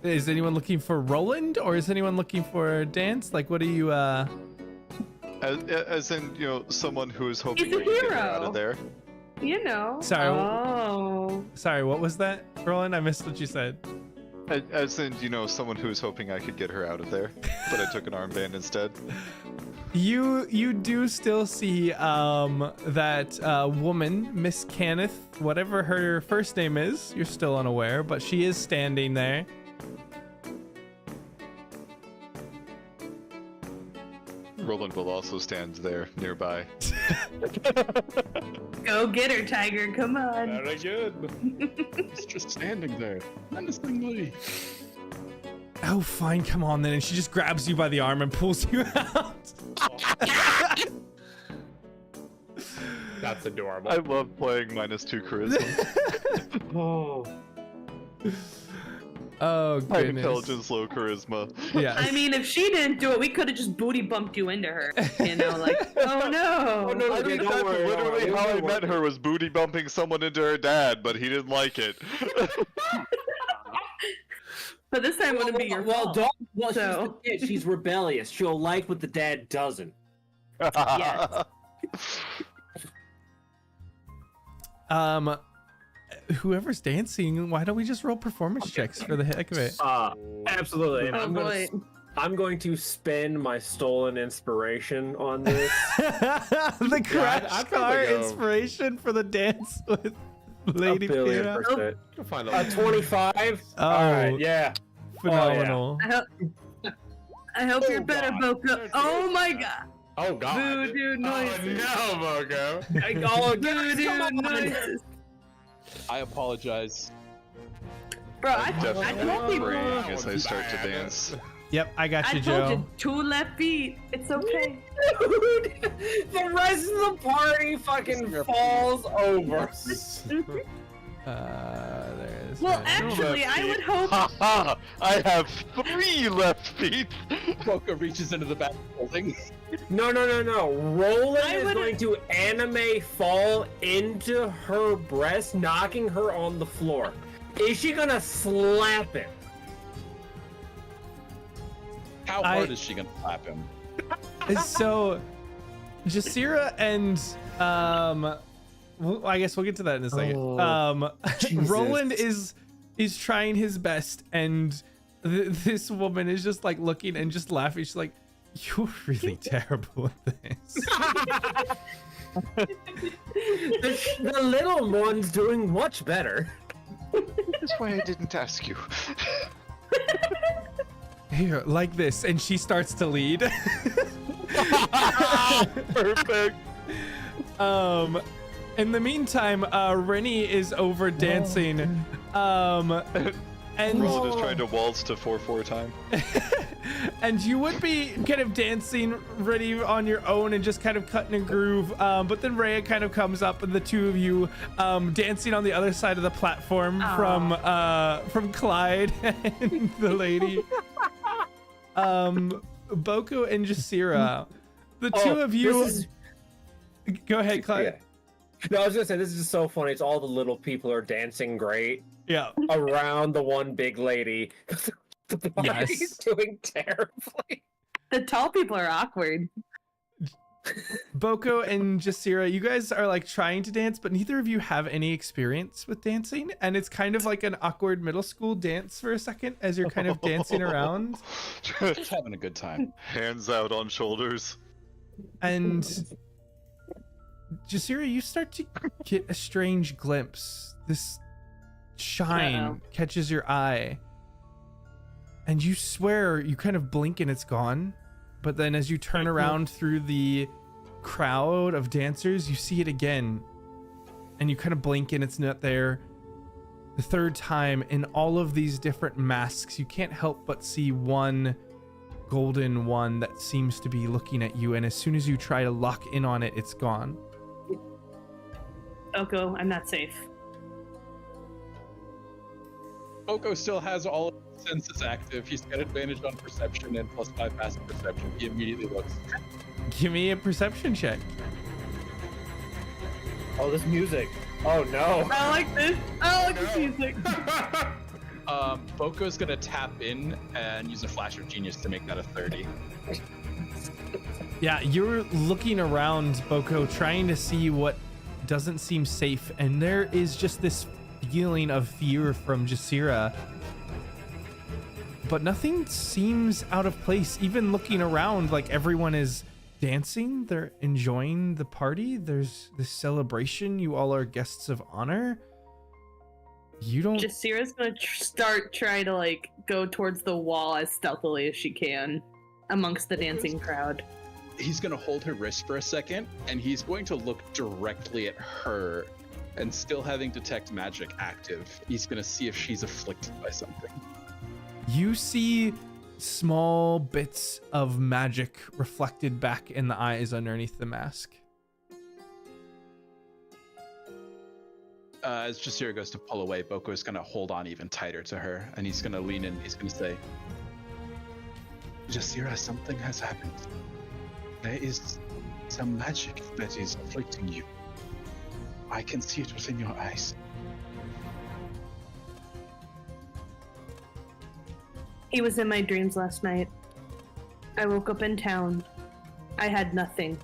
Is anyone looking for Roland, or is anyone looking for a dance? Like, what are you, As in, you know, someone who is hoping He's a we can get her hero. out of there. You know. Sorry. Oh. Sorry, what was that, Roland? I missed what you said. As in, you know, someone who is hoping I could get her out of there, but I took an armband instead. You do still see that woman, Miss Kenneth, whatever her first name is. You're still unaware, but she is standing there. Roland will also stand there nearby. Go get her, Tiger. Come on. Very good. He's just standing there. Menacingly. Oh, fine, come on then. And she just grabs you by the arm and pulls you out. That's adorable. I love playing -2 charisma. Oh, High goodness. intelligence, low charisma. Yeah. I mean, if she didn't do it, we could have just booty bumped you into her. You know, like, oh no. Oh, no, I think don't that's worry, don't literally worry, how I don't met her, was booty bumping someone into her dad, but he didn't like it. But this time wouldn't be your fault. She's the kid. She's rebellious. She'll like what the dad doesn't. Yes. Whoever's dancing, why don't we just roll performance checks for the heck of it? Absolutely. And Oh, boy. I'm going to spend my stolen inspiration on this. The crash I'd car probably go- inspiration for the dance with Lady a billion Pira. percent. You'll find A 25. Oh, All right. Yeah. phenomenal. I hope you're better, God. Boko. Oh my god. Oh god. Voodoo noises. Oh no, Mogo. Voodoo noises. I apologize. Bro, I Definitely told you. praying as I start to dance. Yep, I got I you, told Joe. you, 2 left feet. It's okay. Dude, the rest of the party fucking falls over. There's Well, that. actually, I would hope. Ha ha! I have 3 left feet! Boko reaches into the back of the building. No. Roland I is would- going to anime fall into her breast, knocking her on the floor. Is she gonna slap him? How hard is she gonna slap him? So, Jasira and well, I guess we'll get to that in a second. Jesus. Roland is trying his best, and this woman is just like looking and just laughing. She's like, "You're really terrible at this." The little one's doing much better. That's why I didn't ask you. Here, like this, and she starts to lead. Perfect. In the meantime, Rennie is over dancing. And Roland is trying to waltz to 4/4 time. and you would be kind of dancing ready on your own and just kind of cutting a groove. But then Rhea kind of comes up, and the two of you dancing on the other side of the platform from Clyde and the lady. Boko and Jasira. The two of you. Go ahead, Clyde. Yeah. No, I was gonna say this is just so funny. It's all the little people are dancing great Yeah. around the one big lady. The party's Yes. doing terribly. The tall people are awkward. Boko and Jasira, you guys are like trying to dance, but neither of you have any experience with dancing, and it's kind of like an awkward middle school dance for a second as you're kind of dancing around. Just having a good time. Hands out on shoulders. And Jasira, you start to get a strange glimpse. This shine Uh-oh. catches your eye, and you swear, you kind of blink and it's gone. But then as you turn around through the crowd of dancers, you see it again. And you kind of blink and it's not there. The third time, in all of these different masks, you can't help but see one golden one that seems to be looking at you. And as soon as you try to lock in on it, it's gone. Oko, I'm not safe. Boko still has all of his senses active. He's got advantage on perception and +5 passive perception. He immediately looks. Give me a perception check. Oh, this music. Oh no. I like this. I like this music. Boko's gonna tap in and use a flash of genius to make that a 30. Yeah, you're looking around, Boko, trying to see what doesn't seem safe, and there is just this feeling of fear from Jasira. But nothing seems out of place. Even looking around, like everyone is dancing, they're enjoying the party. There's this celebration. You all are guests of honor. You don't. Jasira's gonna start trying to like go towards the wall as stealthily as she can amongst the dancing crowd. he's going to hold her wrist for a second, and he's going to look directly at her, and still having detect magic active, he's going to see if she's afflicted by something. You see small bits of magic reflected back in the eyes underneath the mask. As Jasira goes to pull away, Boko is going to hold on even tighter to her, and he's going to lean in. He's going to say, Jasira, something has happened. There is some magic that is afflicting you. I can see it within your eyes. He was in my dreams last night. I woke up in town. I had nothing.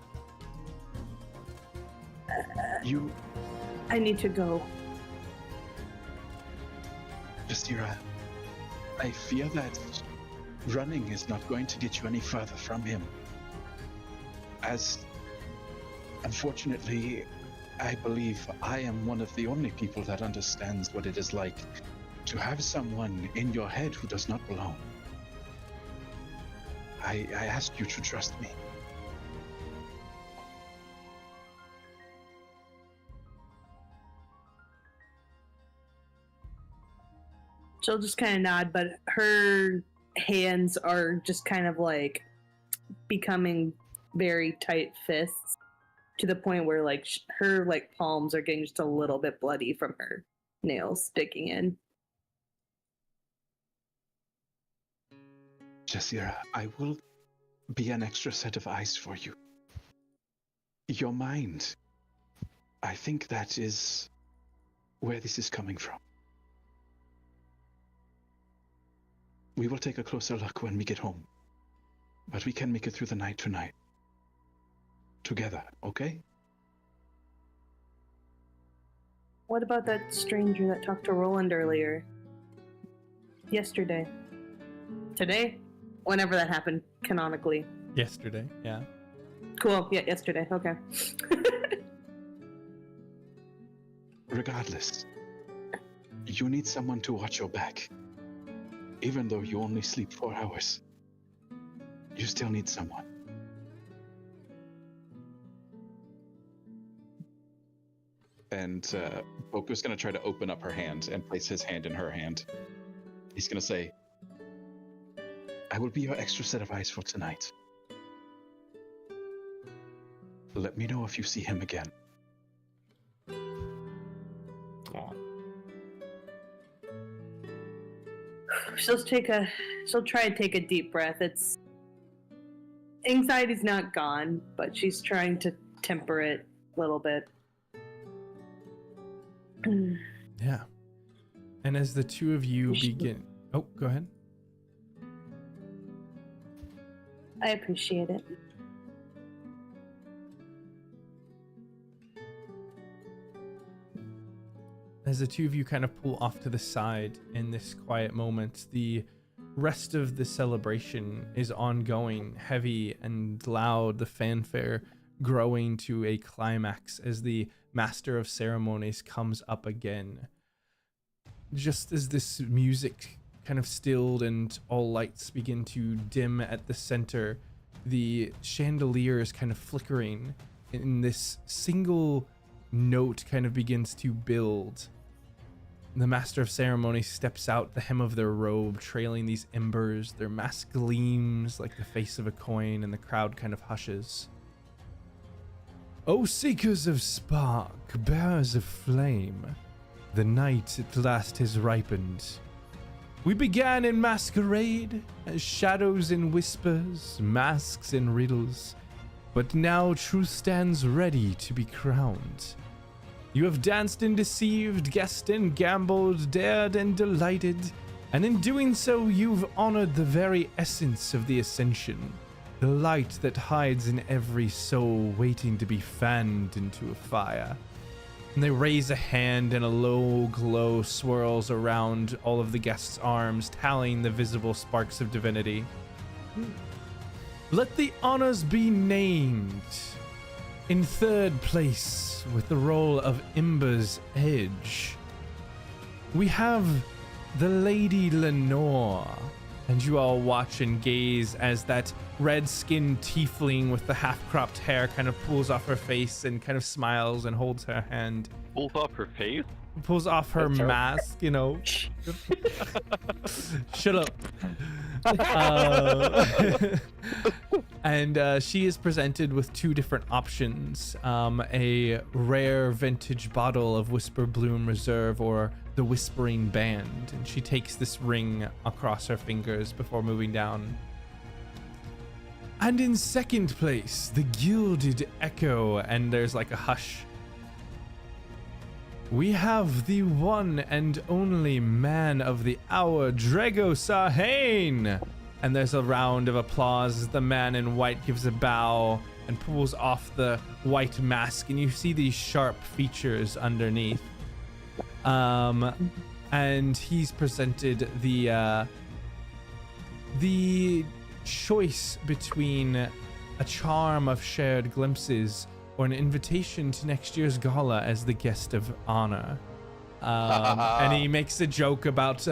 I need to go. Jasira, I fear that running is not going to get you any further from him. As, unfortunately, I believe I am one of the only people that understands what it is like to have someone in your head who does not belong. I ask you to trust me. She'll just kind of nod, but her hands are just kind of like becoming very tight fists to the point where like her like palms are getting just a little bit bloody from her nails sticking in. Jasira, I will be an extra set of eyes for you. Your mind. I think that is where this is coming from. We will take a closer look when we get home. But we can make it through the night tonight. Together, okay? What about that stranger that talked to Roland earlier? Yesterday. Today? Whenever that happened, canonically. Yesterday, yeah. Cool, yeah, yesterday, okay. Regardless, you need someone to watch your back. Even though you only sleep 4 hours, you still need someone. And Boku's going to try to open up her hand and place his hand in her hand. He's going to say, I will be your extra set of eyes for tonight. Let me know if you see him again. She'll try to take a deep breath. Anxiety's not gone, but she's trying to temper it a little bit. Yeah. And as the two of you begin... Oh, go ahead. I appreciate it. As the two of you kind of pull off to the side in this quiet moment, the rest of the celebration is ongoing, heavy and loud, the fanfare growing to a climax as the Master of Ceremonies comes up again. Just as this music kind of stilled and all lights begin to dim at the center, the chandelier is kind of flickering, and this single note kind of begins to build. The Master of Ceremonies steps out, the hem of their robe trailing these embers. Their mask gleams like the face of a coin, and the crowd kind of hushes. O seekers of spark, bearers of flame, the night at last has ripened. We began in masquerade, as shadows and whispers, masks and riddles, but now truth stands ready to be crowned. You have danced and deceived, guessed and gambled, dared and delighted, and in doing so you've honored the very essence of the Ascension, the light that hides in every soul waiting to be fanned into a fire. And they raise a hand and a low glow swirls around all of the guests' arms, tallying the visible sparks of divinity. Let the honors be named. In third place, with the role of Ember's Edge, we have the Lady Lenore, And you all watch and gaze as that red-skinned tiefling with the half-cropped hair kind of pulls off her face and kind of smiles and holds her hand. Pulls off her face? Pulls off her mask, you know. Shut up. And she is presented with two different options. A rare vintage bottle of Whisper Bloom Reserve or the Whispering Band. And she takes this ring across her fingers before moving down. And in second place, the Gilded Echo. And there's like a hush. We have the one and only man of the hour, Drago Sahane. And there's a round of applause as the man in white gives a bow and pulls off the white mask, and you see these sharp features underneath. And he's presented the choice between a charm of shared glimpses or an invitation to next year's gala as the guest of honor. And he makes a joke about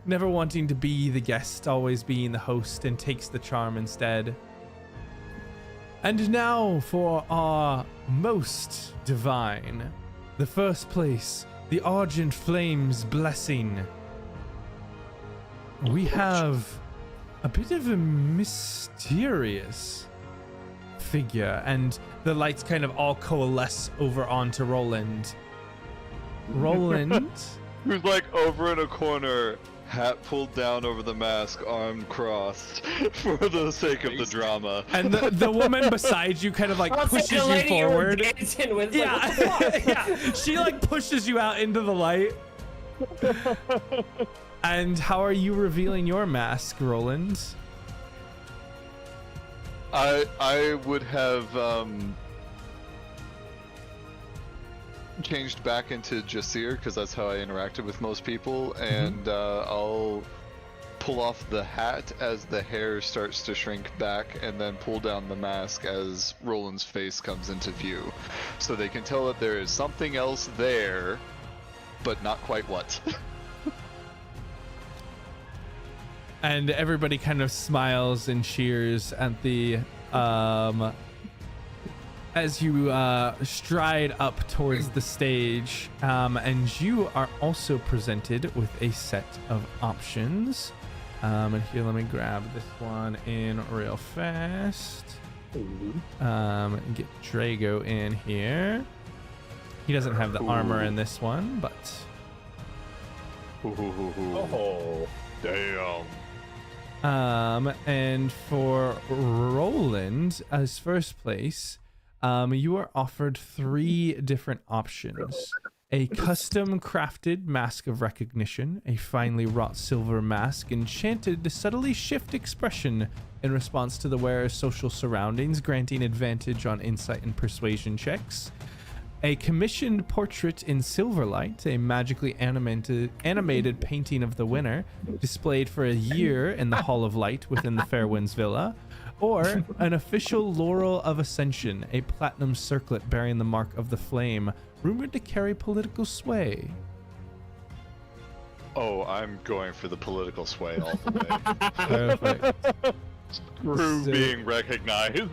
never wanting to be the guest, always being the host, and takes the charm instead. And now for our most divine, the first place, the Argent Flames Blessing. We have a bit of a mysterious figure, and the lights kind of all coalesce over onto Roland. Roland? Who's like over in a corner, hat pulled down over the mask, arm crossed, for the sake of the drama. And the woman beside you kind of like pushes you forward. Yeah, she like pushes you out into the light. And how are you revealing your mask, Roland? I would have changed back into Jasira because that's how I interacted with most people, and I'll pull off the hat as the hair starts to shrink back, and then pull down the mask as Roland's face comes into view, so they can tell that there is something else there, but not quite what. And everybody kind of smiles and cheers at the as you stride up towards the stage, and you are also presented with a set of options. And here, let me grab this one in real fast. Get Drago in here. He doesn't have the armor in this one, but Oh, damn. And for Roland as first place, you are offered 3 different options: a custom crafted mask of recognition, a finely wrought silver mask enchanted to subtly shift expression in response to the wearer's social surroundings, granting advantage on insight and persuasion checks, a commissioned portrait in silverlight, a magically animated painting of the winner, displayed for a year in the Hall of Light within the Fairwinds Villa, or an official Laurel of Ascension, a platinum circlet bearing the mark of the flame, rumored to carry political sway. Oh, I'm going for the political sway all the way. Perfect. Screw being recognized.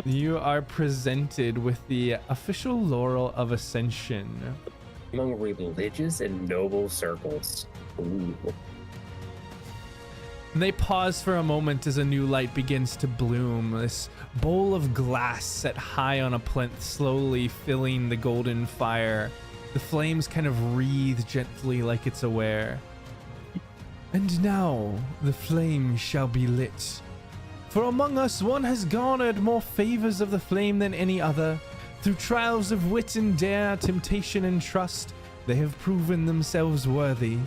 You are presented with the official Laurel of Ascension. Among religious and noble circles. Ooh. And they pause for a moment as a new light begins to bloom. This bowl of glass set high on a plinth, slowly filling the golden fire. The flames kind of wreathe gently like it's aware. And now the flame shall be lit. For among us one has garnered more favors of the flame than any other. Through trials of wit and dare, temptation and trust, they have proven themselves worthy.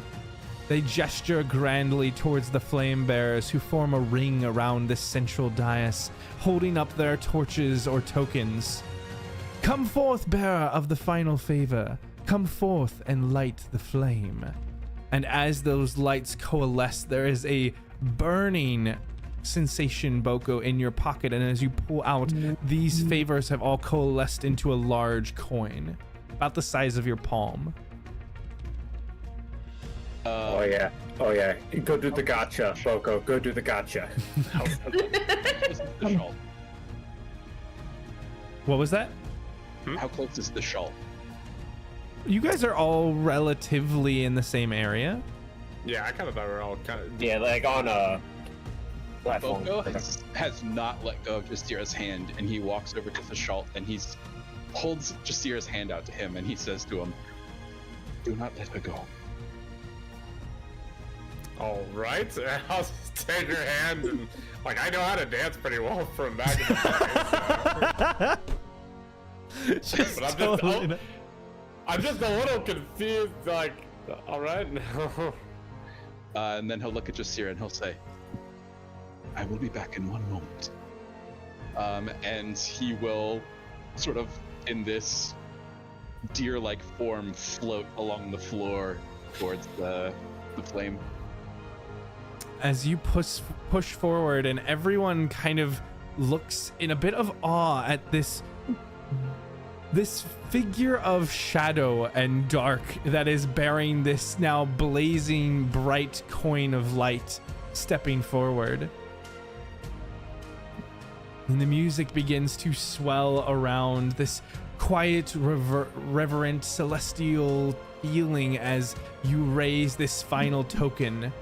They gesture grandly towards the flame bearers, who form a ring around this central dais, holding up their torches or tokens. Come forth, bearer of the final favor. Come forth and light the flame. And as those lights coalesce, there is a burning sensation, Boko, in your pocket. And as you pull out, these favors have all coalesced into a large coin, about the size of your palm. Oh yeah. Go do the gotcha, Boko. Go do the gotcha. The shawl. What was that? How close is the shawl? You guys are all relatively in the same area. Yeah, I kind of thought we were all kind of. Yeah, like on a platform. Boko has not let go of Jasira's hand, and he walks over to the shawl and he holds Jasira's hand out to him, and he says to him, "Do not let her go." All right, I'll just take your hand and like I know how to dance pretty well from back in the day. So. I'm just a little confused. Like, all right. And then he'll look at Jasira and he'll say, "I will be back in one moment." And he will, sort of in this deer-like form, float along the floor towards the flame. As you push forward, and everyone kind of looks in a bit of awe at this figure of shadow and dark that is bearing this now blazing bright coin of light stepping forward. And the music begins to swell around, this quiet, reverent, celestial feeling as you raise this final token.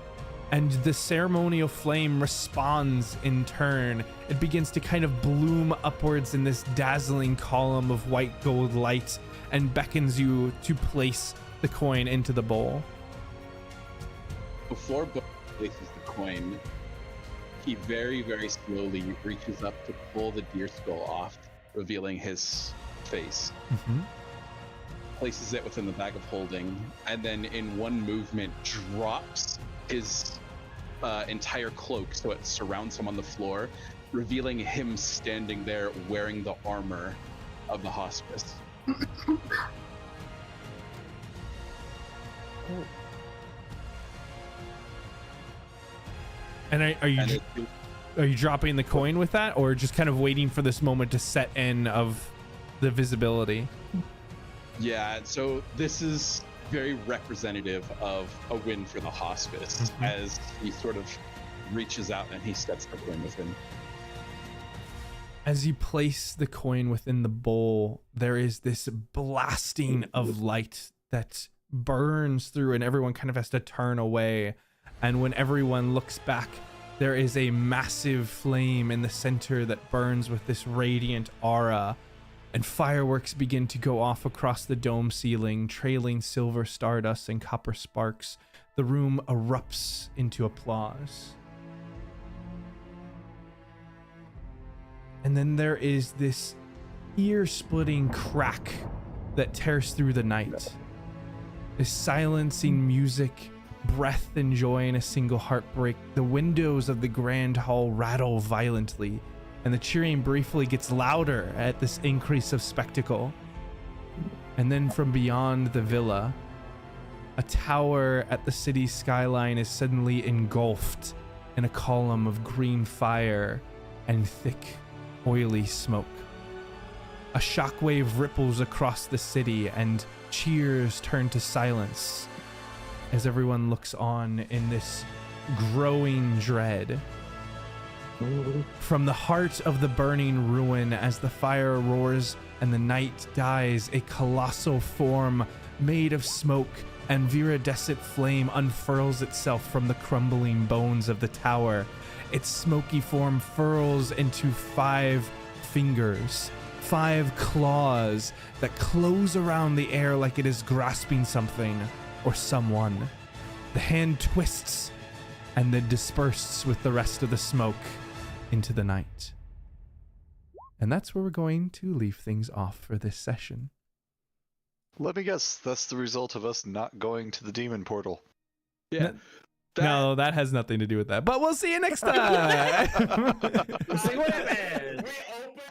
And the ceremonial flame responds in turn. It begins to kind of bloom upwards in this dazzling column of white gold light and beckons you to place the coin into the bowl. Before Bo places the coin, he very, very slowly reaches up to pull the deer skull off, revealing his face. Mm-hmm. Places it within the bag of holding, and then in one movement drops his entire cloak so it surrounds him on the floor, revealing him standing there wearing the armor of the hospice. And are you dropping the coin with that, or just kind of waiting for this moment to set in of the visibility? Yeah, so this is very representative of a win for the hospice, as he sort of reaches out and he steps the coin within. As you place the coin within the bowl, there is this blasting of light that burns through, and everyone kind of has to turn away. And when everyone looks back, there is a massive flame in the center that burns with this radiant aura, and fireworks begin to go off across the dome ceiling, trailing silver stardust and copper sparks. The room erupts into applause. And then there is this ear-splitting crack that tears through the night. This silencing music, breath and joy in a single heartbreak. The windows of the grand hall rattle violently, and the cheering briefly gets louder at this increase of spectacle. And then from beyond the villa, a tower at the city's skyline is suddenly engulfed in a column of green fire and thick, oily smoke. A shockwave ripples across the city, and cheers turn to silence as everyone looks on in this growing dread. From the heart of the burning ruin, as the fire roars and the night dies, a colossal form made of smoke and viridescent flame unfurls itself from the crumbling bones of the tower. Its smoky form furls into 5 fingers, 5 claws that close around the air like it is grasping something or someone. The hand twists and then disperses with the rest of the smoke into the night. And that's where we're going to leave things off for this session. Let me guess, that's the result of us not going to the demon portal. Yeah. No, that has nothing to do with that. But we'll see you next time. See what happens. We open.